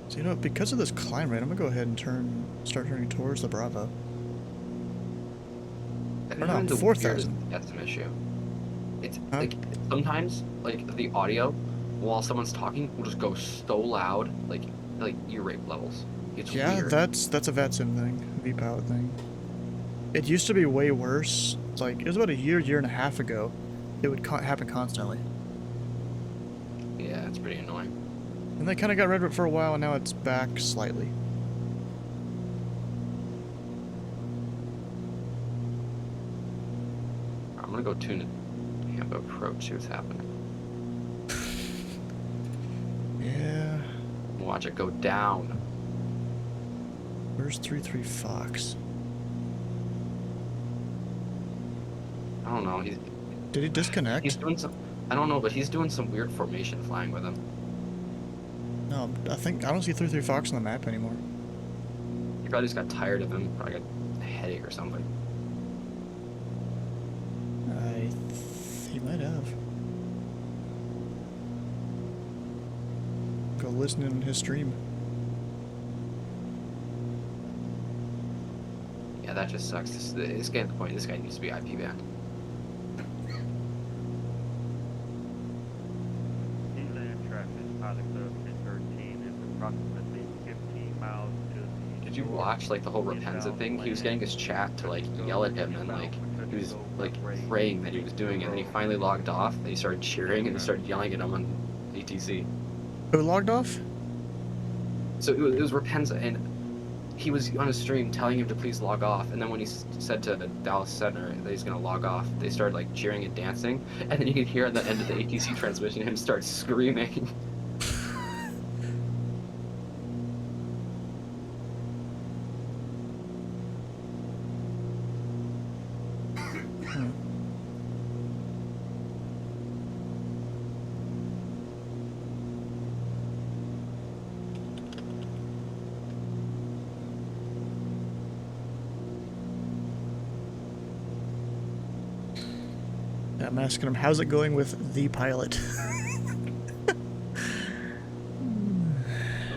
So you know, because of this climb rate, I'm gonna go ahead and start turning towards the Bravo. I Or think no, the 4,000. That's an issue. It's Huh? like sometimes like the audio while someone's talking will just go so loud, like ear rape levels. It's Yeah, weird. that's a VATSIM thing, V-Pilot thing. It used to be way worse. Like, it was about a year and a half ago. It would happen constantly. Yeah, it's pretty annoying. And they kind of got rid of it for a while, and now it's back slightly. I'm gonna go tune it. Tampa approach, see what's happening. Yeah. Watch it go down. Where's 3-3 Fox? I don't know. Did he disconnect? He's doing some. I don't know, but he's doing some weird formation flying with him. No, I don't see 3-3 Fox on the map anymore. He probably just got tired of him. Probably got a headache or something. He might have. Go listen in his stream. Yeah, that just sucks. It's getting to the point. This guy needs to be IP banned. Inland traffic, pilot club 1013 is approximately 15 miles to the Did you watch like the whole Rapenza thing? He was getting his chat to like yell at him, and like he was like praying that he was doing it, and then he finally logged off, and he started cheering and he started yelling at him on ATC. Who logged off? So it was Rapenza, and he was on his stream telling him to please log off, and then when he said to Dallas Center that he's gonna log off, they started like cheering and dancing, and then you could hear at the end of the ATC transmission him start screaming. I'm asking him, how's it going with the pilot? Oh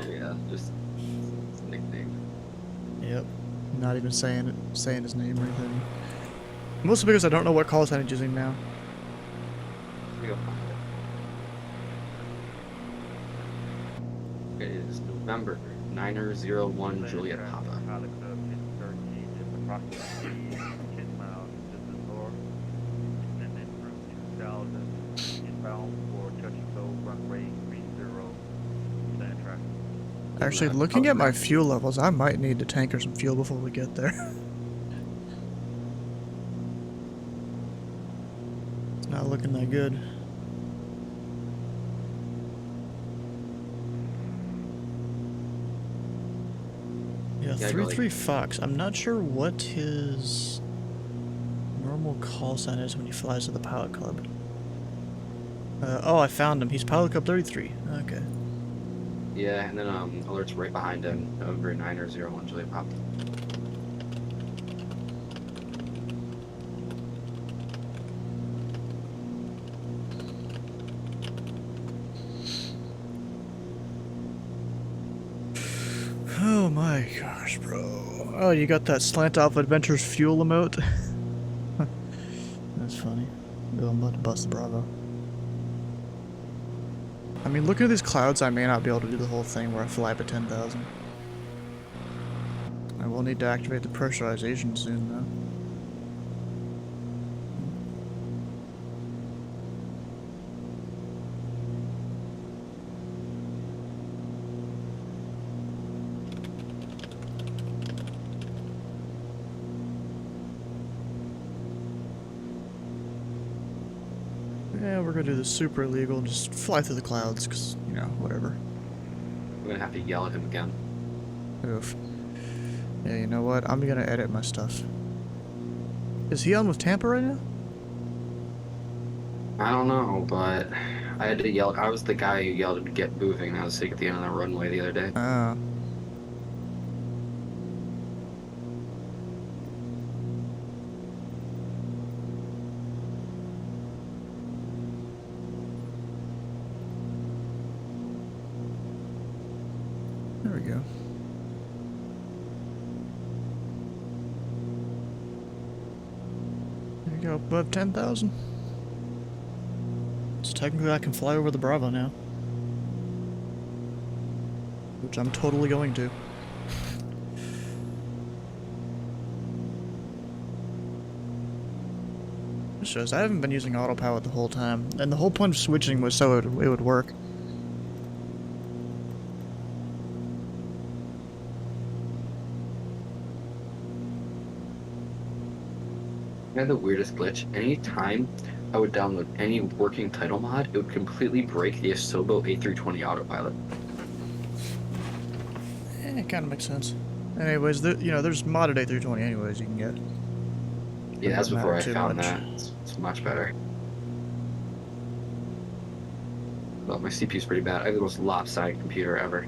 yeah, just it's a nickname. Yep. Not even saying his name or anything. Mostly because I don't know what call sign he's using now. Let me go find it. It is November 901 Juliet Papa. Pilot club 1013 is approximately 10 miles to the north. And then route 2000 inbound for touch and go runway 30. Inland traffic. Actually, looking at my fuel levels, I might need to tanker some fuel before we get there. It's not looking that good. Yeah, Yeah, I go 33 Fox. I'm not sure what his normal call sign is when he flies to the pilot club. Oh, I found him. He's pilot club 33. Okay. Yeah, and then alert's right behind him. November 901 Juliet Papa. Oh my gosh, bro. Oh, you got that Slant Alpha Adventures fuel emote? That's funny. Oh, I'm about to bust the Bravo. I mean, looking at these clouds, I may not be able to do the whole thing where I fly up at 10,000. I will need to activate the pressurization soon, though. Yeah, we're gonna do this super illegal and just fly through the clouds, because, you know, whatever. I'm gonna have to yell at him again. Oof. Yeah, you know what? I'm gonna edit my stuff. Is he on with Tampa right now? I don't know, but I had to yell. I was the guy who yelled to get moving. I was sitting at the end of the runway the other day. Oh. There we go. There you go, above 10,000. So technically I can fly over the Bravo now. Which I'm totally going to. This shows I haven't been using autopilot the whole time, and the whole point of switching was so it would work. I had the weirdest glitch. Anytime I would download any working title mod, it would completely break the Asobo A320 autopilot. It kind of makes sense. Anyways, you know, there's modded A320 anyways you can get. Yeah, that's Doesn't before I matter too found much. that. It's much better. Well, my CPU's pretty bad. I have the most lopsided computer ever.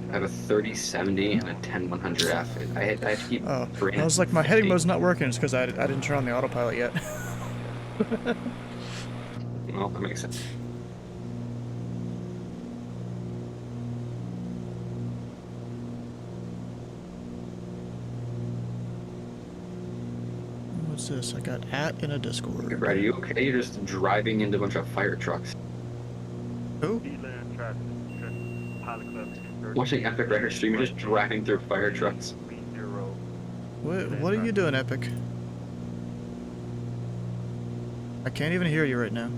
I have a 3070 and a 10100F. I had to keep. Oh, I was like, my heading mode's not working. It's because I didn't turn on the autopilot yet. Well, that makes sense. What's this? I got at in a Discord. Brad, are you okay? You're just driving into a bunch of fire trucks. Who? Beeline traffic, Pilot Club 213. Watching Epic Rider stream, you're just driving through fire trucks. 30. What are you doing, Epic? I can't even hear you right now.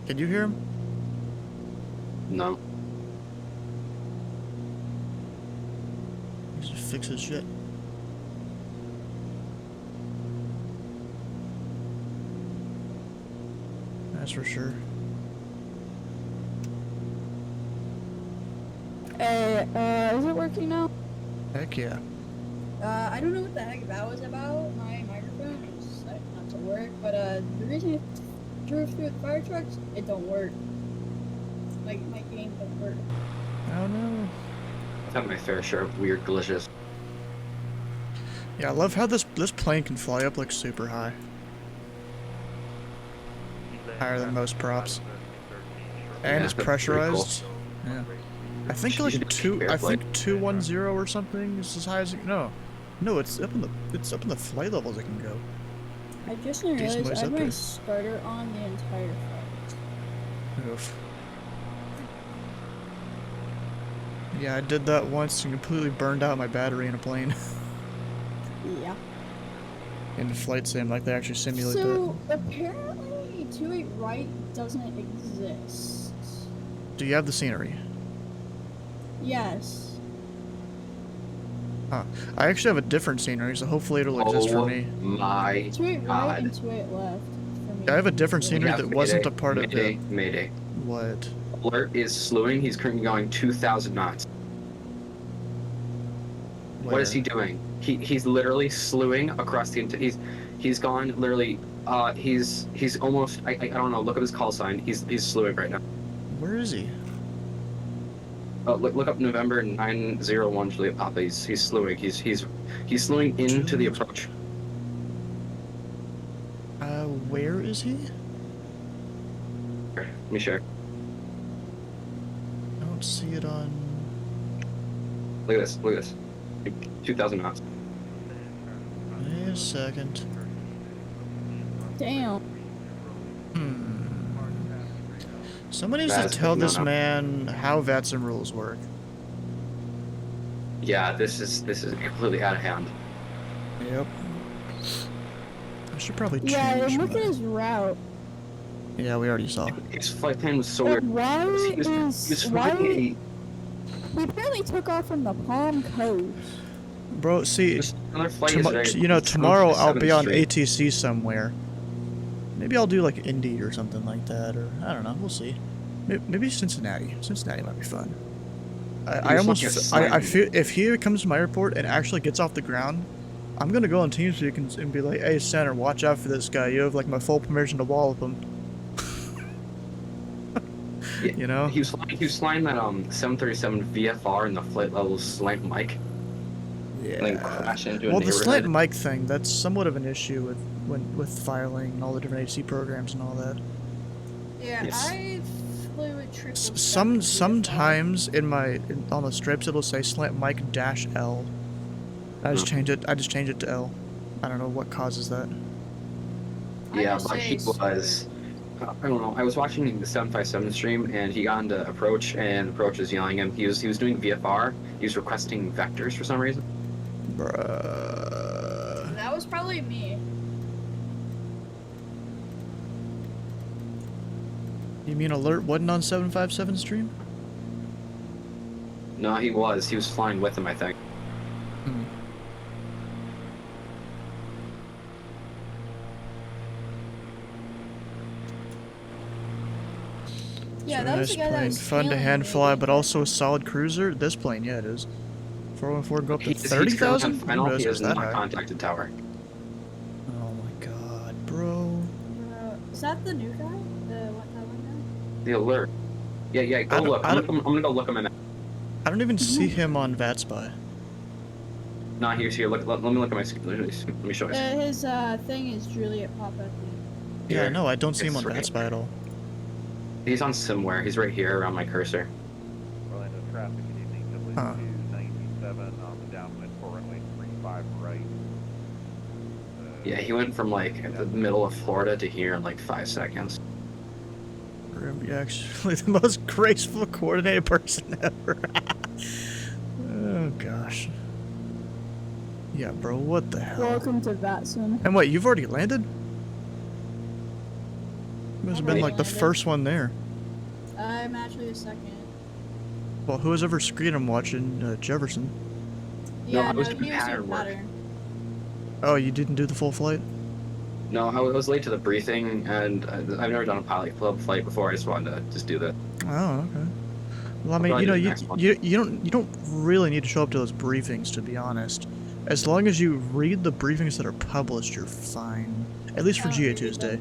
Can you hear him? No. He just fix his shit. That's for sure. Is it working now? Heck yeah. I don't know what the heck that was about. My microphone is decided not to work, but the reason it drove through the fire trucks, it don't work. Like, my game don't work. Oh no. I've had my fair share of weird glitches. Yeah, I love how this plane can fly up like super high. Higher than most props. And Yeah, it's that's pretty cool. pressurized. Yeah. I think like Should be I think airplane. 210 or something is as high as it, no. No, it's up in the flight levels it can go. I just didn't Decent realize ways I up had my there. starter on the entire flight. Oof. Yeah, I did that once and completely burned out my battery in a plane. Yeah. In the flight sim, like they actually simulate So, apparently 28 right doesn't exist. that. Do you have the scenery? Yes. Huh. I actually have a different scenery, so hopefully it'll exist for me. My 28 right God. and 28 left. For me. I have a different We scenery have that wasn't a Mayday, part of Mayday, the... Mayday. What? Alert is slewing. He's currently going 2,000 knots. What is he doing? He's literally slewing across the he's gone literally he's almost I don't know, look up his call sign. He's slewing right now. Where is he? Look up November 901 Juliet Papa. He's slewing. He's slewing into the approach. Where is he? Here, let me share. I don't see it on... Look at this. Look at this. 2,000 knots. Wait a second. Damn. Somebody needs That's to tell no, this no. man how VATSIM rules work. Yeah, this is completely out of hand. Yep. I should probably change Yeah, and look my- at his route. Yeah, we already saw. His flight plan was so The weird. route He was is... flying Why... a He apparently took off from the Palm Coast. Bro, see, just another flight is right. you know, It's tomorrow on I'll be 7th on Street. ATC somewhere. Maybe I'll do like Indy or something like that, or I don't know. We'll see. Maybe Cincinnati. Cincinnati might be fun. I just almost, looking at the I sign. feel if he comes to my airport and actually gets off the ground, I'm gonna go on TeamSpeak and be like, "Hey, Center, watch out for this guy. You have like my full permission to wallop him." Yeah, You know? He was flying that 737 VFR in the flight level slant mic. Yeah. And then crash into a Well, the neighborhood. slant mic thing, that's somewhat of an issue with filing and all the different AC programs and all that. Yeah, Yes. I flew a triple. Sometimes on the strips it'll say slant mic dash L. I just change it to L. I don't know what causes that. Yeah, but he was. I don't know. I was watching the 757 stream, and he got into approach, and approach was yelling at him. He was doing VFR. He was requesting vectors for some reason. Bruh. That was probably me. You mean alert wasn't on 757 stream? No, he was. He was flying with him, I think. Yeah, that was the guy that plane. was Fun to tailing hand me. fly, but also a solid cruiser. This plane, yeah, it is. 414 go up to He's currently 30,000? on final. He has that not high. contacted tower. Oh my god, bro. Is that the new guy? The one The alert. Yeah. Go look. I'm gonna go look him in. I don't even see him on VATSpy. Nah, he's here. Let me look at my screen. Let me show you. His thing is Juliet Papa. Yeah, no, I don't see him on It's right. VATSpy at all. He's on somewhere. He's right here around my cursor. Orlando traffic, good evening. Huh. W297 on the downwind for runway 35 right. Yeah, he went from like the middle of Florida to here in like 5 seconds. You're actually the most graceful, coordinated person ever. Oh gosh. Yeah, bro, what the hell? Welcome to Vatson. And wait, you've already landed? You must have been like the Landed. first one there. I'm actually the second. Well, who was ever screen I'm watching? Jefferson. Yeah, I was no, doing he was pattern in work. pattern. Oh, you didn't do the full flight? No, I was late to the briefing, and I've never done a pilot club flight before. I just wanted to just do that. Oh, okay. Well, I mean, probably you know, do the you, next one. you don't really need to show up to those briefings, to be honest. As long as you read the briefings that are published, you're fine. At least for I don't GA read them. Tuesday.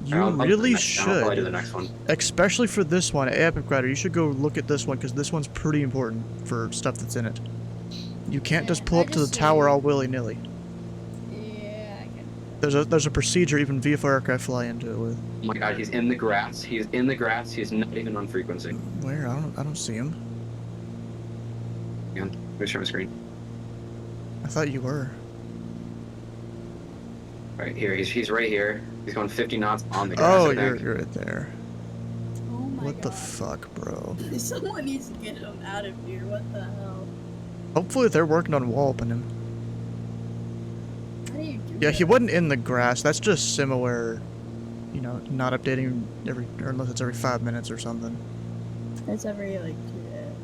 You I'll do the really next one. I'll probably do the should. next one. Especially for this one, Epic Rider, you should go look at this one, because this one's pretty important for stuff that's in it. You can't just Yeah, pull I up to the just tower see- all willy-nilly. Yeah, I can. There's a procedure even VFR aircraft fly into it with. Oh my god, he's in the grass. He's in the grass. He's not even on frequency. Where? I don't see him. Hang on, let me share my screen. I thought you were. Right here, he's right here. He's going 50 knots on the grass. Oh, I think. you're right there. Oh my What the god. fuck, bro? Someone needs to get him out of here. What the hell? Hopefully they're working on walloping him. How do you do Yeah, that? he wasn't in the grass. That's just SimAware, you know, not updating or unless it's every 5 minutes or something. It's every like 2 days.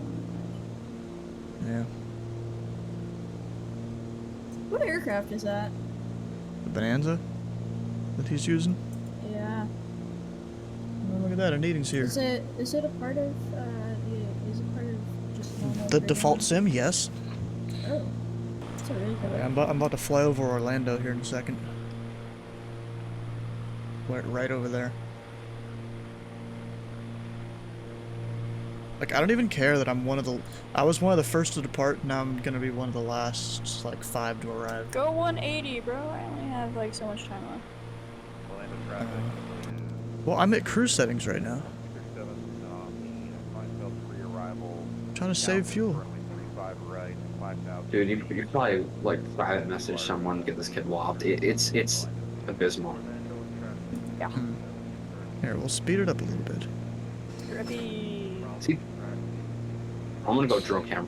Yeah. What aircraft is that? The Bonanza that he's using. Yeah. Oh, look at that, an eating's here. Is it a part of is it part of just normal The freaking- default sim, yes. Oh. That's a really good. I'm about to fly over Orlando here in a second. Right over there. Like, I don't even care that I was one of the first to depart, now I'm gonna be one of the last, like, 5 to arrive. Go 180, bro. I only have like so much time left. Orlando traffic is Well, I'm at cruise settings right now. 67, myself pre-arrival. Trying to save fuel. Currently 35 right, 5,000. Dude, you could probably like private message someone, get this kid whopped. It's abysmal. Yeah. Here, we'll speed it up a little bit. Ready. See, I'm gonna go drone camera.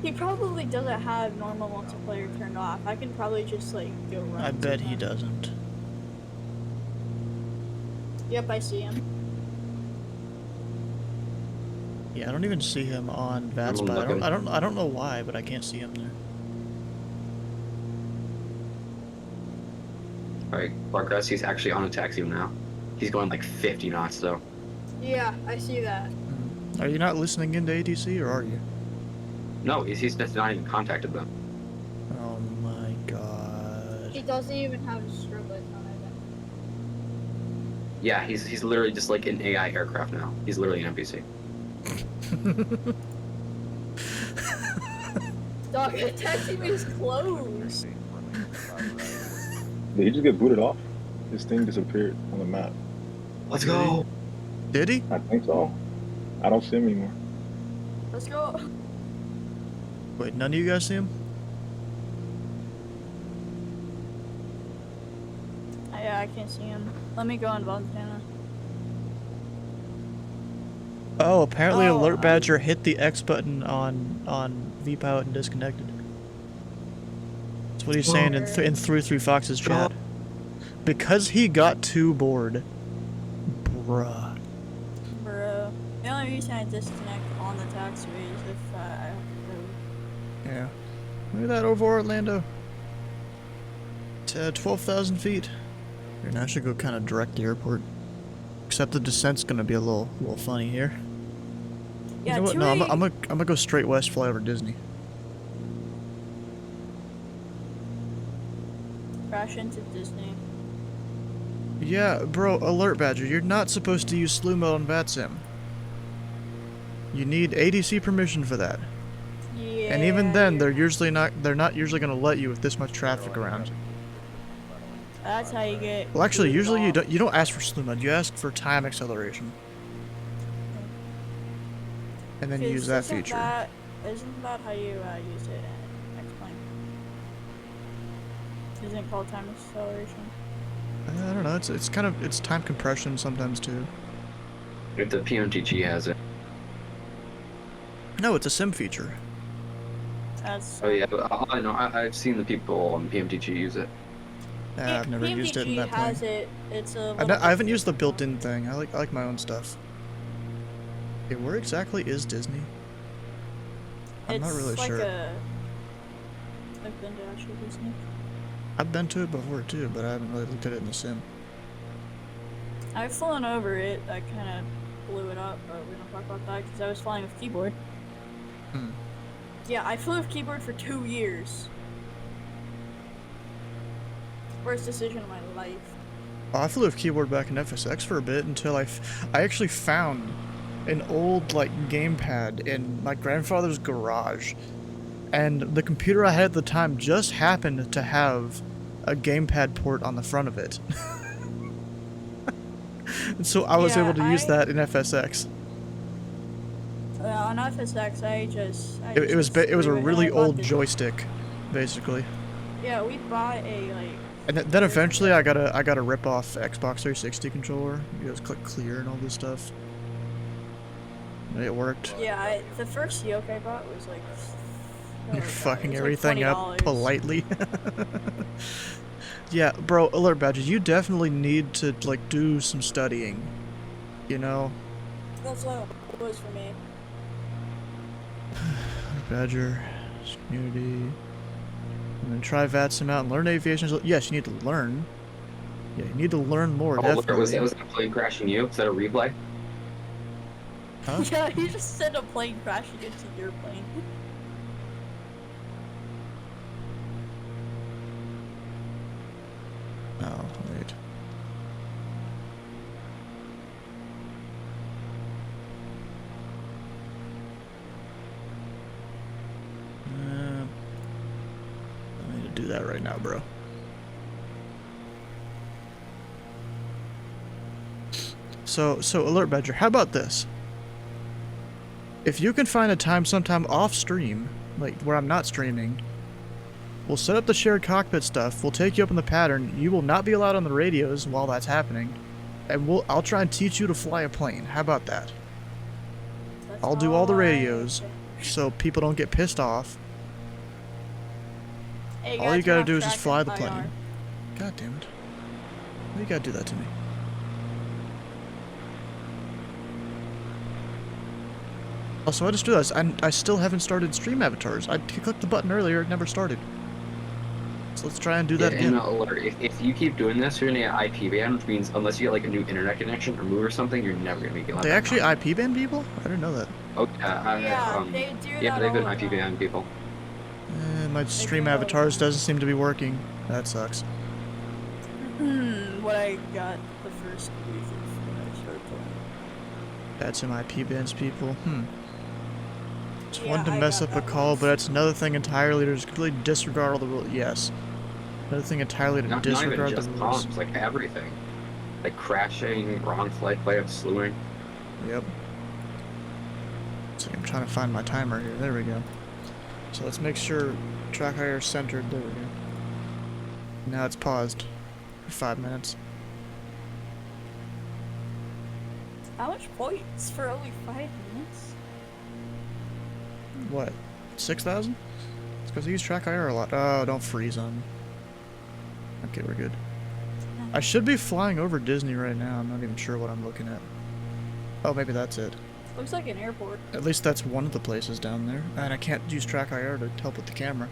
He probably doesn't have normal multiplayer turned off. I can probably just like go run. I bet to he him. doesn't. Yep, I see him. Yeah, I don't even see him on VATS, I'm but looking. I don't know why, but I can't see him there. Alright, Progress, he's actually on a taxi now. He's going like 50 knots though. Yeah, I see that. Are you not listening into ATC, or are you? No, he's just not even contacted them. Oh my god. He doesn't even have his strobe lights on. Yeah, he's literally just like an AI aircraft now. He's literally an NPC. Dog, the taxi is closed. Did he just get booted off? His thing disappeared on the map. Let's go! Did he? I think so. I don't see him anymore. Let's go. Wait, none of you guys see him? Yeah, I can't see him. Let me go on Montana. Oh, apparently Oh, Alert Badger hit the X button on VPilot and disconnected. That's what he's saying in 3 Fox's chat. Because he got too bored. Bruh. Bro. The only reason I disconnect on the taxiway is if I have to Yeah. Look at that over Orlando. 12,000 feet. Here, now I should go kind of direct to the airport. Except the descent's gonna be a little funny here. Yeah, You know what? No, I'm 280 gonna go straight west, fly over Disney. crash into Disney. Yeah, bro, Alert Badger, you're not supposed to use slew mode on VATSIM. You need ADC permission for that. Yeah. And even then, they're not usually gonna let you with this much traffic around. That's how you get. Well, actually, booted usually off. you don't ask for slew mode. You ask for time acceleration, and then you use that Isn't feature. That Isn't that how you use it in X-Plane? Isn't it called time acceleration? I don't know. It's kind of it's time compression sometimes too. If the PMTG has it. No, it's a sim feature. That's. Oh yeah, but I know. I've seen the people on PMTG use it. Yeah, I've never used it in that plane. has it. It's a. I haven't used the built-in thing. I like my own stuff. Okay, where exactly is Disney? I'm not really sure. I've been to actual Disney. I've been to it before too, but I haven't really looked at it in the sim. I've flown over it. I kind of blew it up, but we don't talk about that because I was flying with keyboard. Hmm. Yeah, I flew with keyboard for 2 years. Worst decision of my life. Oh, I flew with keyboard back in FSX for a bit until I actually found an old like gamepad in my grandfather's garage, and the computer I had at the time just happened to have a gamepad port on the front of it. And so I was able to use that in FSX. On FSX, It was a really old joystick, basically. Yeah, we bought a like. And then eventually I got a rip off Xbox 360 controller. You just click clear and all this stuff. And it worked. Yeah, the first yoke I bought was like. You're fucking everything like up politely. Yeah, bro, Alert Badges, you definitely need to like do some studying. You know? That's what it was for me. Badger, community. And then try VATSIM out and learn aviation. Yes, you need to learn. Yeah, you need to learn more, definitely. Was that plane crashing you? Is that a replay? Huh? Yeah, you just sent a plane crashing into your plane. Oh, wait. I need to do that right now, bro. So Alert Badger, how about this? If you can find a time sometime off stream, like where I'm not streaming, we'll set up the shared cockpit stuff, we'll take you up on the pattern, you will not be allowed on the radios while that's happening, and I'll try and teach you to fly a plane. How about that? I'll do all the radios, so people don't get pissed off. Hey, All you gotta do is just fly the IR. plane. God damn it. Why you gotta do that to me? Also, I just realized I still haven't started stream avatars. I clicked the button earlier, it never started. So let's try and do that again. And Alert, if you keep doing this, you're gonna get IP banned, which means unless you get like a new internet connection or move or something, you're never gonna be allowed. They actually IP ban people? I didn't know that. Oh Yeah, they do yeah, that they've been all IP the time. banned people. My stream avatars doesn't seem to be working. That sucks. What I got the first week of when I started playing. That's some IP bans people. It's Yeah, one to I mess got up a that call, once. but it's another thing entirely to just completely disregard all the rules. Yes. Another thing entirely to Not even disregard the just rules. comms, like everything. Like crashing, wrong flight layup, slewing. Yep. So I'm trying to find my timer here. There we go. So let's make sure track hire is centered. There we go. Now it's paused for 5 minutes. How much points for only 5 minutes? What? 6,000? It's because I use track hire a lot. Oh, don't freeze on me. Okay, we're good. I should be flying over Disney right now. I'm not even sure what I'm looking at. Oh, maybe that's it. Looks like an airport. At least that's one of the places down there. And I can't use track IR to help with the camera.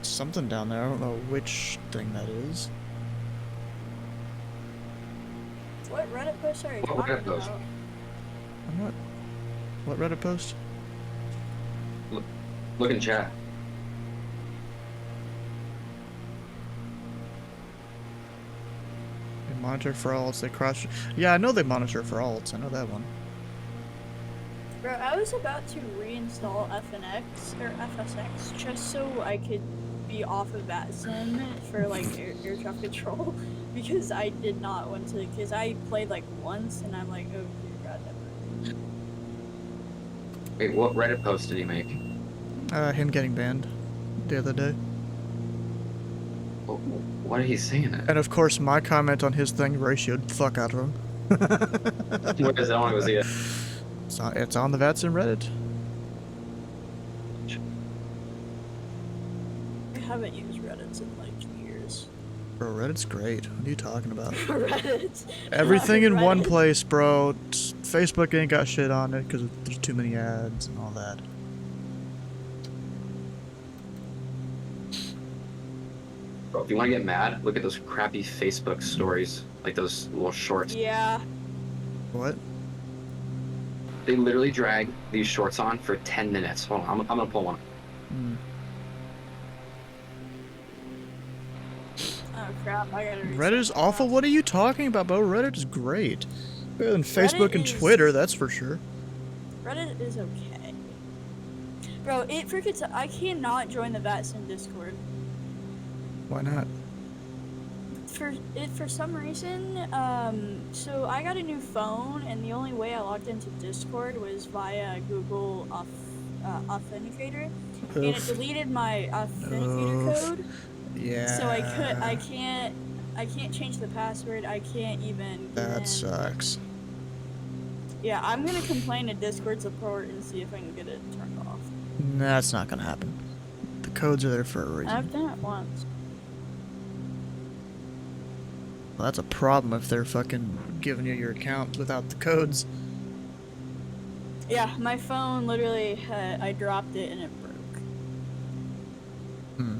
Something down there. I don't know which thing that is. What Reddit post are you What talking Reddit post? about? I'm not. What Reddit post? Look in chat. They monitor for alts. They cross. Yeah, I know they monitor for alts. I know that one. Bro, I was about to reinstall FNX or FSX just so I could be off of that sim for like air traffic control because I did not want to, because I played like once and I'm like, oh dear god, never. Wait, what Reddit post did he make? Him getting banned the other day. What did he say in it? And of course, my comment on his thing ratioed the fuck out of him. Where is that one? Was he at? It's on the VATSIM Reddit. I haven't used Reddit in like years. Bro, Reddit's great. What are you talking about? Reddit. Everything in one Reddit. place, bro. Facebook ain't got shit on it because there's too many ads and all that. Bro, if you want to get mad, look at those crappy Facebook stories, like those little shorts. Yeah. What? They literally drag these shorts on for 10 minutes. Hold on, I'm gonna pull one. Mm. Oh crap! I gotta. Reddit is awful. What are you talking about, bro? Reddit is great. Better than Facebook and is- Twitter, that's for sure. Reddit is okay. Bro, it freaking. I cannot join the VATSIM Discord. Why not? For some reason, so I got a new phone, and the only way I logged into Discord was via Google Authenticator, and it Oof. deleted my authenticator Oof. code. Yeah. So I can't change the password. I can't even. get That in. sucks. Yeah, I'm gonna complain to Discord support and see if I can get it turned off. That's not gonna happen. The codes are there for a reason. I've done it once. Well, that's a problem if they're fucking giving you your account without the codes. Yeah, my phone literally, I dropped it and it broke. Hmm.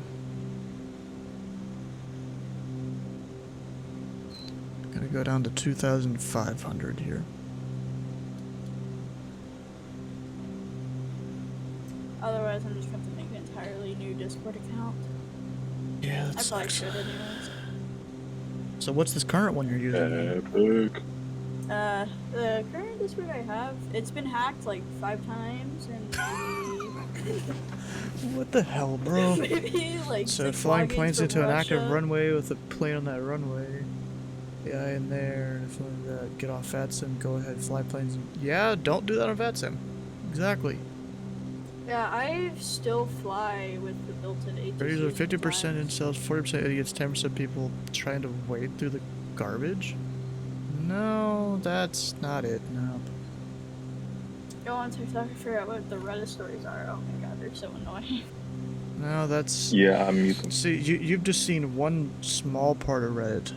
Gotta go down to 2,500 here. Otherwise, I'm just going to make an entirely new Discord account. Yeah, that I probably sucks. should anyways. So what's this current one you're using? Epic. The current Discord I have, it's been hacked like 5 times and maybe... What the hell, bro? maybe like So 6 flying logins planes from into an active Russia. runway with a plane on that runway. Yeah, in there. And if you want to get off VATSIM, go ahead, fly planes. Yeah, don't do that on VATSIM. Exactly. Yeah, I still fly with the built-in ATC. Ratings are 50% sometimes. incels, 40% idiots, 10% people trying to wade through the garbage? No, that's not it, no. Go on TikTok and figure out what the Reddit stories are. Oh my god, they're so annoying. No, that's... Yeah, I'm muting. See, you've just seen one small part of Reddit.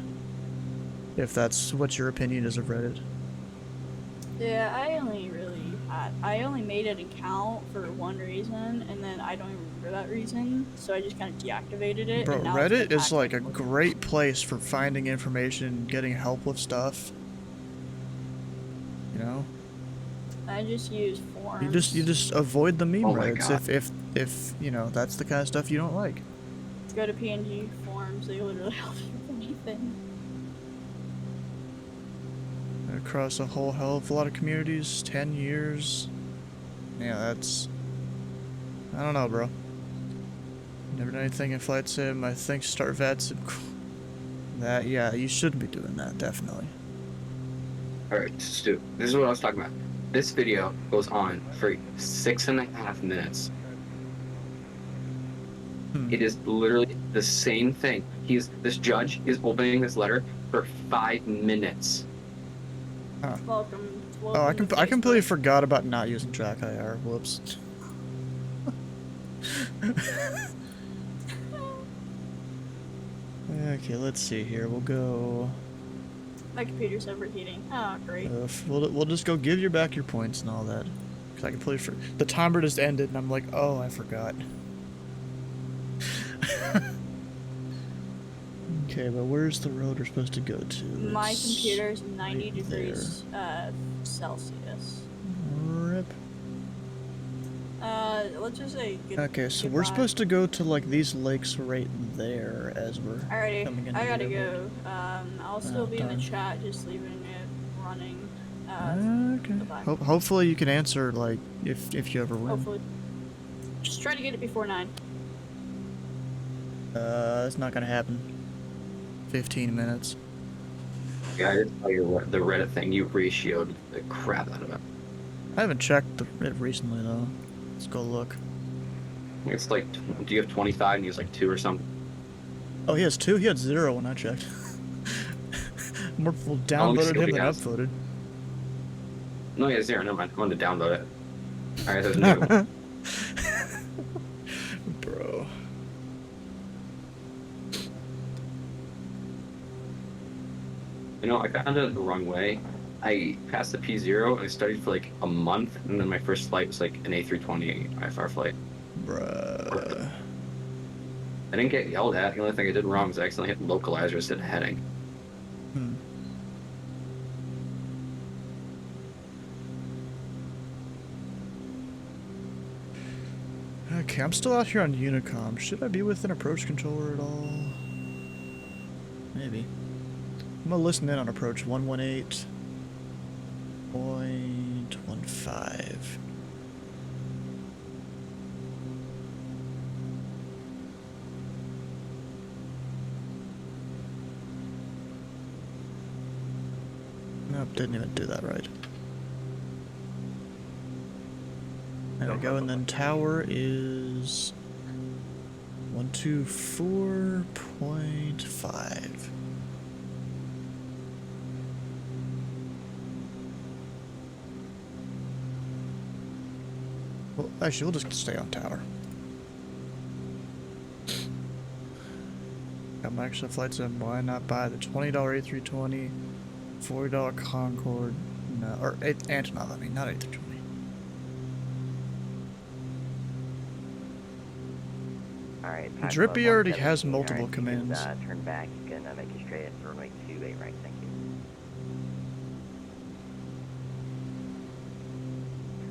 If that's what your opinion is of Reddit. Yeah, I only made an account for one reason, and then I don't even remember that reason, so I just kind of deactivated it. Bro, and now it's Reddit been is like a hacked. great place for finding information, getting help with stuff. You know? I just use forums. You just avoid the meme Oh my Reddits God. if you know that's the kind of stuff you don't like. Go to PNG forums, they literally help you with anything. Across a whole hell of a lot of communities, 10 years. Yeah, that's... I don't know, bro. Never done anything in Flight Sim. I think start VATSIM. That, yeah, you shouldn't be doing that, definitely. Alright, Stu, this is what I was talking about. This video goes on for 6.5 minutes. It is literally the same thing. This judge is opening this letter for 5 minutes. Welcome. Oh, I completely forgot about not using track IR. Whoops. Okay, let's see here. We'll go. My computer's overheating. Oh, great. We'll just go give you back your points and all that. Cause I completely the timer just ended and I'm like, oh, I forgot. Okay, but where's the road we're supposed to go to? My It's computer's 90 right degrees Celsius. Rip. Let's just say Okay, so we're supposed to go to like these lakes right there as we're coming Alrighty, into I gotta the airport. go. I'll still be in the darn. chat, just leaving it running. Okay. Bye-bye. Hopefully you can answer like if you ever win. Hopefully. Just try to get it before 9. It's not gonna happen. 15 minutes. Yeah, I didn't tell you what the Reddit thing. You ratioed the crap out of it. I haven't checked it recently though. Let's go look. I think it's like, do you have 25 and he has like 2 or something? Oh, he has 2? He had 0 when I checked. More people downloaded him than upvoted. No, he has 0. Never mind. I'm going to download it. Alright, there's a new one. Bro. You know, I found it the wrong way. I passed the P0 and I studied for like a month, and then my first flight was like an A320 IFR flight. Bruh. I didn't get yelled at. The only thing I did wrong was I accidentally hit localizer instead of heading. Okay, I'm still out here on Unicom. Should I be with an approach controller at all? Maybe. I'm gonna listen in on approach 118.15. Nope, didn't even do that right. There we go, and then tower is 124.5. Well, actually, we'll just stay on tower. Got my extra flights in. Why not buy the $20 A320, $40 Concorde? No, or Antonov, I mean, not A320. Alright, Drippy already has multiple commands. Turn back, you can make it straight for runway 28 right, thank you.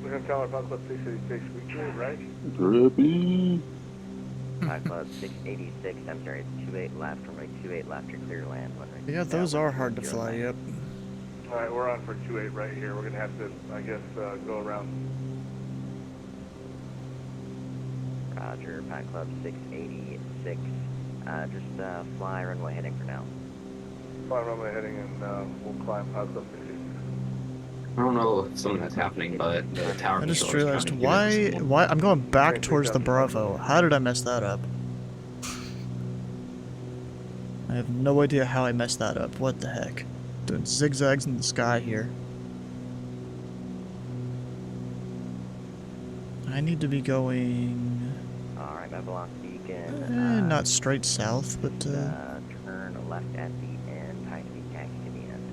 We're going to tell our Club 686, we clear, right? Drippy. Club 686, I'm sorry, it's 28 left, runway 28 left, you're clear to land. Yeah, those are hard to fly, yep. Alright, we're on for 28 right here. We're going to have to, I guess, go around. Roger, Pilot Club 686, just fly runway heading for now. Fly runway heading and we'll climb Pilot Club 686. I don't know if something that's happening, but the tower I just control is realized trying to give us why I'm going back towards the Bravo. How did I mess that up? I have no idea how I messed that up. What the heck? Doing zigzags in the sky here. I need to be going... Alright, my velocity beacon. not straight south, but... turn left at the end, high speed taxi to the end.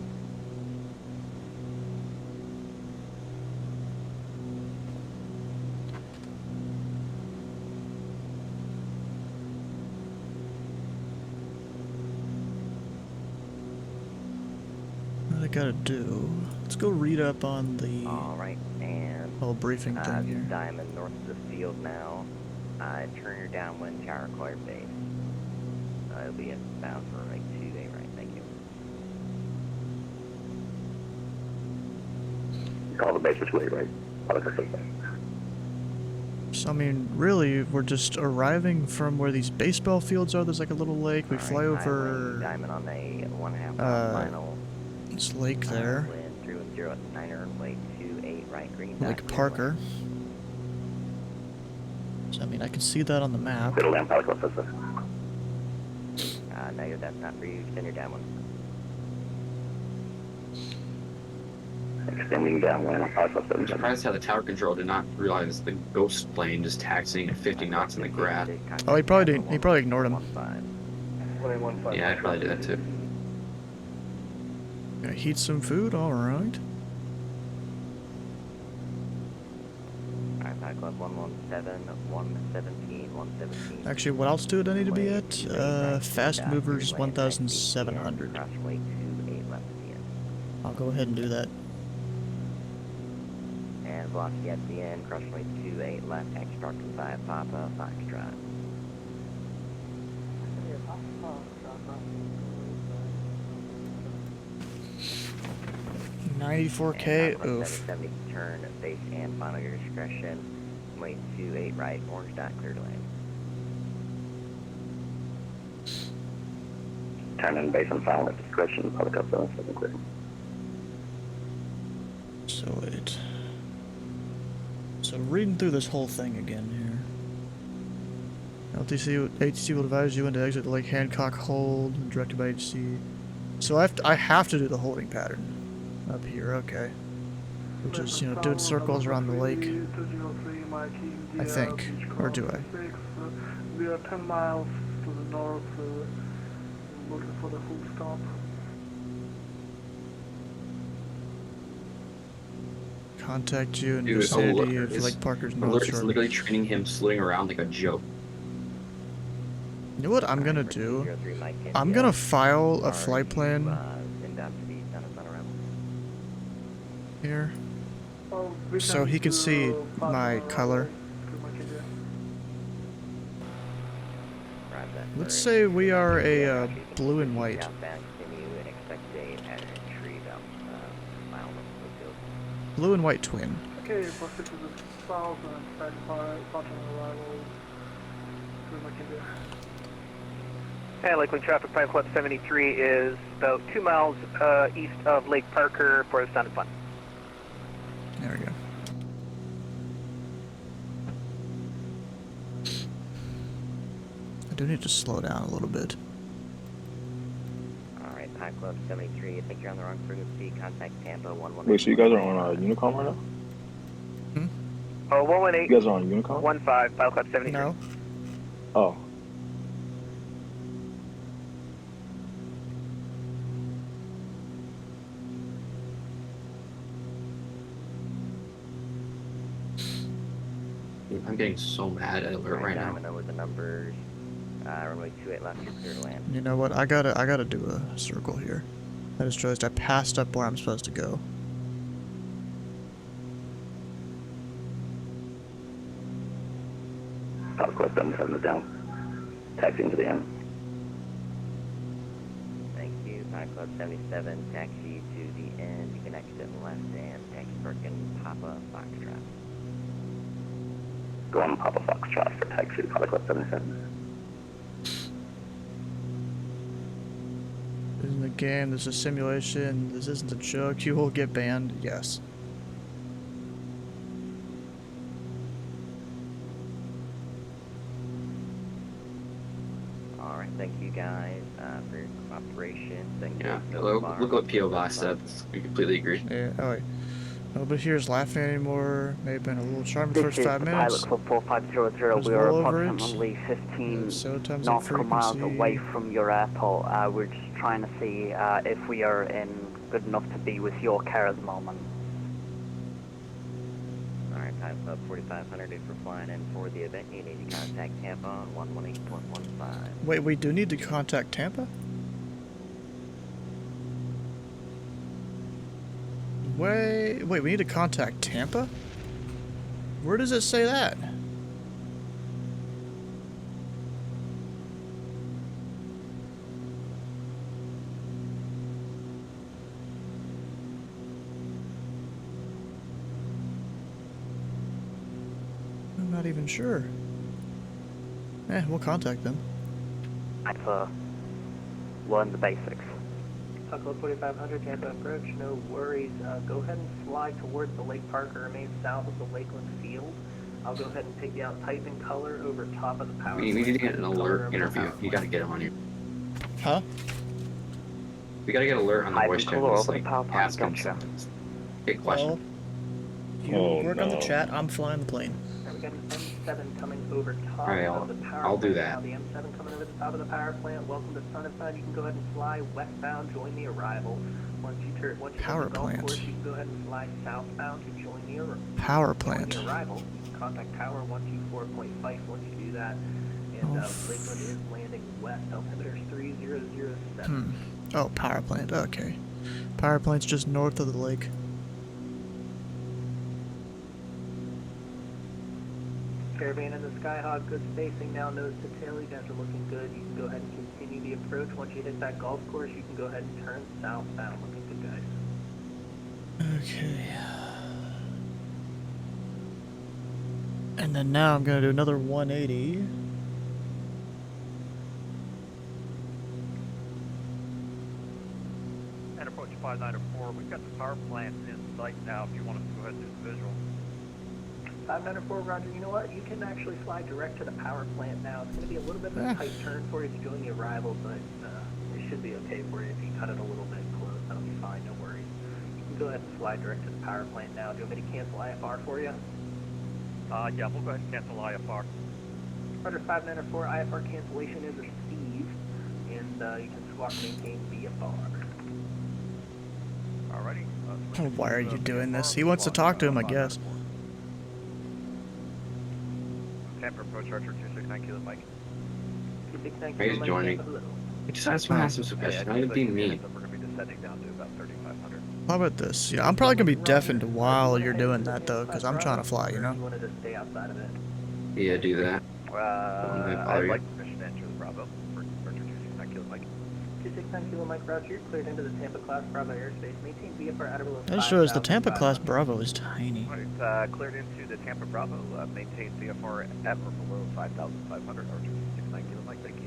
What I gotta do? Let's go read up on the Alright, and whole briefing thing here. Diamond north of the field now. Turn your downwind tower clear base. It'll be bound for like 28 right, thank you. Call the base this way, right? So, I mean, really, we're just arriving from where these baseball fields are. There's like a little lake. We fly over Diamond on a 1/2 final. this lake there. Wind 310 at 9er and way 28 right, green. Lake Parker. So, I mean, I can see that on the map. Middle land, Pilot Club 6. Negative, that's not for you. Extend your downwind. Extending downwind, Pilot Club 7. I'm surprised how the tower control did not realize the ghost plane just taxiing at 50 knots in the grass. Oh, he probably didn't. He probably ignored him. 1A15. Yeah, I'd probably do that too. Gonna heat some food, alright. Alright, Pilot Club 117, 117, 117. Actually, what altitude do I need to be at? Fast movers 1,700. Crossway 28 left at the end. I'll go ahead and do that. And velocity at the end, crossway 28 left, extra 5 Papa, Foxtrot. 94K, oof. 770 turn, base and final your discretion. Wait 28 right, orange dot, clear to land. Turn in base and final at discretion, Pilot Club 7 clear. So wait. So reading through this whole thing again here. ATC will advise you when to exit the Lake Hancock hold, directed by HC. So I have to do the holding pattern up here, okay. Which is, you know, doing circles around the lake. I think. Or do I? We are 10 miles to the north, looking for the full stop. Contact you in Dude, vicinity alert of is- Lake Parker's Alert North is Shore. literally training him slowing around like a joke. You know what I'm gonna do? 03 Mike I'm India. gonna file a Are flight you, plan send out to the Son of Sun arrival? here, Oh, we so he can see my color. Roger that, Let's sir. say we are a Roger, blue and white. Southbound, continue and expect a pattern entry about mile north of the field. Blue and white twin. Okay, proceed to the south and expect Pattern arrival to McKinley. And Lakeland traffic, Pine Club 73 is about 2 miles east of Lake Parker for the Sound of Fun. There we go. I do need to slow down a little bit. Alright, Pine Club 73, I think you're on the wrong frequency. Contact Tampa 118. Wait, so you guys are on Unicom right now? Oh, 118. You guys are on Unicom? 15, Pine Club 73. No. Oh. I'm getting so mad at alert right now. Domino with the numbers. Runway 28 left, you're clear to land. You know what? I gotta do a circle here. I just realized I passed up where I'm supposed to go. Southwest 77 is down. Taxiing to the end. Thank you. Pine Club 77, taxi to the end. You can exit left and taxi Birkin Papa Foxtrot. Go on Papa Foxtrot for taxi to Pine Club 77. This isn't a game, this is a simulation, this isn't a joke, you will get banned, yes. Alright, thank you guys for your cooperation. Thank Yeah, you. look what P.O. Boss said. We completely agree. Yeah, oh wait. Nobody here is laughing anymore. May have been a little charming This first is 5 the minutes. Pilot Club 4500. There's We are well over it. approximately 15 So times nautical miles frequency. away from your airport. We're just trying to see if we are in good enough to be with your care at the moment. Alright, Pine Club 4500, if we're flying in for the event, you need to contact Tampa on 118.15. Wait, we do need to contact Tampa? Wait, we need to contact Tampa? Where does it say that? I'm not even sure. We'll contact them. To learn the basics. Club 4500, Tampa approach, no worries. Go ahead and fly towards the Lake Parker, remain south of the Lakeland Field. I'll go ahead and pick you out type in color over top of the power We need to get an plant. alert Color over interview. the power You gotta get him on here. Huh? We gotta get alert on the Type voice in chat. color Just over the like power plant, ask him gotcha. something. Big question. You Oh, work on the no. chat, I'm flying the plane. And we got an M7 coming over top Alright, of the power I'll do plant. that. Now the M7 coming over the top of the power plant. Welcome to Sun and Sun. You can go ahead and fly westbound, join the arrival. Once you Power hit the golf plant. course, you can go ahead and fly southbound to join the arrival. Power plant. Join the arrival. You can contact Tower 124.5 once you do that. And Lakeland is landing west. Altimeter is 3007. Oh, power plant, okay. Power plant's just north of the lake. Caravan in the Skyhawk, good spacing now, nose to tail. You guys are looking good. You can go ahead and continue the approach. Once you hit that golf course, you can go ahead and turn southbound. Looking good, guys. Okay. And then now I'm gonna do another 180. And approach 594. We've got the power plant in sight now if you want us to go ahead and do the visual. 594, Roger. You know what? You can actually fly direct to the power plant now. It's going to be a little bit of a tight turn for you to join the arrival, but it should be okay for you if you cut it a little bit close. That'll be fine, no worries. You can go ahead and fly direct to the power plant now. Do you want me to cancel IFR for you? Yeah, we'll go ahead and cancel IFR. Roger, 594, IFR cancellation is received, and you can squawk maintain VFR. Alrighty. Why are you doing this? He wants to talk to him, I guess. Tampa approach Archer 269 Kilo Mike. 269 He's Kilo joining. Mike. I just want to ask him some questions. Not even being mean. We're going to be descending down to about 3,500. How about this? Yeah, I'm probably gonna be deafened while you're doing that though, because I'm trying to fly, you know? You wanted to stay outside of it. Yeah, do that. I'd like permission to enter the Bravo for Archer 269 Kilo Mike. 269 Kilo Mike Roger, you're cleared into the Tampa class Bravo airspace. Maintain VFR at below. That shows the Tampa class Bravo is tiny. Alright, cleared into the Tampa Bravo. Maintain VFR at or below 5,500. Archer 269 Kilo Mike, thank you.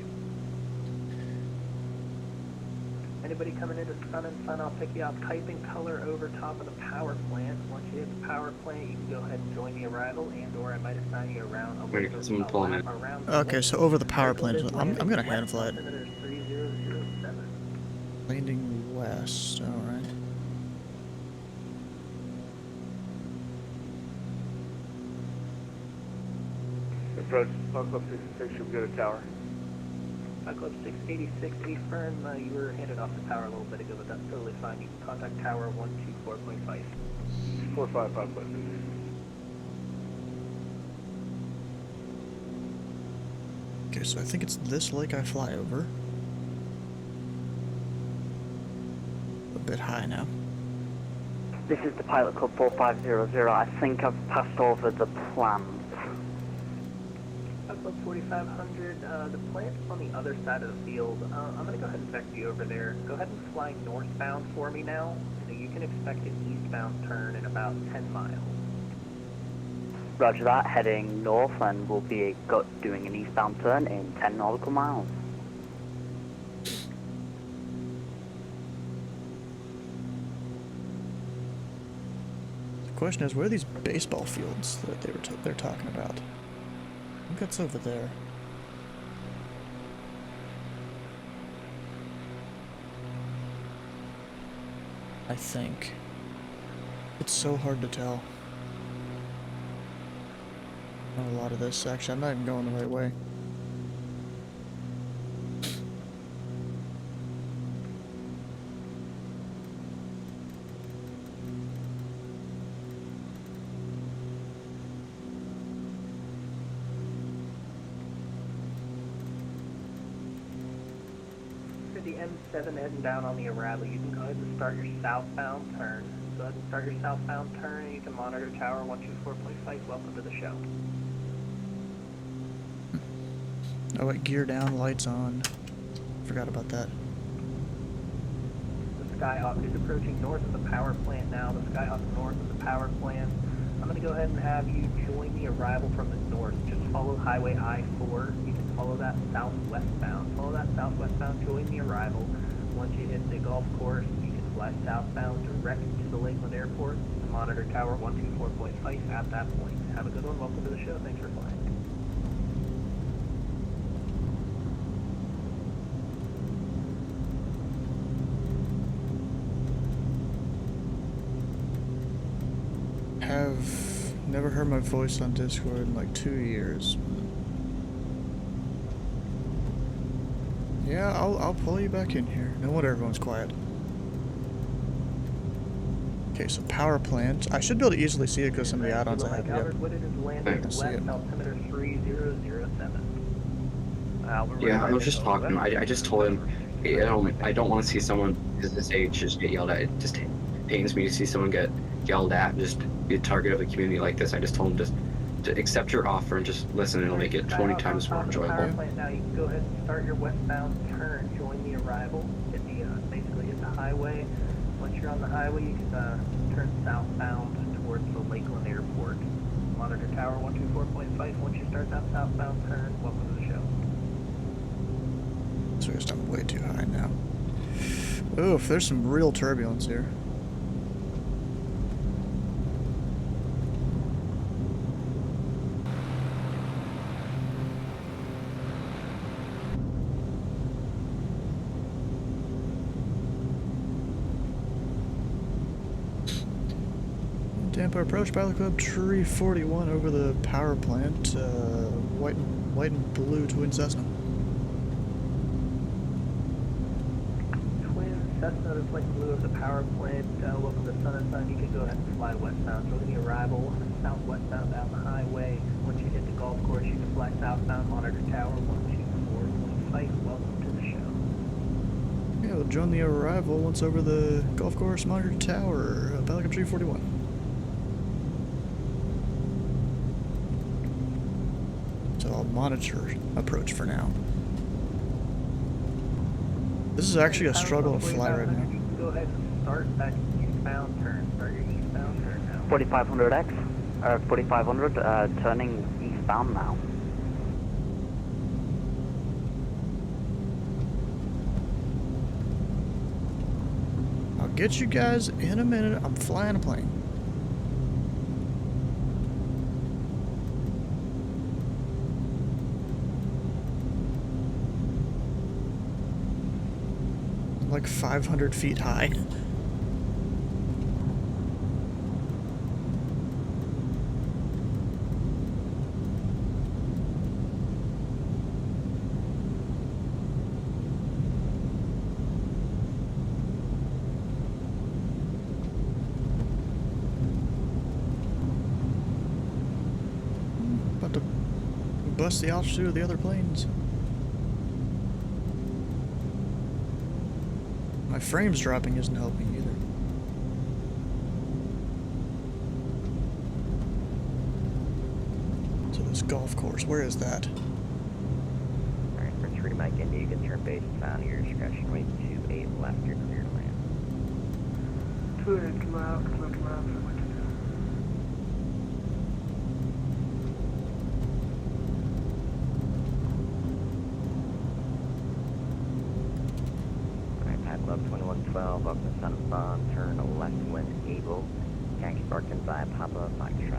Anybody coming into Sun and Sun, I'll pick you out. Type in color over top of the power plant. Once you hit the power plant, you can go ahead and join the arrival, and/or I might assign you around. We're gonna get someone pulling in. Okay, so over the power plant, I'm gonna hand fly it. 3007. Landing west, alright. Approach Flight Club 66, you'll get a tower. Flight Club 686, affirm you were handed off the tower a little bit ago, but that's totally fine. You can contact tower 124.5. 455 Flight 66. Okay, so I think it's this lake I fly over. A bit high now. This is the Pilot Club 4500. I think I've passed over the plans. Flight Club 4500, the plant's on the other side of the field. I'm going to go ahead and vect you over there. Go ahead and fly northbound for me now. You can expect an eastbound turn in about 10 miles. Roger that, heading north, and we'll be doing an eastbound turn in 10 nautical miles. The question is, where are these baseball fields that they're talking about? I think that's over there. I think. It's so hard to tell. Not a lot of this, actually. I'm not even going the right way. For the M7 heading down on the arrival, you can go ahead and start your southbound turn. Go ahead and start your southbound turn, and you can monitor tower 124.5. Welcome to the show. Oh wait, gear down, lights on. Forgot about that. The Skyhawk is approaching north of the power plant now. The Skyhawk north of the power plant. I'm going to go ahead and have you join the arrival from the north. Just follow Highway I-4. You can follow that southwestbound. Follow that southwestbound, join the arrival. Once you hit the golf course, you can fly southbound direct to the Lakeland Airport and monitor tower 124.5 at that point. Have a good one. Welcome to the show. Thanks for flying. Have never heard my voice on Discord in like 2 years. Yeah, I'll pull you back in here. No wonder everyone's quiet. Okay, so power plant. I should be able to easily see it because some of the add-ons I have. Yep. I can see it. Altimeter 3007. Yeah, I was just talking. I just told him, you know, I don't want to see someone this age just get yelled at. It just pains me to see someone get yelled at and just be a target of a community like this. I just told him just to accept your offer and just listen, and it'll make it 20 times more enjoyable. Now you can go ahead and start your westbound turn, join the arrival, basically hit the highway. Once you're on the highway, you can turn southbound towards the Lakeland Airport. Monitor tower 124.5. Once you start that southbound turn, welcome to the show. So I guess I'm way too high now. Oof, there's some real turbulence here. Tampa, approach Pilot Club Tree 41 over the power plant, white and blue twin Cessna. Twin Cessna to flight blue of the power plant. Welcome to Sun and Sun. You can go ahead and fly westbound. Join the arrival southwestbound down the highway. Once you hit the golf course, you can fly southbound, monitor tower 124. Site. Welcome to the show. Yeah, we'll join the arrival once over the golf course, monitor tower, Pilot Club Tree 41. So I'll monitor approach for now. This is actually a struggle to fly right now. You can go ahead and start that eastbound turn. Start your eastbound turn now. 4500X, 4500, turning eastbound now. I'll get you guys in a minute. I'm flying a plane. Like 500 feet high. About to bust the altitude of the other planes. My frames dropping isn't helping either. So this golf course, where is that? Alright, for 3 Mike India, you can turn base down your discretion. Wait 28 left, you're clear to land. 28 left, left. Club 2112, welcome to Sun and Fun, turn left when able, taxi Barton by Papa Foxtrot.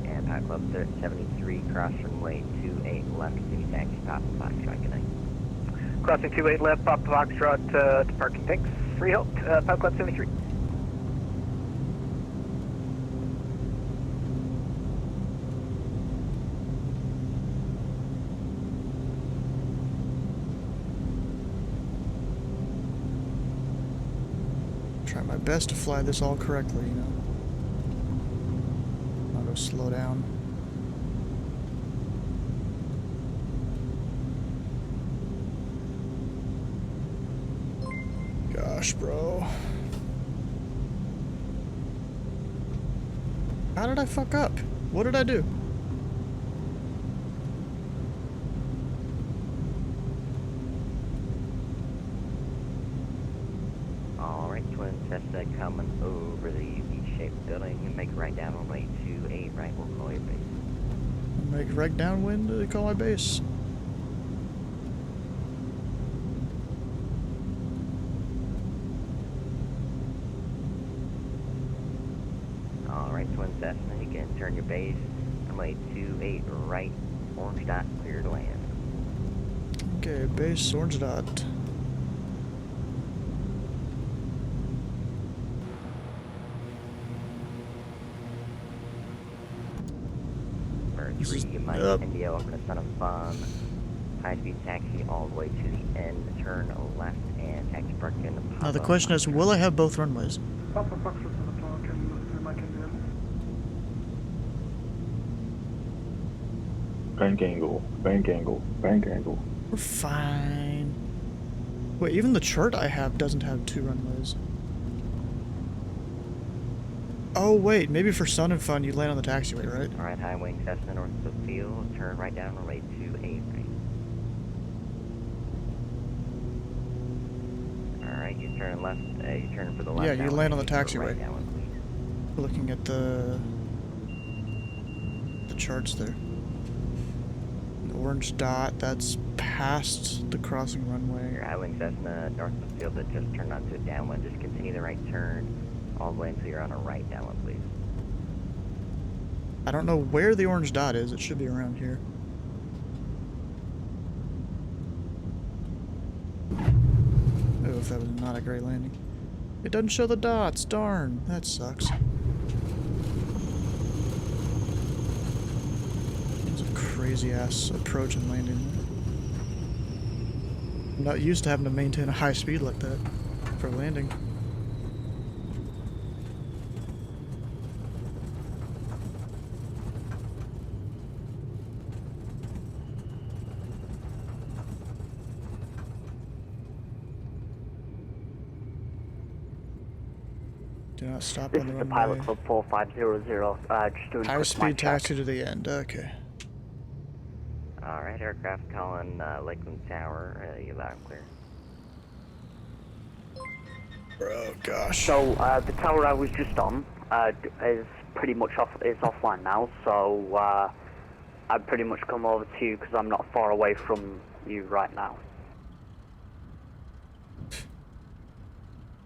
And Pilot Club 73, cross runway 28 left, city taxi Papa Foxtrot, good night. Crossing 28 left, Papa Foxtrot to parking. Thanks. Free help, Pilot Club 73. Try my best to fly this all correctly, you know. I'll go slow down. Gosh, bro. How did I fuck up? What did I do? Alright, Twin Cessna coming over the V-shaped building and make right down on way 28 right, we'll call your base. Make right downwind to call my base. Alright, Twin Cessna, you can turn your base, runway 28 right, orange dot, clear to land. Okay, base orange dot. For This is 3 Mike up. India, welcome to Sun and Fun. High-speed taxi all the way to the end, turn left and taxi park in the Now the question is, will I have both runways? Papa Foxtrot to the park and 3 Mike India. Bank angle, bank angle, bank angle. We're fine. Wait, even the chart I have doesn't have 2 runways. Oh wait, maybe for Sun and Fun you land on the taxiway, right? Alright, high wing Cessna north of the field, turn right down runway 28 right. Alright, you turn left, you turn for the left. Yeah, you land on the downwind, taxiway. right downwind, please. Looking at the charts there. The orange dot, that's past the crossing Your runway. high wing Cessna north of the field that just turned onto a downwind, just continue the right turn all the way until you're on a right downwind, please. I don't know where the orange dot is. It should be around here. Oh, that was not a great landing. It doesn't show the dots. Darn, that sucks. It's a crazy ass approach and landing. I'm not used to having to maintain a high speed like that for landing. Do not stop This on the is the runway. Pilot Club 4500. Just doing a High quick speed mic check. taxi to the end. Okay. Alright, aircraft calling Lakeland Tower. You loud and clear. Oh gosh. So the tower I was just on is pretty much offline now. So I've pretty much come over to you because I'm not far away from you right now.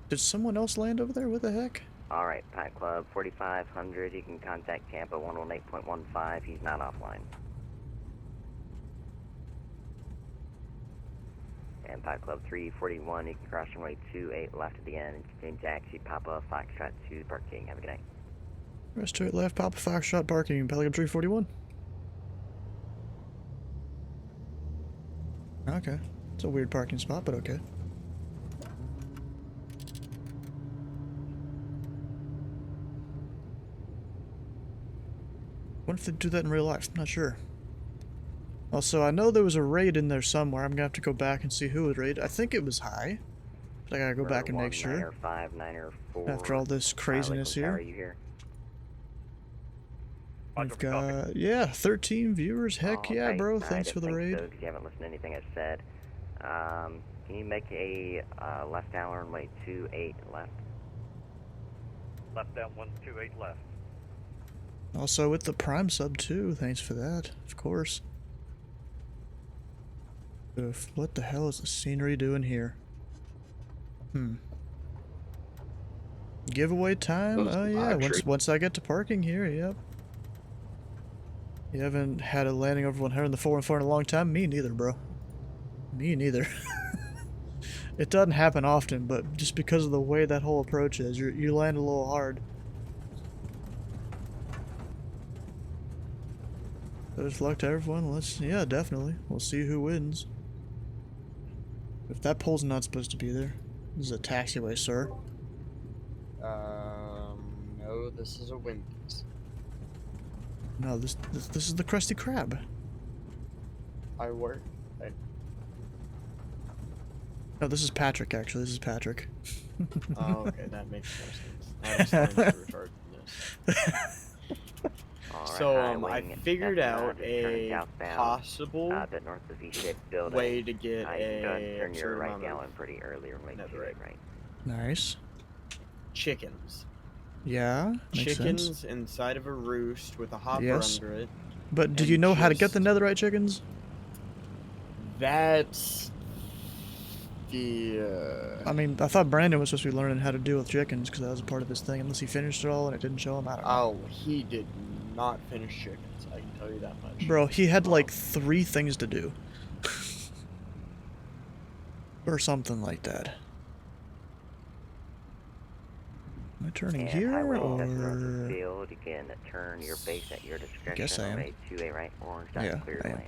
Did someone else land over there? What the heck? Alright, Pilot Club 4500. You can contact Tampa 118.15. He's not offline. And Pilot Club 341, you can cross runway 28 left at the end and continue taxi Papa Foxtrot to parking. Have a good night. Rest to it left, Papa Foxtrot parking, Pelican 341. Okay. It's a weird parking spot, but okay. What if they do that in real life? I'm not sure. Also, I know there was a raid in there somewhere. I'm gonna have to go back and see who it raided. I think it was high, but I gotta go back and make sure. 5, 9 or 4. After all this craziness Lakeland Tower, here. you here? We've got, yeah, 13 viewers. Heck yeah, Alright, bro. I Thanks for the didn't think raid. so, 'cause you haven't listened to anything I said. Can you make a left down runway 28 left? Left down 128 left. Also with the Prime sub too. Thanks for that, of course. Oof, what the hell is the scenery doing here? Giveaway time? Those Oh yeah, live once I get to parking here, yep. You haven't had a landing over 100 in the 414 in a long time? Me neither, bro. Me neither. It doesn't happen often, but just because of the way that whole approach is, you land a little hard. There's luck to everyone. Yeah, definitely. We'll see who wins. If that pole's not supposed to be there. This is a taxiway, sir. No, this is a Wendy's. No, this is the Krusty Krab. I work. No, this is Patrick, actually. This is Patrick. Oh, okay, that makes more sense. I understand the retardedness. So, I figured out a possible way to get a turn your right amount gallon of pretty early or make netherite. right. Nice. Chickens. Yeah, makes Chickens sense. inside of a roost with a hopper Yes. under it. But do and you know how to get the just- netherite chickens? That's the. I mean, I thought Brandon was supposed to be learning how to deal with chickens because that was a part of his thing. Unless he finished it all and it didn't show him. I don't know. Oh, he did not finish chickens. I can tell you that much. Bro, he had like 3 things to do. Or something like that. Am I turning here Highway or? field, you can turn your base at your discretion. Guess I am. Runway 28 right, orange dot, Yeah, clear I am. land.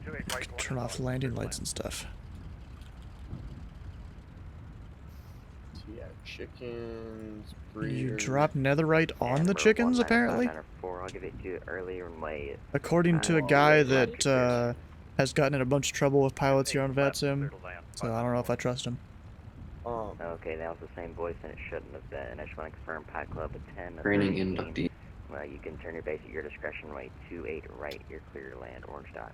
28 right, Turn off landing lights and stuff. So yeah, chickens, You breeders. drop netherite on the Number chickens, 195, apparently? 904, I'll give it to you early runway. According to a guy that has gotten in a bunch of trouble with pilots here on VetSim. So I don't know if I trust him. Okay, that was the same voice and it shouldn't have been. I just want to confirm Pilot Club at 10. Training 13. inductee. Well, you can turn your base at your discretion, runway 28 right, you're clear to land, orange dot.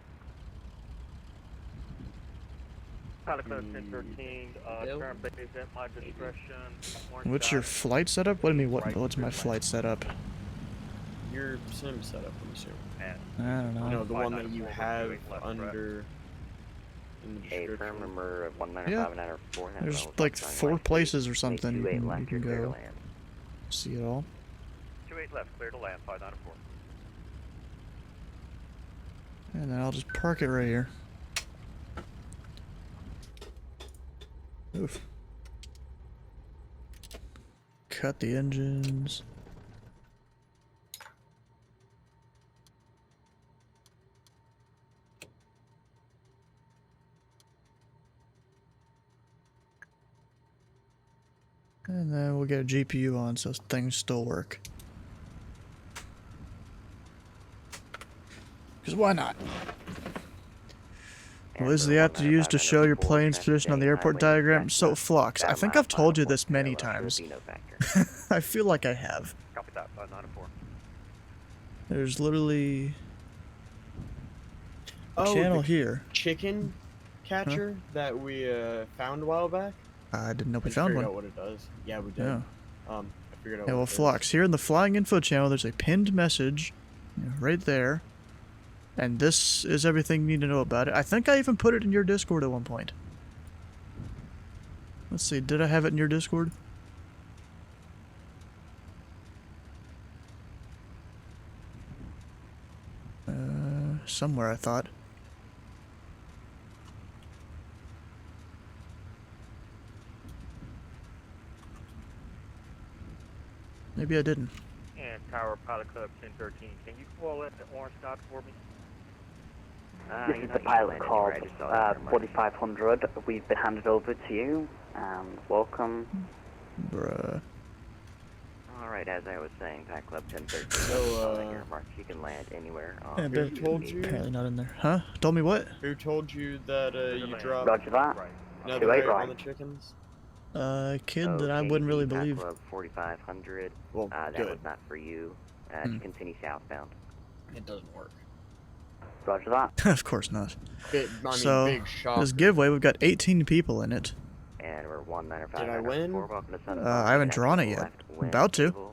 Pilot Club 1013, turn base at my discretion. Orange What's dot. your flight setup? What do you mean, what's my flight setup? Your sim setup, I'm assuming. I don't know. You know, the one that you have under in the A description. firm number of 195 Yeah. and 904. There's like 4 places or something you can go. See it all. 28 left, clear to land, 594. And then I'll just park it right here. Oof. Cut the engines. And then we'll get a GPU on so things still work. Because why not? What is the app to use to show your plane's position on the airport diagram? So, Flux, I think I've told you this many times. I feel like I have. Copy that, 594. There's literally a Oh, channel the here. chicken catcher that we found a while back. I didn't know we I found figured one. out what it does. Yeah, we did. Yeah. I figured out Yeah, what well, it is. Flux, here in the Flying Info channel, there's a pinned message right there. And this is everything you need to know about it. I think I even put it in your Discord at one point. Let's see, did I have it in your Discord? Somewhere I thought. Maybe I didn't. And Tower Pilot Club 1013, can you call in the orange dot for me? This is the pilot call, 4500. We've been handed over to you, and welcome. Bruh. Alright, as I was saying, Pilot Club 1013, So, on your mark, you can land anywhere on Yeah, Who told you? apparently not in there. Huh? Told me what? Who told you that you dropped Roger that. another 28 rate on right. the chickens? A kid that I wouldn't really believe. Club 4500, Well, that good. was not for you. To continue southbound. It doesn't work. Roger that. Of course not. I mean, So, big shocker. this giveaway, we've got 18 people in it. And we're 195. Did I win? Welcome to Sun I haven't drawn it yet. About to.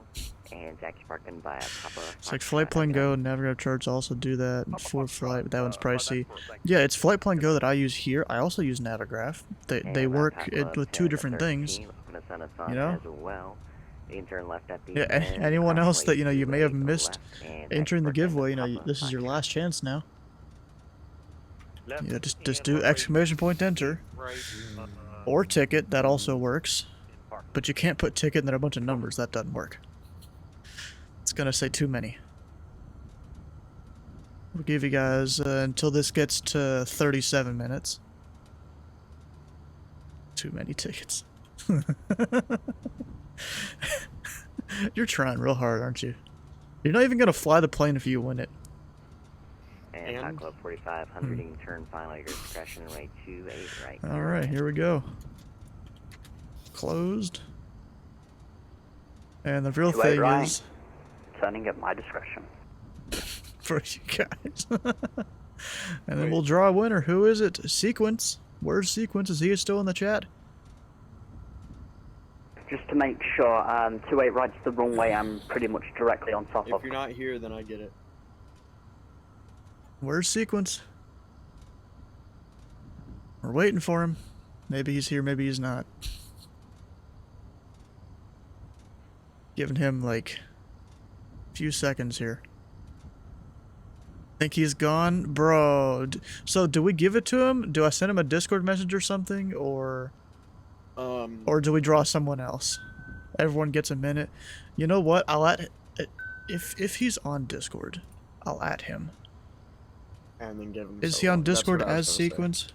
And taxi parking by Papa. It's like Flight Plan Go and Navigator Charts also do that for flight, but that one's pricey. Yeah, it's Flight Plan Go that I use here. I also use Navigraph. They work with two different things. You know? Well. You can turn left at the Yeah, end, anyone else that, you know, you may have to the missed left, and entering the taxi parking giveaway, you know, Papa this is your last chance now. Left Yeah, just and do right, exclamation point enter. right, Or ticket, that also works. But you can't put ticket and then a bunch of numbers, that doesn't work. It's gonna say too many. We'll give you guys until this gets to 37 minutes. Too many tickets. You're trying real hard, aren't you? You're not even gonna fly the plane if you win it. And Hot Club 4500, you can turn final your discretion right 28 right. Alright, here we go. Closed. And the real 28 thing right. is Turning at my discretion. for you guys. And then we'll draw a winner. Who is it? Sequence. Where's Sequence? Is he still in the chat? Just to make sure, 28 right's the runway I'm pretty much directly on top If of. you're not here, then I get it. Where's Sequence? We're waiting for him. Maybe he's here, maybe he's not. Giving him like a few seconds here. Think he's gone? Bro. So do we give it to him? Do I send him a Discord message or something? Or do we draw someone else? Everyone gets a minute. You know what? I'll add... If he's on Discord, I'll add him. And then give him. Is so he on long. That's Discord what I was as gonna say. Sequence?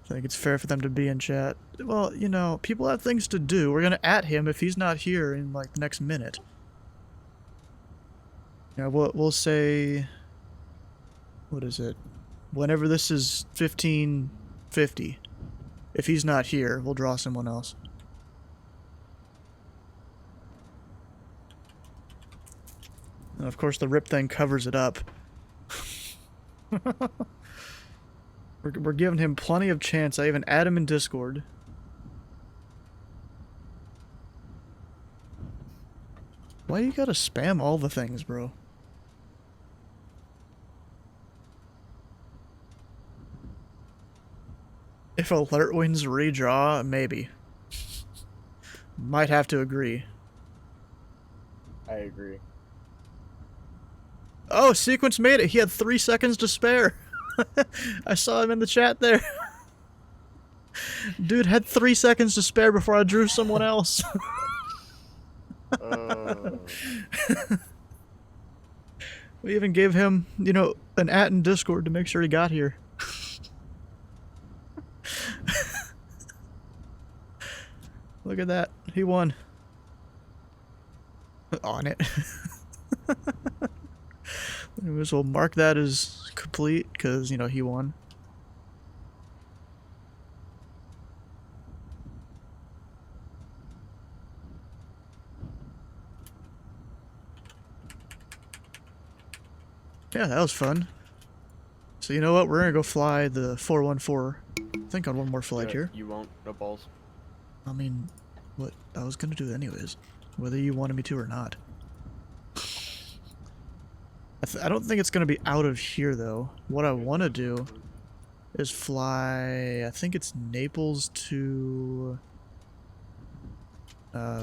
I think it's fair for them to be in chat. Well, you know, people have things to do. We're gonna at him if he's not here in like the next minute. Yeah, we'll say, what is it? Whenever this is 15:50, if he's not here, we'll draw someone else. And of course, the rip thing covers it up. We're giving him plenty of chance. I even add him in Discord. Why you gotta spam all the things, bro? If alert wings redraw, maybe. Might have to agree. I agree. Oh, Sequence made it. He had 3 seconds to spare. I saw him in the chat there. Dude had 3 seconds to spare before I drew someone else. We even gave him, you know, an @ in Discord to make sure he got here. Look at that. He won. On it. Anyways, we'll mark that as complete because, you know, he won. Yeah, that was fun. So you know what? We're gonna go fly the 414. I think on one more flight here. You won't? No balls? I mean, what I was gonna do anyways, whether you wanted me to or not. I don't think it's gonna be out of here though. What I want to do is fly. I think it's Naples to.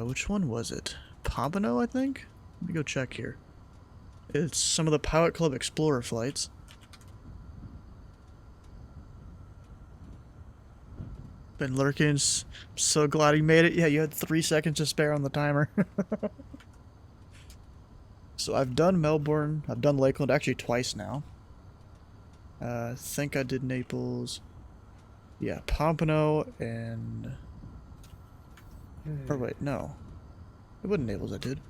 Which one was it? Pompano, I think. Let me go check here. It's some of the Pilot Club Explorer flights. Been lurking. So glad he made it. Yeah, you had 3 seconds to spare on the timer. So I've done Melbourne. I've done Lakeland actually twice now. I think I did Naples. Yeah, Pompano and... Or wait, no. It wasn't Naples I did.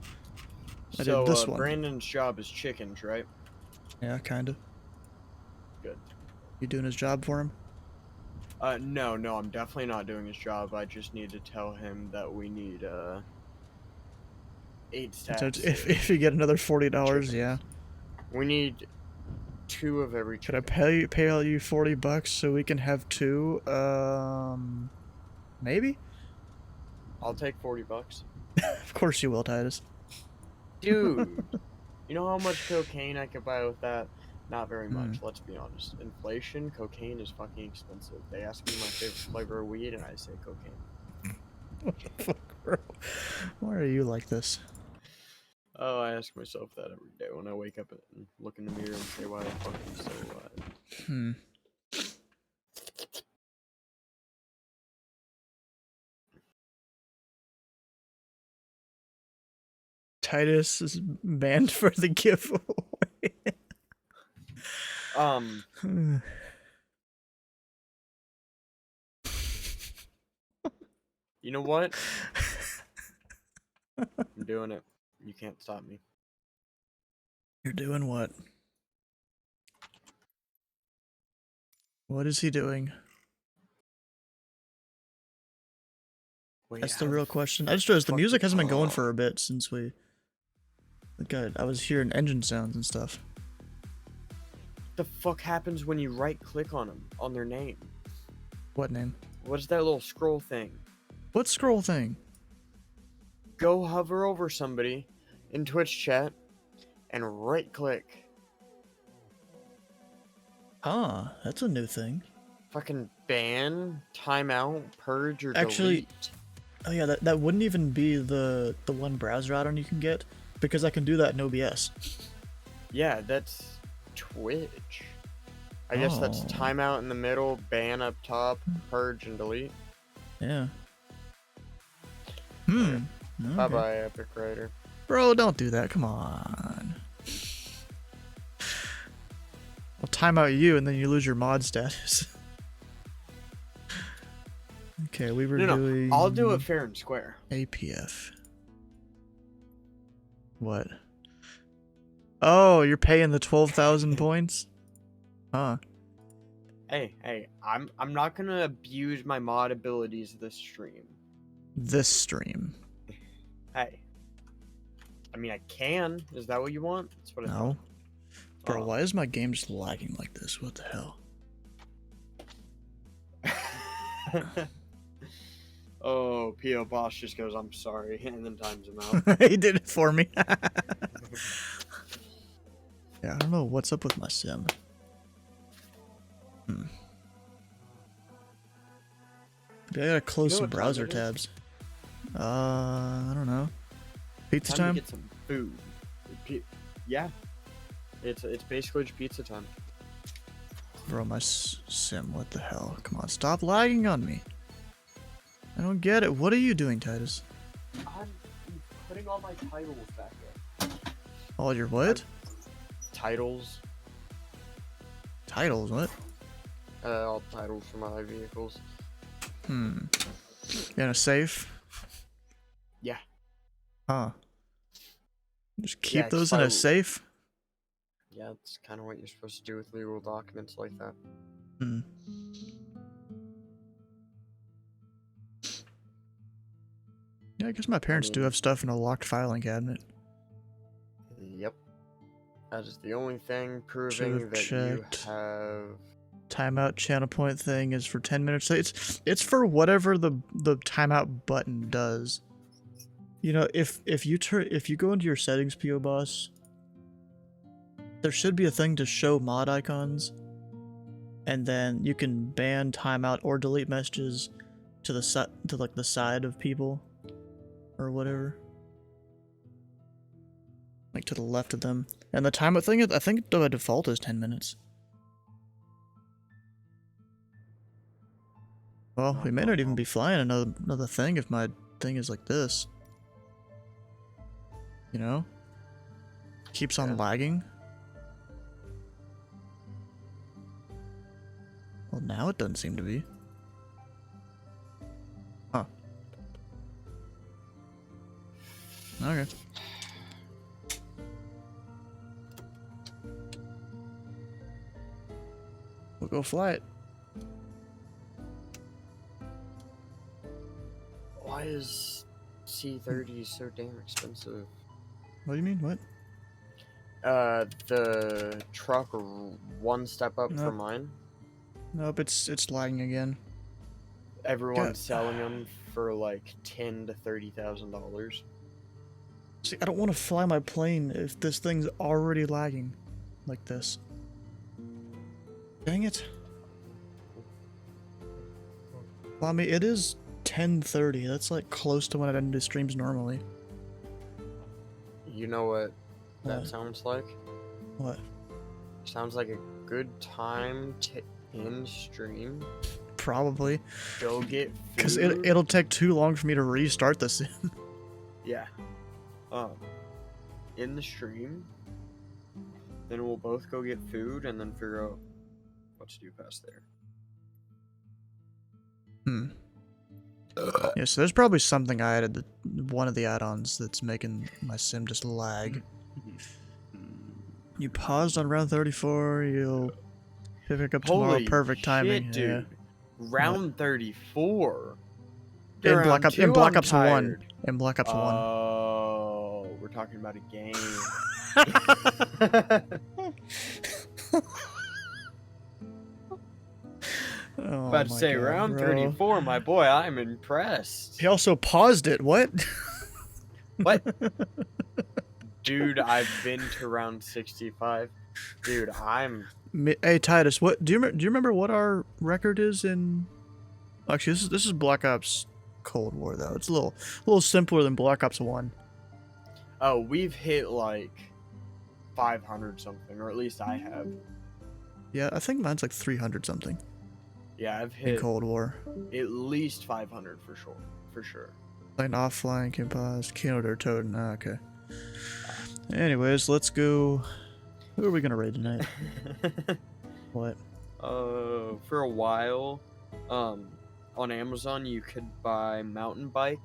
I did this one. Brandon's job is chickens, right? Yeah, kinda. Good. You doing his job for him? No, I'm definitely not doing his job. I just need to tell him that we need, 8 So stacks. if you get another $40, yeah. We need 2 of every Could I chicken. pay all you $40 so we can have 2? Maybe? I'll take $40. Of course you will, Titus. Dude, you know how much cocaine I could buy with that? Not very much, let's be honest. Inflation, cocaine is fucking expensive. They ask me my favorite flavor of weed, and I say cocaine. What the fuck, bro? Why are you like this? Oh, I ask myself that every day when I wake up and look in the mirror and say, why the fuck am I so alive? Titus is banned for the giveaway. You know what? I'm doing it. You can't stop me. You're doing what? What is he doing? Wait, That's the real question. I just realized the music hasn't been going for a bit since we... God, I was hearing engine sounds and stuff. What the fuck happens when you right click on them, on their name? What name? What's that little scroll thing? What scroll thing? Go hover over somebody in Twitch chat and right click. Huh, that's a new thing. Fucking ban, timeout, purge, or Actually, delete. Oh yeah, that wouldn't even be the one browser add-on you can get, because I can do that in OBS. Yeah, that's Twitch. I guess that's Oh. timeout in the middle, ban up top, purge, and delete. Yeah. Okay. Bye-bye, Epic Rider. Bro, don't do that. Come on. I'll time out you, and then you lose your mod status. Okay, we were doing... I'll do it fair and square. APF. What? Oh, you're paying the 12,000 points? Huh. Hey, I'm not gonna abuse my mod abilities this stream. This stream. Hey. I mean, I can. Is that what you want? That's what I No. Bro, why is my game just lagging like this? What the hell? Oh, P.O. Boss just goes, I'm sorry, and then times him out. He did it for me. Yeah, I don't know what's up with my sim. I gotta close You know some what time browser it is? tabs. I don't know. Pizza Time time? to get some food. Yeah. It's basically just pizza time. Bro, my sim, what the hell? Come on, stop lagging on me. I don't get it. What are you doing, Titus? I'm putting all my titles back in. All your what? Titles. Titles, what? All titles for my vehicles. You in a safe? Yeah. Huh. Just keep Yeah, those in a so- safe? Yeah, that's kind of what you're supposed to do with legal documents like that. Yeah, I guess my parents do have stuff in a locked filing cabinet. Yep. That is the only thing proving Should've that checked. you have. Timeout channel point thing is for 10 minutes. It's for whatever the timeout button does. You know, if you go into your settings, PO Boss, there should be a thing to show mod icons, and then you can ban timeout or delete messages to the side of people or whatever, like to the left of them. And the timeout thing, I think by default is 10 minutes. Well, we may not even be flying another thing if my thing is like this. You know? Keeps on lagging. Well, now it doesn't seem to be. Huh. Okay. We'll go fly it. Why is C30 so damn expensive? What do you mean? What? The truck one step up No. from mine. Nope, it's lagging again. Everyone's selling them for like $10,000 to $30,000. See, I don't want to fly my plane if this thing's already lagging like this. Dang it. Well, I mean, it is 10:30. That's like close to when I end the streams normally. You know what that What? sounds like? What? Sounds like a good time to end stream. Probably. Go get Because food. it'll take too long for me to restart this. Yeah. In the stream. Then we'll both go get food and then figure out what to do past there. Yeah, so there's probably something I added, one of the add-ons that's making my sim just lag. You paused on round 34, you'll pick up tomorrow, Holy perfect timing. shit, dude. Yeah. Round 34. In Round Black Ops, 2, in Black I'm Ops 1. tired. In Black Ops 1. Oh, we're talking about a game. Oh About to my say, God, round bro. 34, my boy, I'm impressed. He also paused it, what? What? Dude, I've been to round 65. Dude, I'm... Hey Titus, what do you remember what our record is in? Actually, this is Black Ops Cold War though. It's a little simpler than Black Ops 1. Oh, we've hit like 500 something, or at least I have. Yeah, I think mine's like 300 something. Yeah, I've In hit Cold War. at least 500 for sure. For sure. Like offline can pause, keynote or totem. Ah, okay. Anyways, let's go. Who are we gonna raid tonight? What? For a while, on Amazon you could buy mountain bike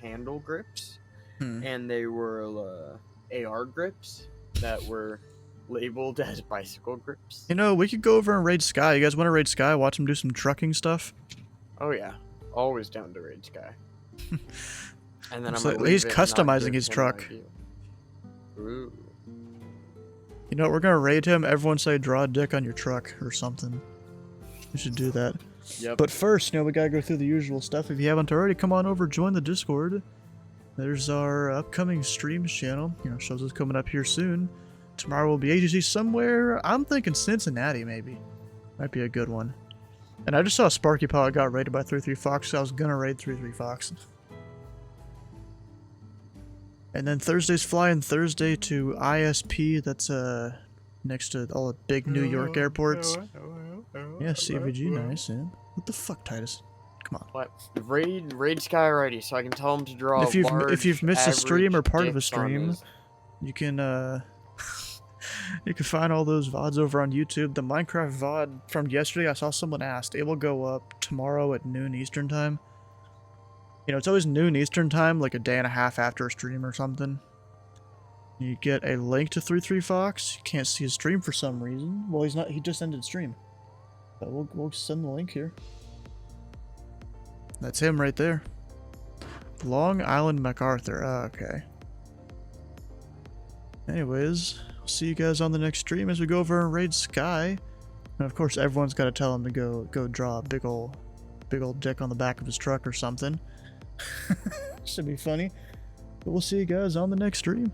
handle grips, and they were AR grips that were labeled as bicycle grips. You know, we could go over and raid Sky. You guys want to raid Sky? Watch him do some trucking stuff. Oh yeah, always down to raid Sky. And then Looks I'm like gonna he's leave it and not customizing give his him truck. idea. Ooh. You know what? We're gonna raid him. Everyone say draw a dick on your truck or something. We should do that. Yep. But first, you know, we gotta go through the usual stuff. If you haven't already, come on over, join the Discord. There's our upcoming streams channel. You know, shows us coming up here soon. Tomorrow will be AGC somewhere. I'm thinking Cincinnati, maybe. Might be a good one. And I just saw Sparky Paw got raided by 33 Fox, so I was gonna raid 33 Fox. And then Thursday's flying Thursday to ISP, that's next to all the big New York airports. Yeah, CVG, nice, yeah. What the fuck, Titus? Come on. What? Raid Sky already, so I can tell him to draw If you've missed a stream or part of a stream, you can you can find all those VODs over on YouTube. The Minecraft VOD from yesterday, I saw someone asked, it will go up tomorrow at noon Eastern time. You know, it's always noon Eastern time, like a day and a half after a stream or something. You get a link to 33 Fox. You can't see his stream for some reason. Well, he just ended stream. But we'll send the link here. That's him right there. Long Island MacArthur. Okay. Anyways, I'll see you guys on the next stream as we go over and raid Sky. And of course, everyone's got to tell him to go draw a big old dick on the back of his truck or something. Should be funny. But we'll see you guys on the next stream.